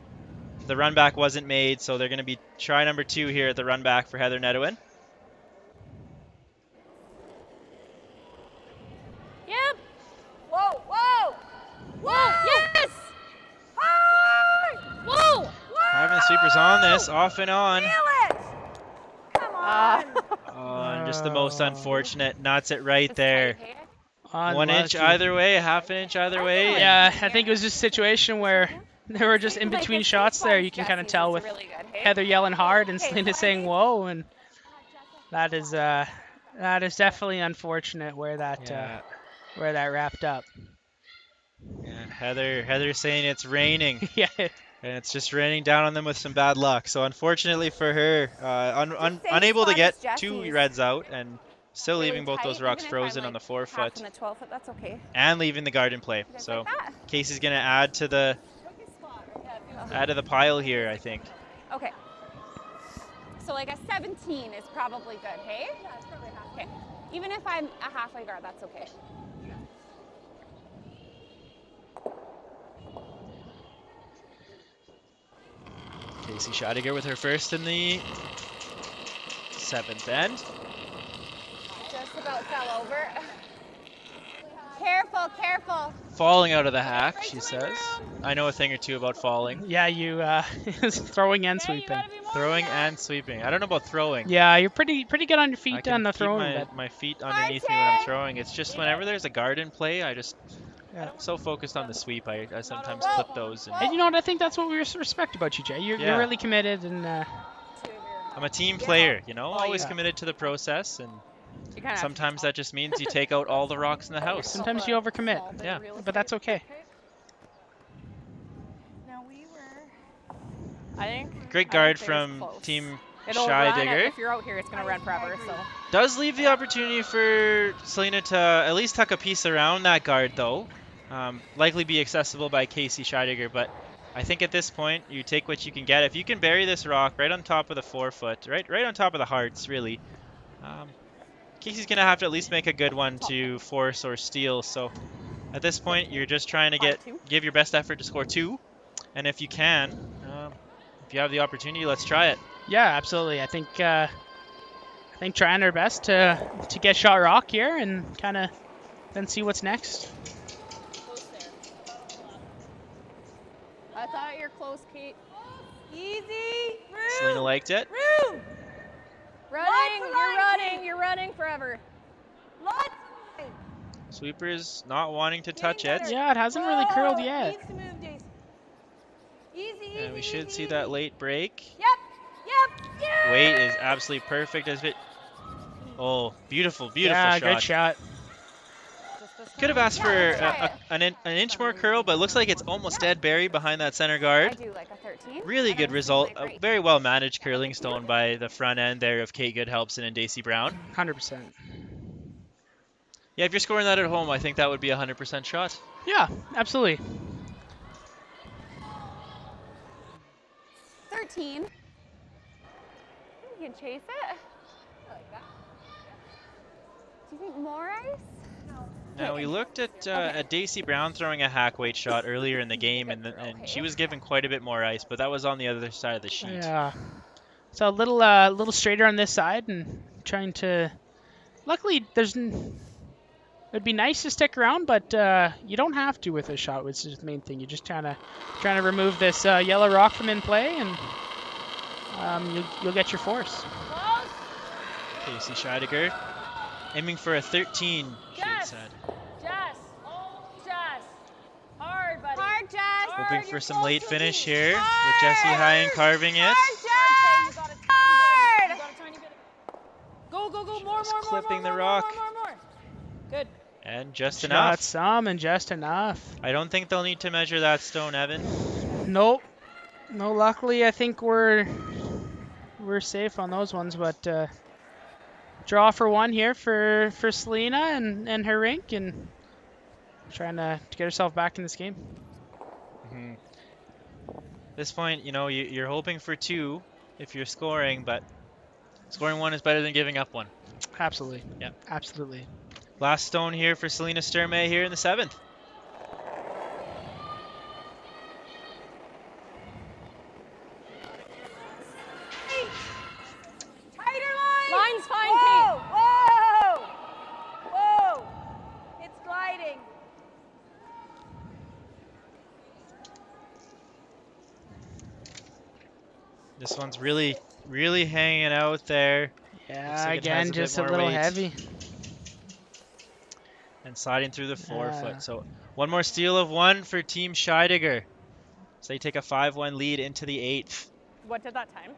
the run back wasn't made, so they're going to be try number 2 here at the run back for Heather Nedowin. Yep. Whoa, whoa. Whoa, yes. Hard. Whoa. Whoa. Having the sweepers on this, off and on. Feel it. Come on. Oh, and just the most unfortunate. Knots it right there. Unlucky. 1 inch either way, half an inch either way. Yeah, I think it was just a situation where they were just in between shots there. You can kind of tell with Heather yelling hard and Selena saying "whoa," and that is definitely unfortunate where that wrapped up. And Heather saying it's raining. Yeah. And it's just raining down on them with some bad luck. So unfortunately for her, unable to get 2 reds out and still leaving both those rocks frozen on the 4-foot. And the 12-foot, that's okay. And leaving the guard in play. So Casey's going to add to the pile here, I think. Okay. So like a 17 is probably good, hey? Yeah, it's probably half. Okay. Even if I'm a halfway guard, that's okay. Casey Scheidegger with her first in the 7th end. Just about fell over. Careful, careful. Falling out of the hack, she says. I know a thing or two about falling. Yeah, you throwing and sweeping. Throwing and sweeping. I don't know about throwing. Yeah, you're pretty good on your feet on the keep throwing. my feet underneath me when I'm throwing. It's just whenever there's a guard in play, I'm so focused on the sweep, I sometimes clip those. And you know what? I think that's what we respect about you, Jay. You're really committed, and I'm a team player, you know, always committed to the process, and sometimes that just means you take out all the rocks in the house. Sometimes you overcommit. Yeah, but that's okay. Now we were. I think. Great guard from Team Scheidegger. If you're out here, it's going to run forever. So. Does leave the opportunity for Selena to at least tuck a piece around that guard, though. Likely be accessible by Casey Scheidegger, but I think at this point you take what you can get. If you can bury this rock right on top of the 4-foot, right on top of the hearts, really, Casey's gonna have to at least make a good one to force or steal. So at this point, you're just trying to give your best effort to score 2, and if you can, if you have the opportunity, let's try it. Yeah, absolutely. I think trying our best to get shot rock here and kind of then see what's next. I thought you're close, Kate. Easy. Selena liked it. Room. You're running forever. Lots. Sweepers not wanting to touch it. Yeah, it hasn't really curled yet. Needs to move, Jason. Easy. And we should see that late break. Yep. Weight is absolutely perfect as it. Oh, beautiful shot. Yeah, good shot. Could have asked for an inch more curl, but it looks like it's almost dead buried behind that center guard. I do like a 13. Really good result. A very well managed curling stone by the front end there of Kate Goodhelpson and Daisy Brown. 100%. Yeah, if you're scoring that at home, I think that would be a 100% shot. Yeah, absolutely. 13. You can chase it. I like that. Do you think more ice? Now, we looked at Daisy Brown throwing a hack weight shot earlier in the game, and she was given quite a bit more ice, but that was on the other side of the sheet. Yeah. So a little straighter on this side and trying to... Luckily, it'd be nice to stick around, but you don't have to with a shot, which is the main thing. You're just trying to remove this yellow rock from in play, and you'll get your force. Casey Scheidegger aiming for a 13, she had said. Jess. Hard, buddy. Hard, Jess. Hoping for some late finish here with Jessie Hine carving it. Hard. Go. More. Clipping the rock. More. Good. And just Shot enough. some and just enough. I don't think they'll need to measure that stone, Evan. Nope. No, luckily I think we're safe on those ones, but draw for one here for Selena and her rink, and trying to get herself back in this game. At this point, you know, you're hoping for 2 if you're scoring, but scoring 1 is better than giving up 1. Absolutely. Yeah. Absolutely. Last stone here for Selena Sturmay here in the 7th. Tighter line. Line's fine, Whoa, Kate. whoa, whoa. It's gliding. This one's really hanging out there. Yeah, like again, just a little heavy. And sliding through the forefoot. So one more steal of 1 for Team Scheidegger. So they take a 5-1 lead into the 8th. What did that time?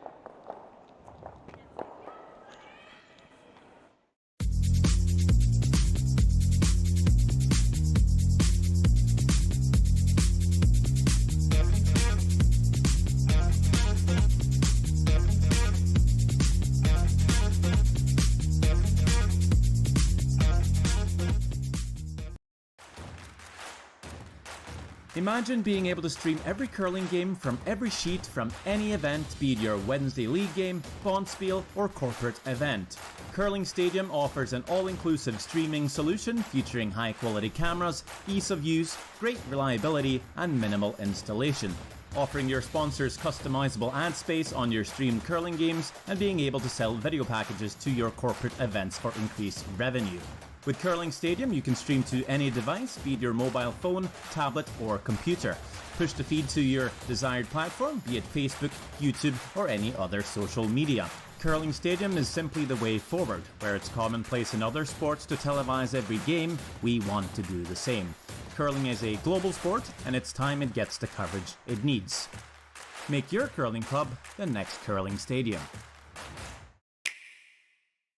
Imagine being able to stream every curling game from every sheet from any event, be it your Wednesday league game, bonspiel, or corporate event. Curling Stadium offers an all-inclusive streaming solution featuring high-quality cameras, ease of use, great reliability, and minimal installation. Offering your sponsors customizable ad space on your streamed curling games and being able to sell video packages to your corporate events for increased revenue. With Curling Stadium, you can stream to any device, be it your mobile phone, tablet, or computer. Push the feed to your desired platform, be it Facebook, YouTube, or any other social media. Curling Stadium is simply the way forward. Where it's commonplace in other sports to televise every game, we want to do the same. Curling is a global sport, and it's time it gets the coverage it needs. Make your curling club the next Curling Stadium.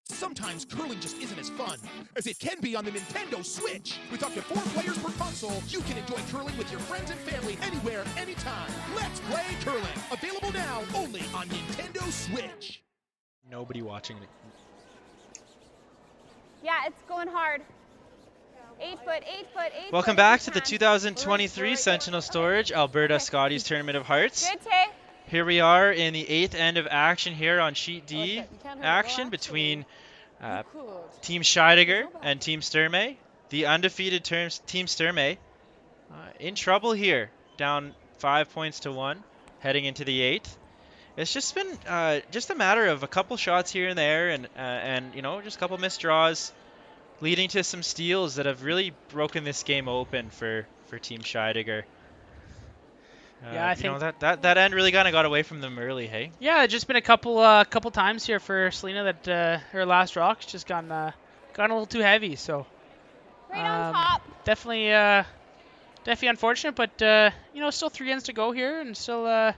Sometimes curling just isn't as fun as it can be on the Nintendo Switch. With up to 4 players per console, you can enjoy curling with your friends and family anywhere, anytime. Let's play curling. Available now only on Nintendo Switch. Nobody watching it. Yeah, it's going hard. 8 foot, 8 foot, 8 Welcome foot, back if to you the can. 2023 Sentinel Storage Alberta Scotties Tournament of Hearts. Good, Tay. Here we are in the 8th end of action here on Sheet D action between Team Scheidegger and Team Sturmay. The undefeated Team Sturmay in trouble here, down 5 points to 1, heading into the 8th. It's just been just a matter of a couple shots here and there, and you know, just a couple missed draws, leading to some steals that have really broken this game open for Team Scheidegger. Yeah, I think that end really kind of got away from them early, hey? Yeah, just been a couple times here for Selena that her last rock's just gone a little too heavy. So right on top. Definitely unfortunate, but you know, still 3 ends to go here, and still a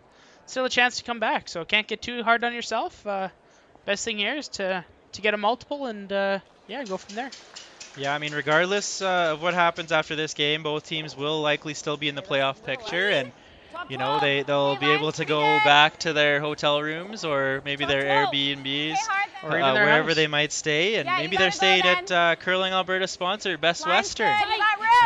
chance to come back. So can't get too hard on yourself. Best thing here is to get a multiple and yeah, go from there. Yeah, I mean, regardless of what happens after this game, both teams will likely still be in the playoff picture, and you know, they'll be able to go back to their hotel rooms or maybe their Airbnbs or even their wherever house. they might stay, and maybe they're staying at Curling Alberta sponsor Best Western.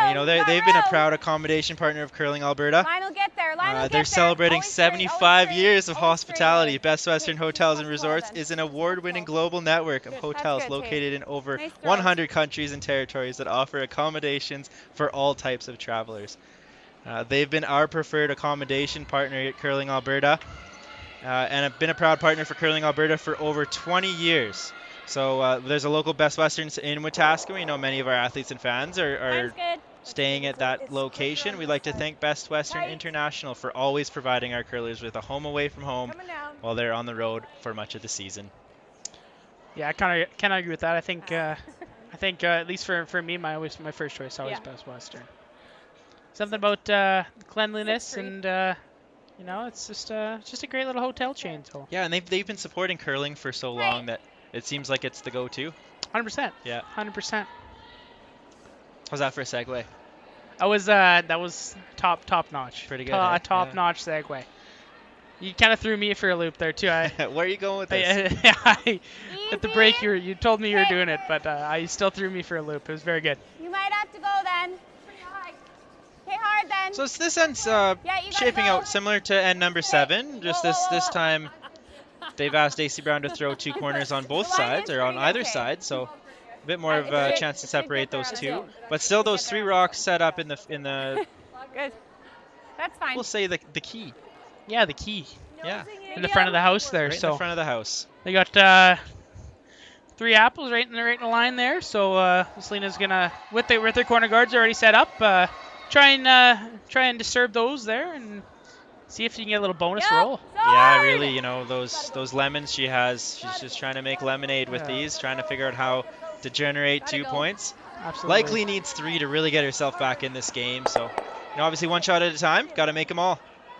You know, they've been a proud accommodation partner of Curling Alberta. Lionel, get there. They're celebrating 75 years of hospitality. Best Western Hotels and Resorts is an award-winning global network of hotels located in over 100 countries and territories that offer accommodations for all types of travelers. They've been our preferred accommodation partner at Curling Alberta and have been a proud partner for Curling Alberta for over 20 years. So there's a local Best Westerns in Wetaskawin. You know, many of our athletes and fans are staying at that location. We'd like to thank Best Western International for always providing our curlers with a home away from home while they're on the road for much of the season. Yeah, I can't argue with that. I think at least for me, my first choice always Best Western. Something about cleanliness and you know, it's just a great little hotel chain. So yeah, and they've been supporting curling for so long that it seems like it's the go-to. 100%. Yeah. 100%. How's that for a segue? That was top notch. Pretty good. Top notch segue. You kind of threw me for a loop there too. Where are you going with this? At the break, you told me you were doing it, but I still threw me for a loop. It was very good. You might have to go then. Pretty high. Okay, hard then. So this end's shaping out similar to end number 7. Just this time, they've asked AC Brown to throw 2 corners on both sides, or on either side, so a bit more of a chance to separate those 2. But still, those 3 rocks set up in the Good. That's fine. we'll say the key. Yeah, the key. Yeah. In the front of the house there. Right so in the front of the house. they got 3 apples right in the line there. So Selena's gonna with their corner guards already set up. Try and disturb those there and see if you can get a little bonus roll. Yeah, really, you know, those lemons she has, she's just trying to make lemonade with these, trying to figure out how to generate 2 points. Absolutely. Likely needs 3 to really get herself back in this game, so you know, obviously 1 shot at a time, got to make them all.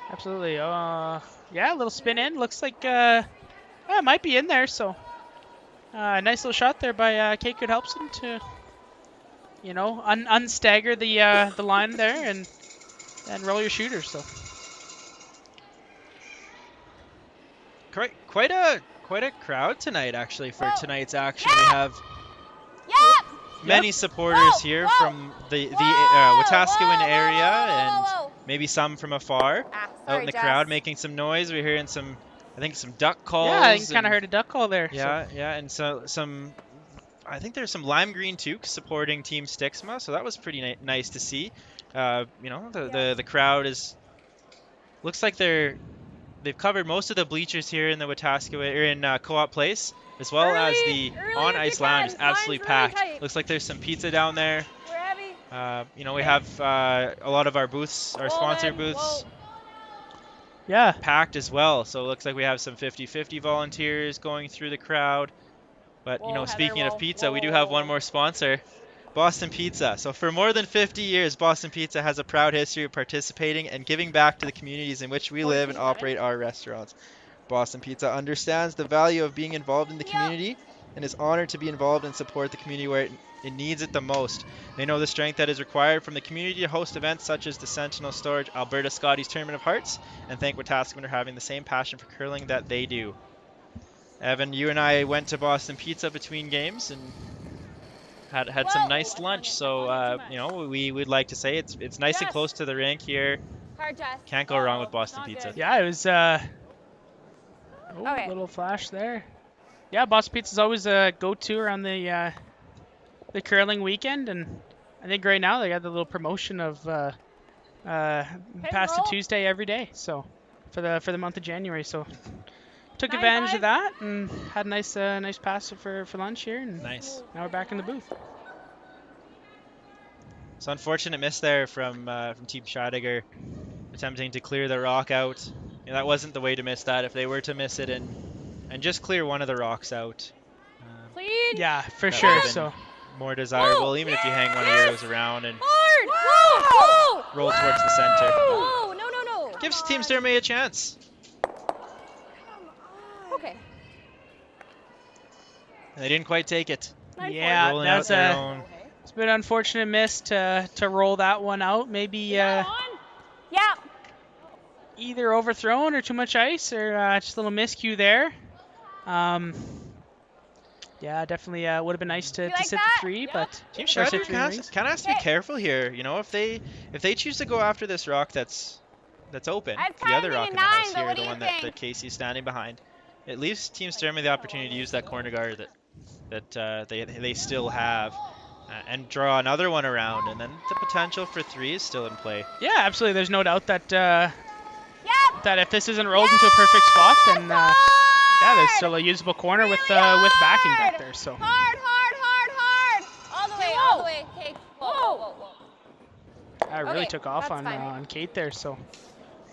Absolutely. Yeah, a little spin in. Looks like it might be in there, so nice little shot there by Kate Good-Helpson to, you know, unstagger the line there and roll your shooter. So quite a crowd tonight, actually, for tonight's action. We have many supporters here from the Wetaskawin area and maybe some from afar out in the crowd making some noise. We're hearing some duck calls. Yeah, I kind of heard a duck call there. Yeah, and so I think there's some lime green toques supporting Team Stixma, so that was pretty nice to see. You know, the crowd looks like they've covered most of the bleachers here in the Wetaskawin or in Co-op Place, as well as the on-ice lounge is absolutely packed. Looks like there's some pizza down there. You know, we have a lot of our booths, our sponsor booths, packed as well. So it looks like we have some 50-50 volunteers going through the crowd. But, you know, speaking of pizza, we do have one more sponsor, Boston Pizza. So for more than 50 years, Boston Pizza has a proud history of participating and giving back to the communities in which we live and operate our restaurants. Boston Pizza understands the value of being involved in the community and is honored to be involved and support the community where it needs it the most. They know the strength that is required from the community to host events such as the Sentinel Storage Alberta Scotties Tournament of Hearts, and thank Wetaskawin for having the same passion for curling that they do. Evan, you and I went to Boston Pizza between games and had some nice lunch. So you know, we would like to say it's nice and close to the rink here. Can't go wrong with Boston Pizza. Yeah, it was little flash there. Yeah, Boston Pizza is always a go-to around the curling weekend, and I think right now they got the little promotion of past a Tuesday every day. So for the month of January, so took advantage of that and had a nice pass for lunch here. And nice. Now we're back in the booth. So unfortunate miss there from Team Scheidegger, attempting to clear the rock out. You know, that wasn't the way to miss that. If they were to miss it and just clear one of the rocks out, yeah, for sure. So more desirable, even if you hang one of yours around and roll towards the center. No. Gives Team Sturmay a chance. Okay. And they didn't quite take it. Yeah, rolling that's out their own. It's been an unfortunate miss to roll that one out. Maybe either overthrown or too much ice, or just a little miscue there. Yeah, definitely would have been nice to sit the 3, but Team Scheidegger kind of has to be careful here. You know, if they choose to go after this rock that's open, the other rock in the house here, the one that Casey's standing behind, it leaves Team Sturmay the opportunity to use that corner guard that they still have. And draw another one around, and then the potential for 3 is still in play. Yeah, absolutely. There's no doubt that that if this isn't rolled into a perfect spot, then there's still a usable corner with backing back there. So Hard. All the way. Okay. Whoa. I really took off on Kate there. So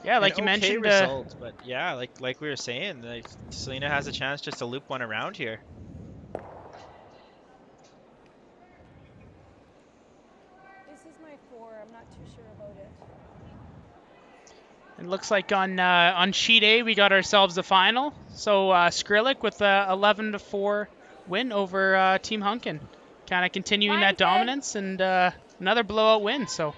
yeah, like you mentioned. Result, but yeah, like we were saying, Selena has a chance just to loop one around here. It looks like on sheet A we got ourselves the final. So Skrillex with a 11-4 win over Team Hunkin, kind of continuing that dominance and another blowout win. So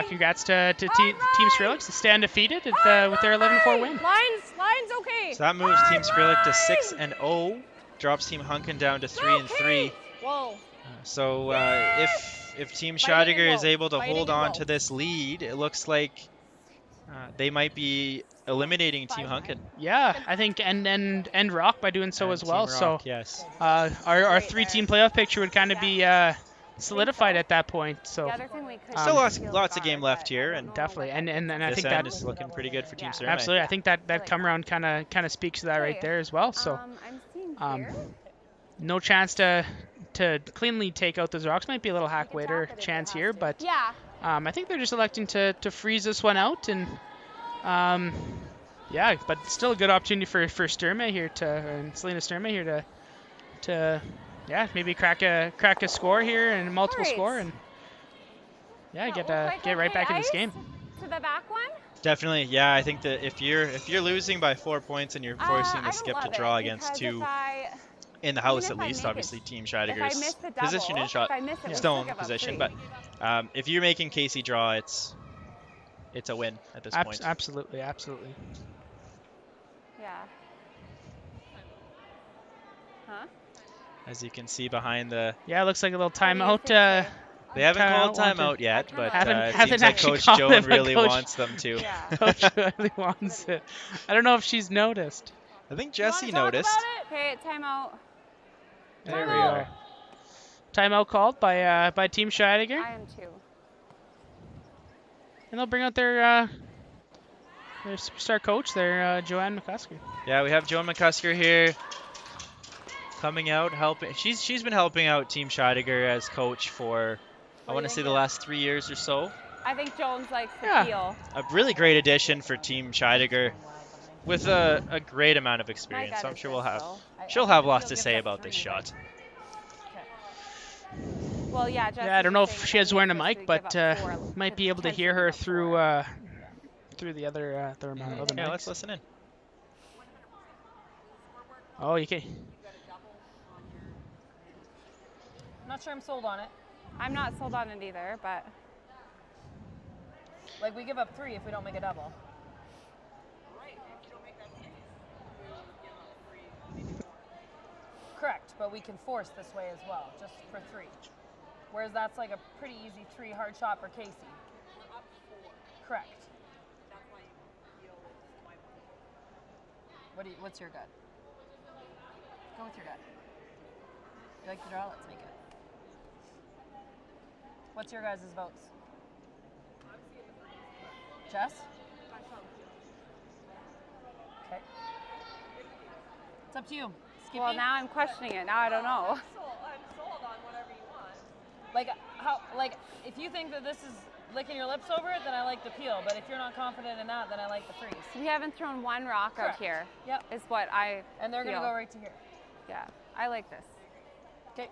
congrats to Team Skrillex to stay undefeated with their 11-4 win. Lines. okay. So that moves Team Skrillex to 6-0, drops Team Hunkin down to 3-3. Whoa. So if Team Scheidegger is able to hold on to this lead, it looks like they might be eliminating Team Hunkin. Yeah, I think and Rock by doing so And as well. Team Rock, so yes. Our 3-team playoff picture would kind of be solidified at that point. So Still lots of game left here, and definitely, and I think that that is looking pretty good for Team Sturmay. absolutely. I think that come around kind of speaks to that right there as well. So no chance to cleanly take out those Rocks. Might be a little hack waiter chance here, but I think they're just electing to freeze this one out, and yeah, but still a good opportunity for Sturmay here and Selena Sturmay here to maybe crack a score here and a multiple score, and get right back in this game. To the back one? Definitely, yeah. I think that if you're losing by 4 points and you're forcing the skip to draw against two in the house, at least, obviously Team Scheidegger's position in shot stone position, but if you're making Casey draw, it's a win at this point. Absolutely. Yeah. Huh? As you can see behind the... Yeah, it looks like a little timeout. They haven't called timeout yet, but it seems like Coach called Joan it, but really wants them to. Coach really wants it. I don't know if she's noticed. I think Jesse noticed. Okay, timeout. There we are. Timeout called by Team Scheidegger. I am too. And they'll bring out their superstar coach, their Joanne McCusker. Yeah, we have Joan McCusker here coming out, helping. She's been helping out Team Scheidegger as coach for, I want to say, the last 3 years or so. I think Jones likes the peel. A really great addition for Team Scheidegger with a great amount of experience. So I'm sure she'll have lots to say about this shot. Well, yeah, I don't know if she has wearing a mic, but might be able to hear her through the other mics. Yeah, let's listen in. Oh, you can. I'm not sure I'm sold on it. I'm not sold on it either, but like we give up 3 if we don't make a double. Correct, but we can force this way as well, just for 3. Whereas that's like a pretty easy 3 hard shot for Casey. We're up 4. Correct. That's why you feel it's my point. What's your gut? Go with your gut. You like the draw? Let's make it. What's your guys' votes? Jess? Okay. It's up to you. Skippy? Well, now I'm questioning it. Now I don't know. I'm sold on whatever you want. Like if you think that this is licking your lips over it, then I like the peel. But if you're not confident in that, then I like the freeze. We haven't thrown one rock out here. Yep. Is what I And they're feel. gonna go right to here. Yeah, I like this. Okay.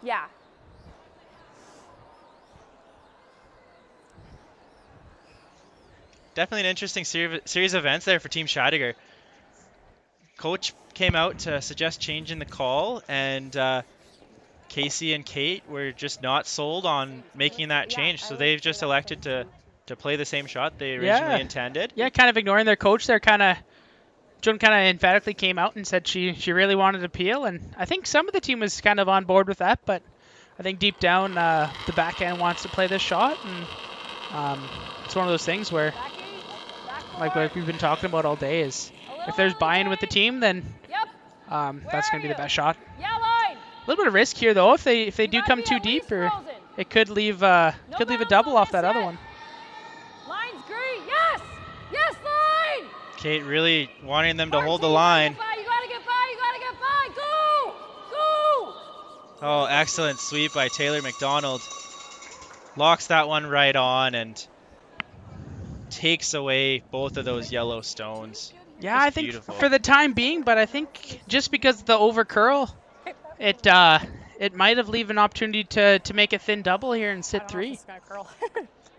Yeah. Definitely an interesting series of events there for Team Scheidegger. Coach came out to suggest changing the call, and Casey and Kate were just not sold on making that change, so they've just elected to play the same shot they originally intended. Yeah, kind of ignoring their coach there. Joan kind of emphatically came out and said she really wanted to peel, and I think some of the team was kind of on board with that, but I think deep down the backhand wants to play this shot, and it's one of those things where, like we've been talking about all day, is if there's buy-in with the team, then that's going to be the best shot. A little bit of risk here, though, if they do come too deep, or it could leave a double off that other one. Line's great. Yes. Yes, line. Kate really wanting them to hold the line. You gotta get by. You gotta get by. Go. Go. Oh, excellent sweep by Taylor McDonald. Locks that one right on and takes away both of those yellow stones. Yeah, I think for the time being, but I think just because of the over curl, it might have leave an opportunity to make a thin double here and sit 3.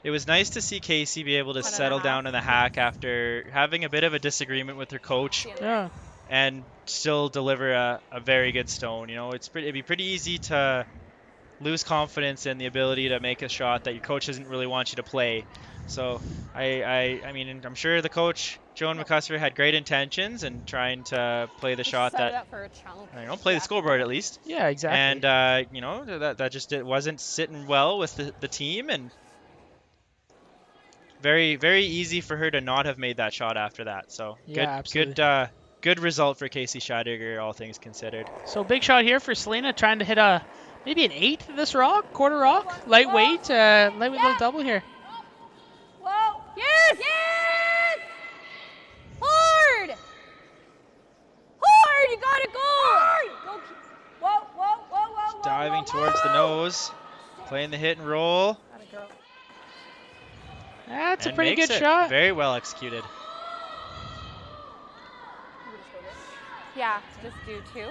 It was nice to see Casey be able to settle down in the hack after having a bit of a disagreement with her coach. Yeah. And still deliver a very good stone. You know, it'd be pretty easy to lose confidence in the ability to make a shot that your coach doesn't really want you to play. So I mean, I'm sure the coach, Joan McCusker, had great intentions and trying to play the shot Set it that, up for a chunk. play the scoreboard at least. Yeah, exactly. And, that just wasn't sitting well with the team, and very, very easy for her to not have made that shot after that. So Yeah, absolutely. good result for Casey Scheidegger, all things considered. So big shot here for Selena, trying to hit maybe an 8 to this rock, quarter rock, lightweight little double here. Whoa! Yes! Yes! Hard! Hard! You gotta go! Hard! Go! Whoa! Whoa! Whoa! Whoa! Diving towards the nose, playing the hit and roll. That's a and pretty makes good it. shot. Very well executed. Yeah, just do 2.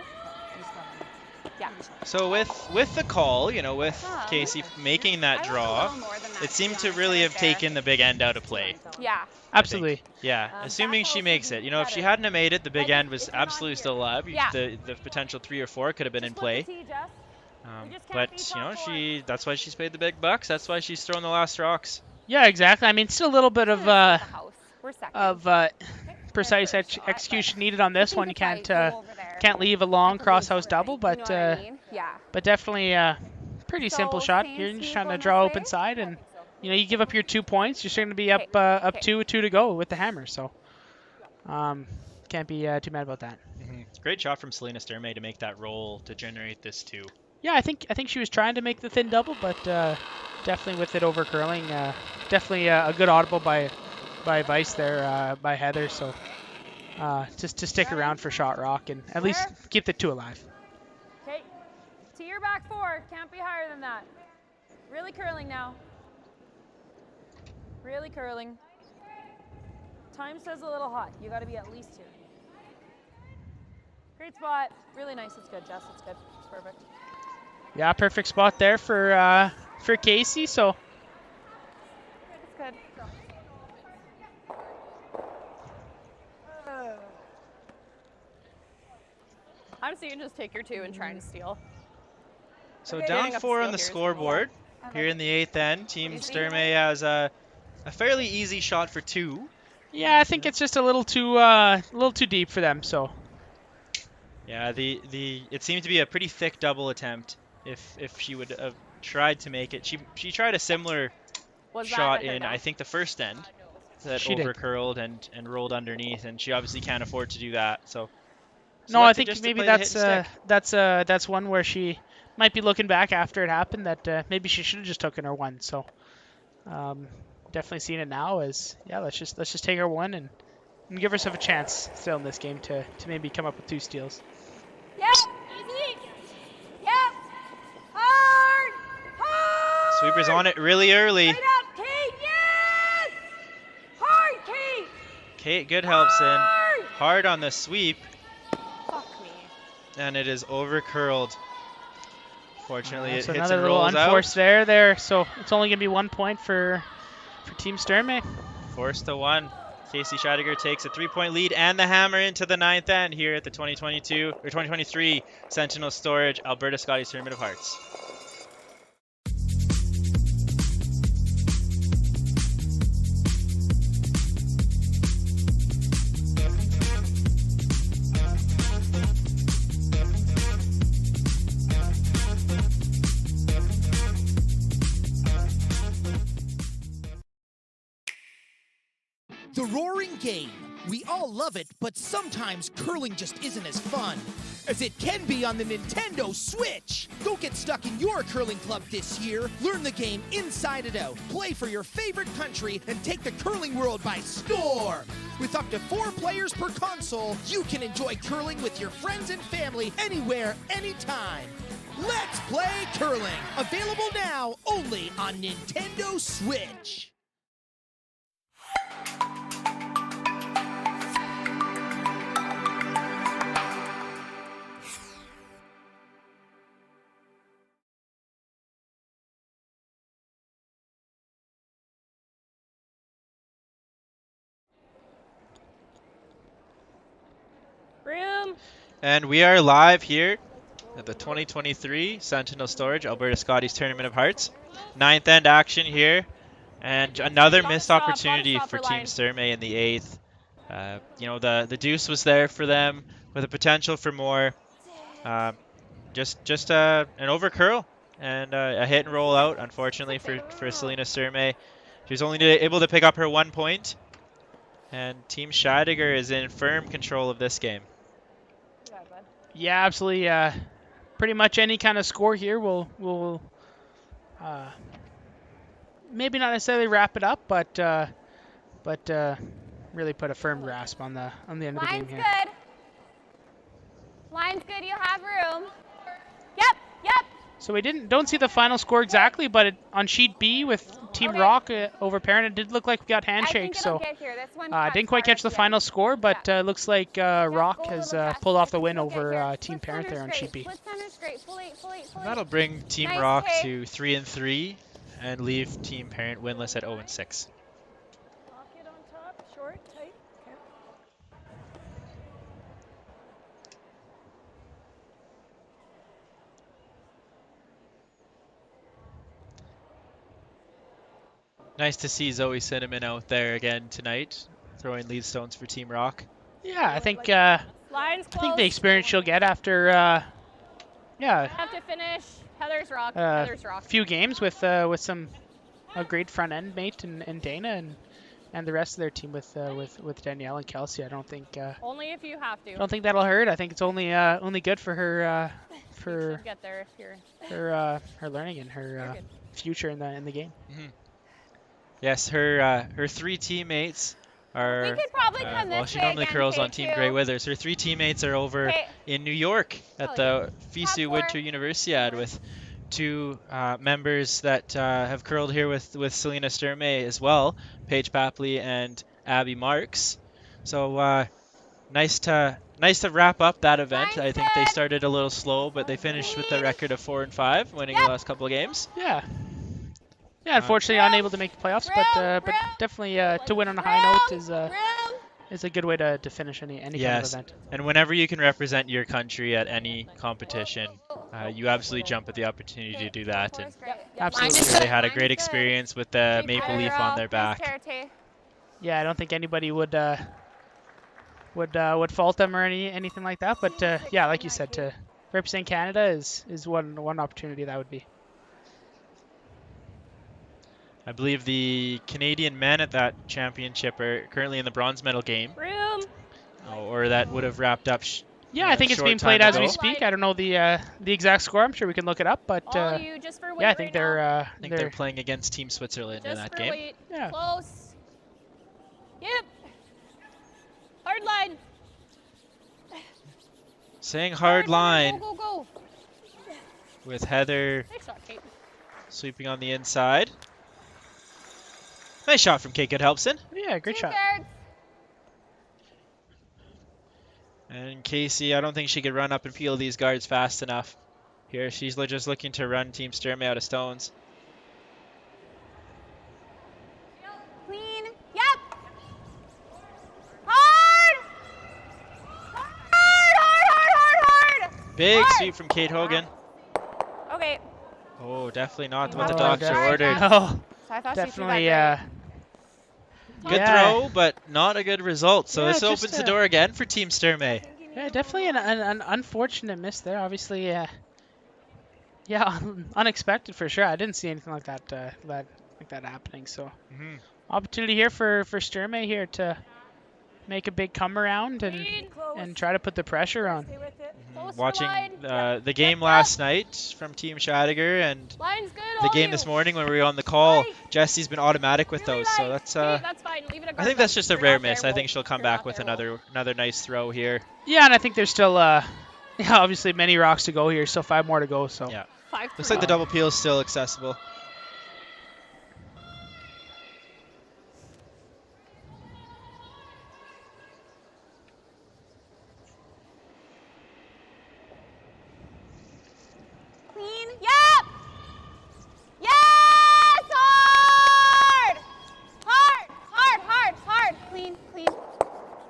Yeah. So with the call, with Casey making that draw, it seemed to really have taken the big end out of play. Yeah. Absolutely. Yeah, assuming she makes it. If she hadn't have made it, the big end was absolutely still alive. Yeah. The potential 3 or 4 could have been in play. But that's why she's paid the big bucks. That's why she's throwing the last rocks. Yeah, exactly. I mean, still a little bit of We're second. precise execution needed on this one. You can't leave a long cross-house double, but but definitely pretty simple shot. You're just trying to draw open side, and you give up your 2 points. You're still going to be up 2 with 2 to go with the hammer. So can't be too mad about that. Great shot from Selena Sturmay to make that roll to generate this 2. Yeah, I think she was trying to make the thin double, but definitely with it over curling. Definitely a good audible by Vice there, by Heather. So just to stick around for shot rock and at least keep the 2 alive. Okay. To your back 4. Can't be higher than that. Really curling now. Really curling. Time says a little hot. You got to be at least 2. Great spot. Really nice. It's good, Jess. It's good. It's perfect. Yeah, perfect spot there for Casey. So It's good. I'm seeing just take your 2 and try and steal. So down 4 on the scoreboard here in the 8th end. Team Sturmay has a fairly easy shot for 2. yeah, I think it's just a little too deep for them. So yeah, it seemed to be a pretty thick double attempt. If she would have tried to make it, she tried a similar shot in I think the first end that over curled and rolled underneath, and she obviously can't afford to do that. So no, I think maybe that's one where she might be looking back after it happened that maybe she should have just taken her 1. So definitely seeing it now as let's just take her 1 and give herself a chance still in this game to maybe come up with 2 steals. Yep. Easy. Yep. Hard. Hard. Sweeper's on it really early. Straight up, Kate. Yes. Hard, Kate. Kate good helps in. Hard on the sweep. Fuck me. And it is over curled. Fortunately, it so hits another and little rolls unforced out. there. So it's only gonna be 1 point for Team Sturmay. Forced to 1. Casey Scheidegger takes a 3-point lead and the hammer into the 9th end here at the 2023 Sentinel Storage Alberta Scotties Tournament of Hearts. The roaring game. We all love it, but sometimes curling just isn't as fun as it can be on the Nintendo Switch. Don't get stuck in your curling club this year. Learn the game inside and out. Play for your favorite country and take the curling world by storm. With up to 4 players per console, you can enjoy curling with your friends and family anywhere, anytime. Let's Play Curling. Available now only on Nintendo Switch. Room. And we are live here at the 2023 Sentinel Storage Alberta Scotties Tournament of Hearts. 9th end action here, and another missed opportunity for Team Sturmay in the 8th. You know, the deuce was there for them with a potential for more. Just an over curl and a hit and roll out, unfortunately for Selena Sturmay. She was only able to pick up her 1 point, and Team Scheidegger is in firm control of this game. Yeah, absolutely. Pretty much any kind of score here will maybe not necessarily wrap it up, but really put a firm grasp on the end of the game here. Line's good. Line's good. You have room. Yep. Yep. So we don't see the final score exactly, but on sheet B with Team Rock over Parent, it did look like we got handshakes. So didn't quite catch the final score, but looks like Rock has pulled off the win over Team Parent there on sheet B. That'll bring Team Rock to 3-3 and leave Team Parent winless at 0-6. Pocket on top, short, tight. Okay. Nice to see Zoe Cinnamon out there again tonight, throwing lead stones for Team Rock. Yeah, I think the experience she'll get after Have to finish. Heather's rock. Heather's rock. few games with a great front end mate and Dana and the rest of their team with Danielle and Kelsey. I don't think Only if you have to. I don't think that'll hurt. I think it's only good for her for Get there if you're. her learning and her future in the game. Mm-hmm. Yes, her 3 teammates are. We could probably come well, this she way normally again, curls on Team K2. Grey Withers. Her 3 teammates are over in New York at the FISU Winter Universiade with 2 members that have curled here with Selena Sturmay as well, Paige Papley and Abby Marks. So nice to wrap up that event. I think they started a little slow, but they finished with a record of 4-5, winning the last couple of games. Yeah. Yeah, unfortunately unable to make the playoffs, but definitely to win on a high note is a good way to finish any kind of event. And whenever you can represent your country at any competition, you absolutely jump at the opportunity to do that. And absolutely, they had a great experience with the maple leaf on their back. Yeah, I don't think anybody would fault them or anything like that. But yeah, like you said, to represent Canada is one opportunity that would be. I believe the Canadian men at that championship are currently in the bronze medal game. Room. Or that would have wrapped up. Yeah, I think it's being played as we speak. I don't know the exact score. I'm sure we can look it up, but All you just for weight yeah, I think right they're playing against Team Switzerland in that game. Weight. Yeah. Close. Yep. Hard line. Saying hard line Go, go, go. with Heather Nice shot, Kate. sweeping on the inside. Nice shot from Kate Goodhelpson. Yeah, great shot. And Casey, I don't think she could run up and peel these guards fast enough. Here, she's just looking to run Team Sturmay out of stones. Clean. Yep. Hard. Hard. Big sweep from Kate Hogan. Okay. Oh, definitely not what the Oh, doctor ordered. No, So I thought definitely. Good throw, but not a good result. So Yeah, this just, opens the door again for Team Sturmay. Yeah, definitely an unfortunate miss there. Obviously, yeah, unexpected for sure. I didn't see anything like that happening. So opportunity here for Sturmay here to make a big come around and try to put the pressure on. Watching the game last night from Team Scheidegger and the game this morning when we were on the call, Jesse's been automatic with those. So that's That's fine. Leave it I think that's just a rare miss. I think she'll come back with another nice throw here. Yeah, and I think there's still obviously many rocks to go here. Still 5 more to go. So yeah, looks like the double peel is still accessible. Clean. Yep. Yes. Hard. Hard. Hard. Hard. Hard. Clean. Clean.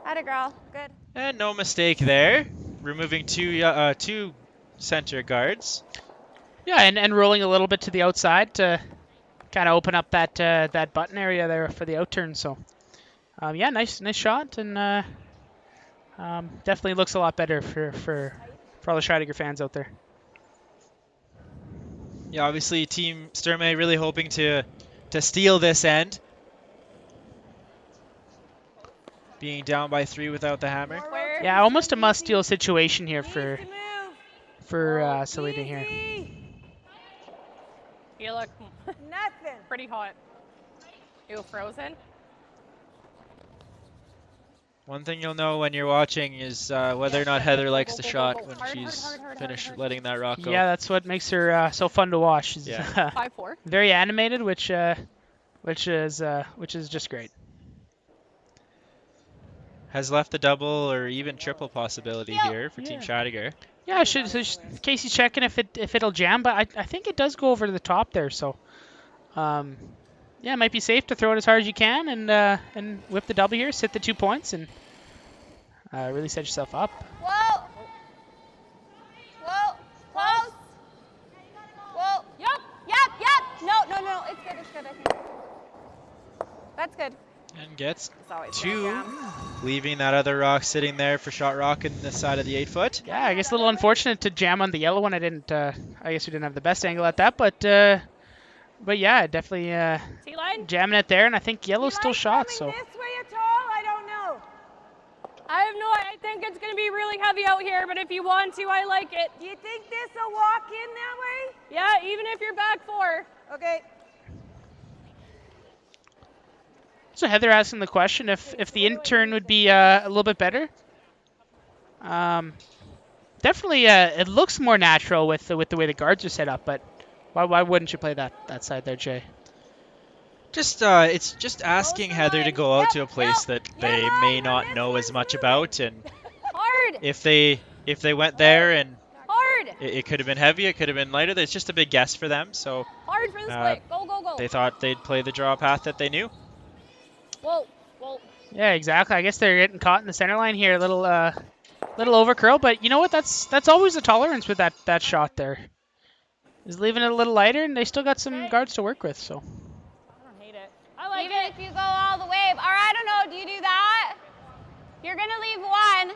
Atta girl. Good. And no mistake there. Removing two center guards. Yeah, and rolling a little bit to the outside to kind of open up that that button area there for the out turn. So, yeah, nice shot, and definitely looks a lot better for all the Scheidegger fans out there. Yeah, obviously Team Sturmay really hoping to steal this end. Being down by 3 without the hammer. Yeah, almost a must-steal situation here for Selena here. You look pretty hot. You frozen? One thing you'll know when you're watching is whether or not Heather likes the shot when she's finished letting that rock go. Yeah, that's what makes her so fun to watch. She's 5'4". very animated, which is just great. Has left the double or even triple possibility here for Team Scheidegger. Yeah, Casey's checking if it'll jam, but I think it does go over to the top there. So, yeah, it might be safe to throw it as hard as you can and whip the double here, sit the 2 points, and really set yourself up. Whoa! Whoa! Close! Whoa! Yep! No, it's good, I think. That's good. And gets always 2, leaving that other rock sitting there for shot rock in the side of the 8-foot. Yeah, I guess a little unfortunate to jam on the yellow one. I guess we didn't have the best angle at that, but yeah, definitely jamming it there, and I think yellow's still shot. So. This way at all? I don't know. I have no. I think it's going to be really heavy out here, but if you want to, I like it. Do you think this will walk in that way? Yeah, even if you're back 4. Okay. So Heather asking the question if the intern would be a little bit better. Definitely, it looks more natural with the way the guards are set up, but why wouldn't you play that side there, Jay? It's just asking Heather to go out to a place that they may not know as much about, and Hard. if they went there and Hard. it could have been heavy, it could have been lighter. It's just a big guess for them. So Hard for this play. Go. they thought they'd play the draw path that they knew. Whoa. Yeah, exactly. I guess they're getting caught in the center line here, a little overcurl, but you know what? That's always a tolerance with that shot there. Is leaving it a little lighter, and they still got some guards to work with. So. I don't hate it. I like Even it. if you go all the way, or I don't know, do you do that? You're gonna leave one.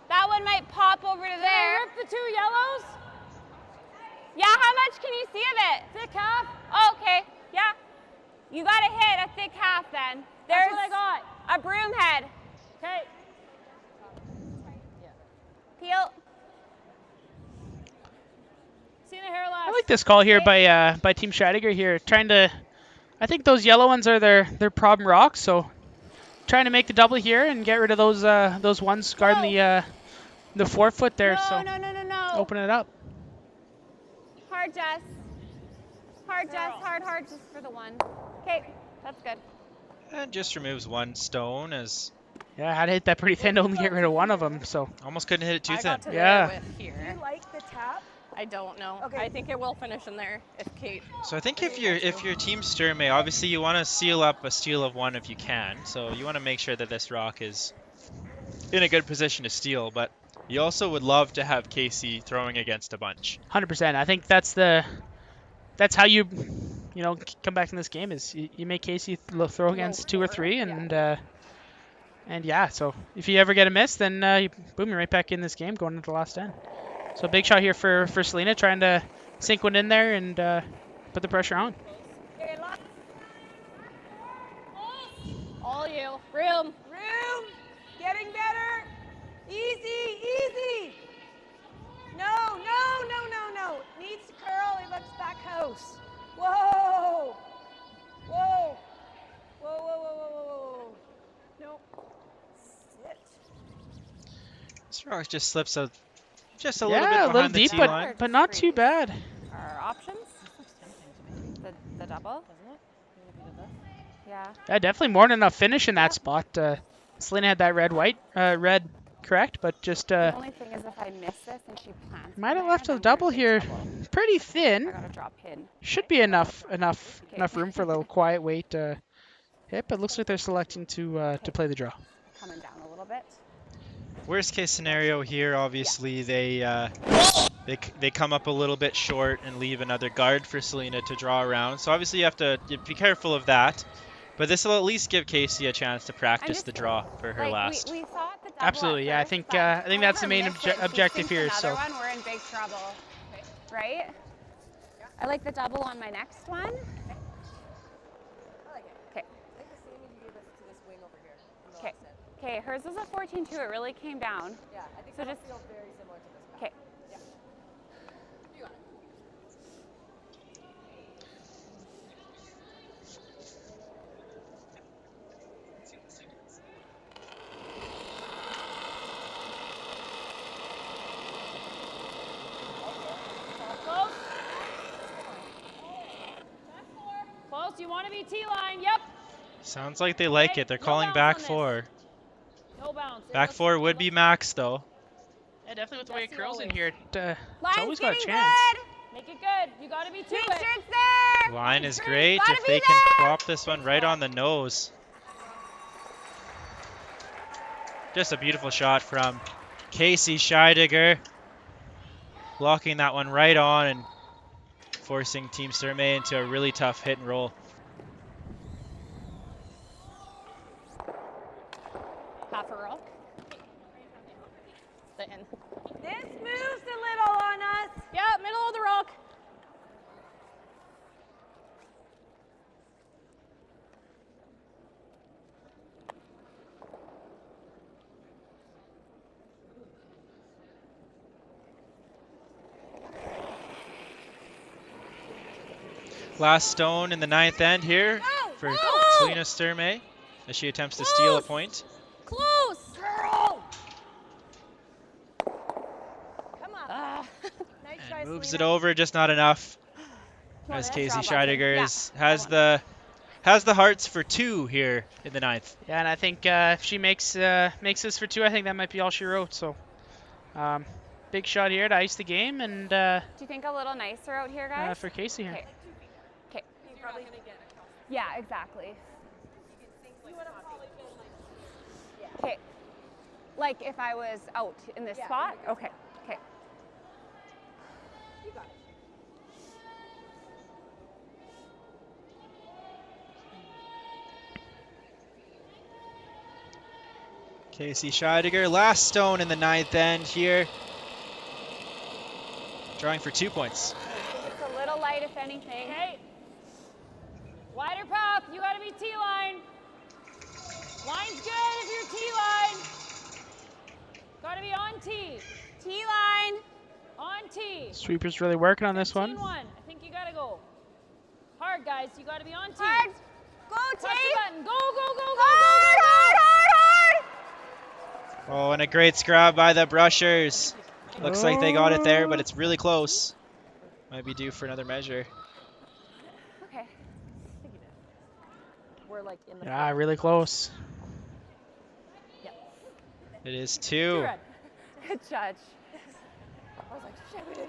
That one might pop over to there. Rip the 2 yellows. Yeah, how much can you see of it? Thick half. Oh, okay. Yeah. You gotta hit a thick half then. There's That's what I got. a broom head. Okay. Peel. See the hair last. I like this call here by Team Scheidegger here, trying to. I think those yellow ones are their problem rocks, so trying to make the double here and get rid of those ones guarding the 4-foot there. No. Open it up. Hard, Jess. Hard, just for the 1. Okay, that's good. And just removes 1 stone as. Yeah, I had to hit that pretty thin to only get rid of 1 of them. So almost couldn't hit it too thin. Yeah. Do you like the tap? I don't know. Okay. I think it will finish in there if Kate. So I think if you're Team Sturmay, obviously you want to seal up a steal of 1 if you can. So you want to make sure that this rock is in a good position to steal, but you also would love to have Casey throwing against a bunch. 100%. I think that's how you come back in this game is you make Casey throw against 2 or 3, and yeah. So if you ever get a miss, then you're right back in this game going into the last end. So big shot here for Selena, trying to sink one in there and put the pressure on. All you. Room. Getting better. Easy. No. Needs to curl. It looks back house. Whoa. Nope. Sit. This rock just slips out just a little bit Yeah, a behind little the deep, tee line. but not too bad. Our options? The double? Yeah. Yeah, definitely more than enough finish in that spot. Selena had that red correct, but just The only thing is if I miss this and she plants. might have left a double here pretty I thin. gotta drop pin. Should be enough room for a little quiet weight hit, but looks like they're selecting to play the draw. Coming down a little bit. Worst case scenario here, obviously they come up a little bit short and leave another guard for Selena to draw around. So obviously you have to be careful of that. But this will at least give Casey a chance to practice the draw for her last. We saw the double Absolutely, yeah. I think that's the main objective here. So one, we're in big trouble, right? I like the double on my next one. I like it. Okay. I think the same you gave us to this wing over here. Okay. Okay, hers was a 14-2. It really came down. Yeah, I think so that'll just feel very similar to this. Okay. Yeah. You got it. Close. Close. You want to be T-line. Yep. Sounds like they like it. They're calling back 4. No bounce. Back 4 would be max though. Yeah, definitely with the way it curls in here, it's Line's always got a getting chance. good. Make it good. You got to be to Make it. sure it's there. Line is great Gotta if be they can there. plop this one right on the nose. Just a beautiful shot from Casey Scheidegger. Blocking that one right on and forcing Team Sturmay into a really tough hit and roll. Half a rock. The end. This moves a little on us. Yeah, middle of the rock. Last stone in the 9th end here for Selena Sturmay as she attempts to steal a point. Close. Girl. Come on. Nice try, Moves it Selena. over, just not enough. As Casey Scheidegger has the hearts for 2 here in the 9th. Yeah, and I think if she makes this for 2, I think that might be all she wrote. So, big shot here to ice the game, and Do you think a little nicer out here, guys? for Casey here. Okay. Okay. Yeah, exactly. Okay. Like if I was out in this spot? Okay. Okay. You got it. Casey Scheidegger, last stone in the 9th end here. Drawing for 2 points. It's a little light, if anything. Okay. Wider path. You got to be T-line. Line's good if you're T-line. Got to be on T. T-line. On T. Sweeper's really working on this 15-1. one. I think you got to go. Hard, guys. You got to be on T. Hard. Go, T. Press the button. Go, go, go, go, Hard, go, go, go. hard, hard, hard. Oh, and a great scrub by the Brushers. Looks like they got it there, but it's really close. Might be due for another measure. Okay. We're like in the Yeah, really close. It is 2. Good judge.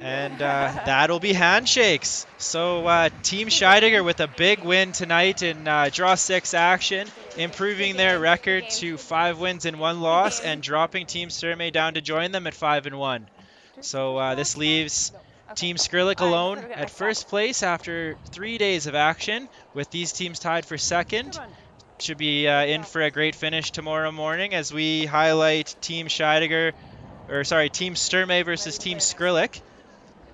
And that'll be handshakes. So Team Scheidegger with a big win tonight in Draw 6 action, improving their record to 5 wins and 1 loss and dropping Team Sturmay down to join them at 5-1. So this leaves Team Skrillex alone at first place after 3 days of action, with these teams tied for second. Should be in for a great finish tomorrow morning as we highlight Team Scheidegger, or sorry, Team Sturmay versus Team Skrillex.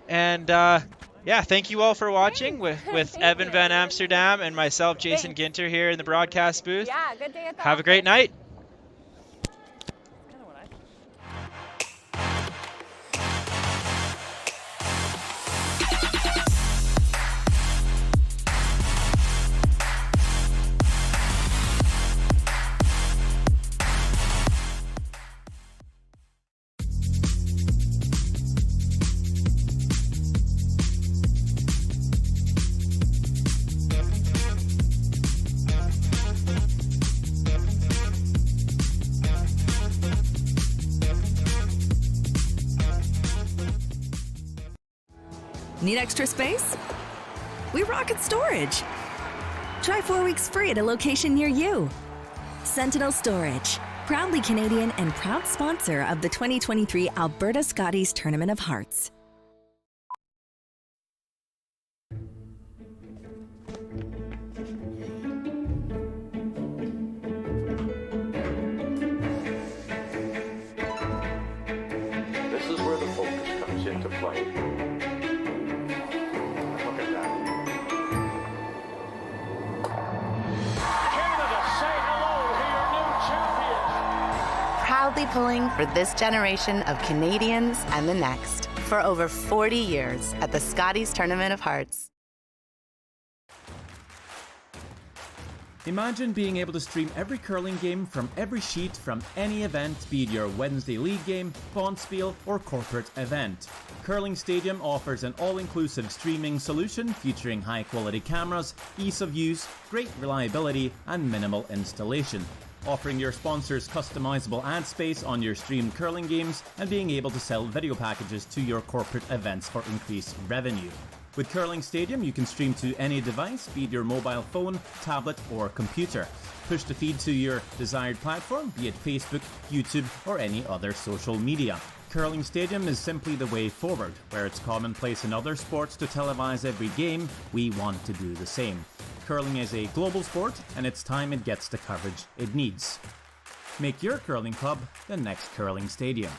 And yeah, thank you all for watching with Evan Van Amsterdam and myself, Jason Ginter, here in the broadcast booth. Yeah, good day at the Have a great night. Need extra space? We rocket storage. Try 4 weeks free at a location near you. Sentinel Storage. Proudly Canadian and proud sponsor of the 2023 Alberta Scotties Tournament of Hearts. This is where the focus comes into play. Look at that. Canada, say hello to your new champions. Proudly pulling for this generation of Canadians and the next for over 40 years at the Scotties Tournament of Hearts. Imagine being able to stream every curling game from every sheet from any event, be it your Wednesday league game, bonspiel, or corporate event. Curling Stadium offers an all-inclusive streaming solution featuring high-quality cameras, ease of use, great reliability, and minimal installation. Offering your sponsors customizable ad space on your streamed curling games and being able to sell video packages to your corporate events for increased revenue. With Curling Stadium, you can stream to any device, be it your mobile phone, tablet, or computer. Push the feed to your desired platform, be it Facebook, YouTube, or any other social media. Curling Stadium is simply the way forward. Where it's commonplace in other sports to televise every game, we want to do the same. Curling is a global sport, and it's time it gets the coverage it needs. Make your curling club the next Curling Stadium.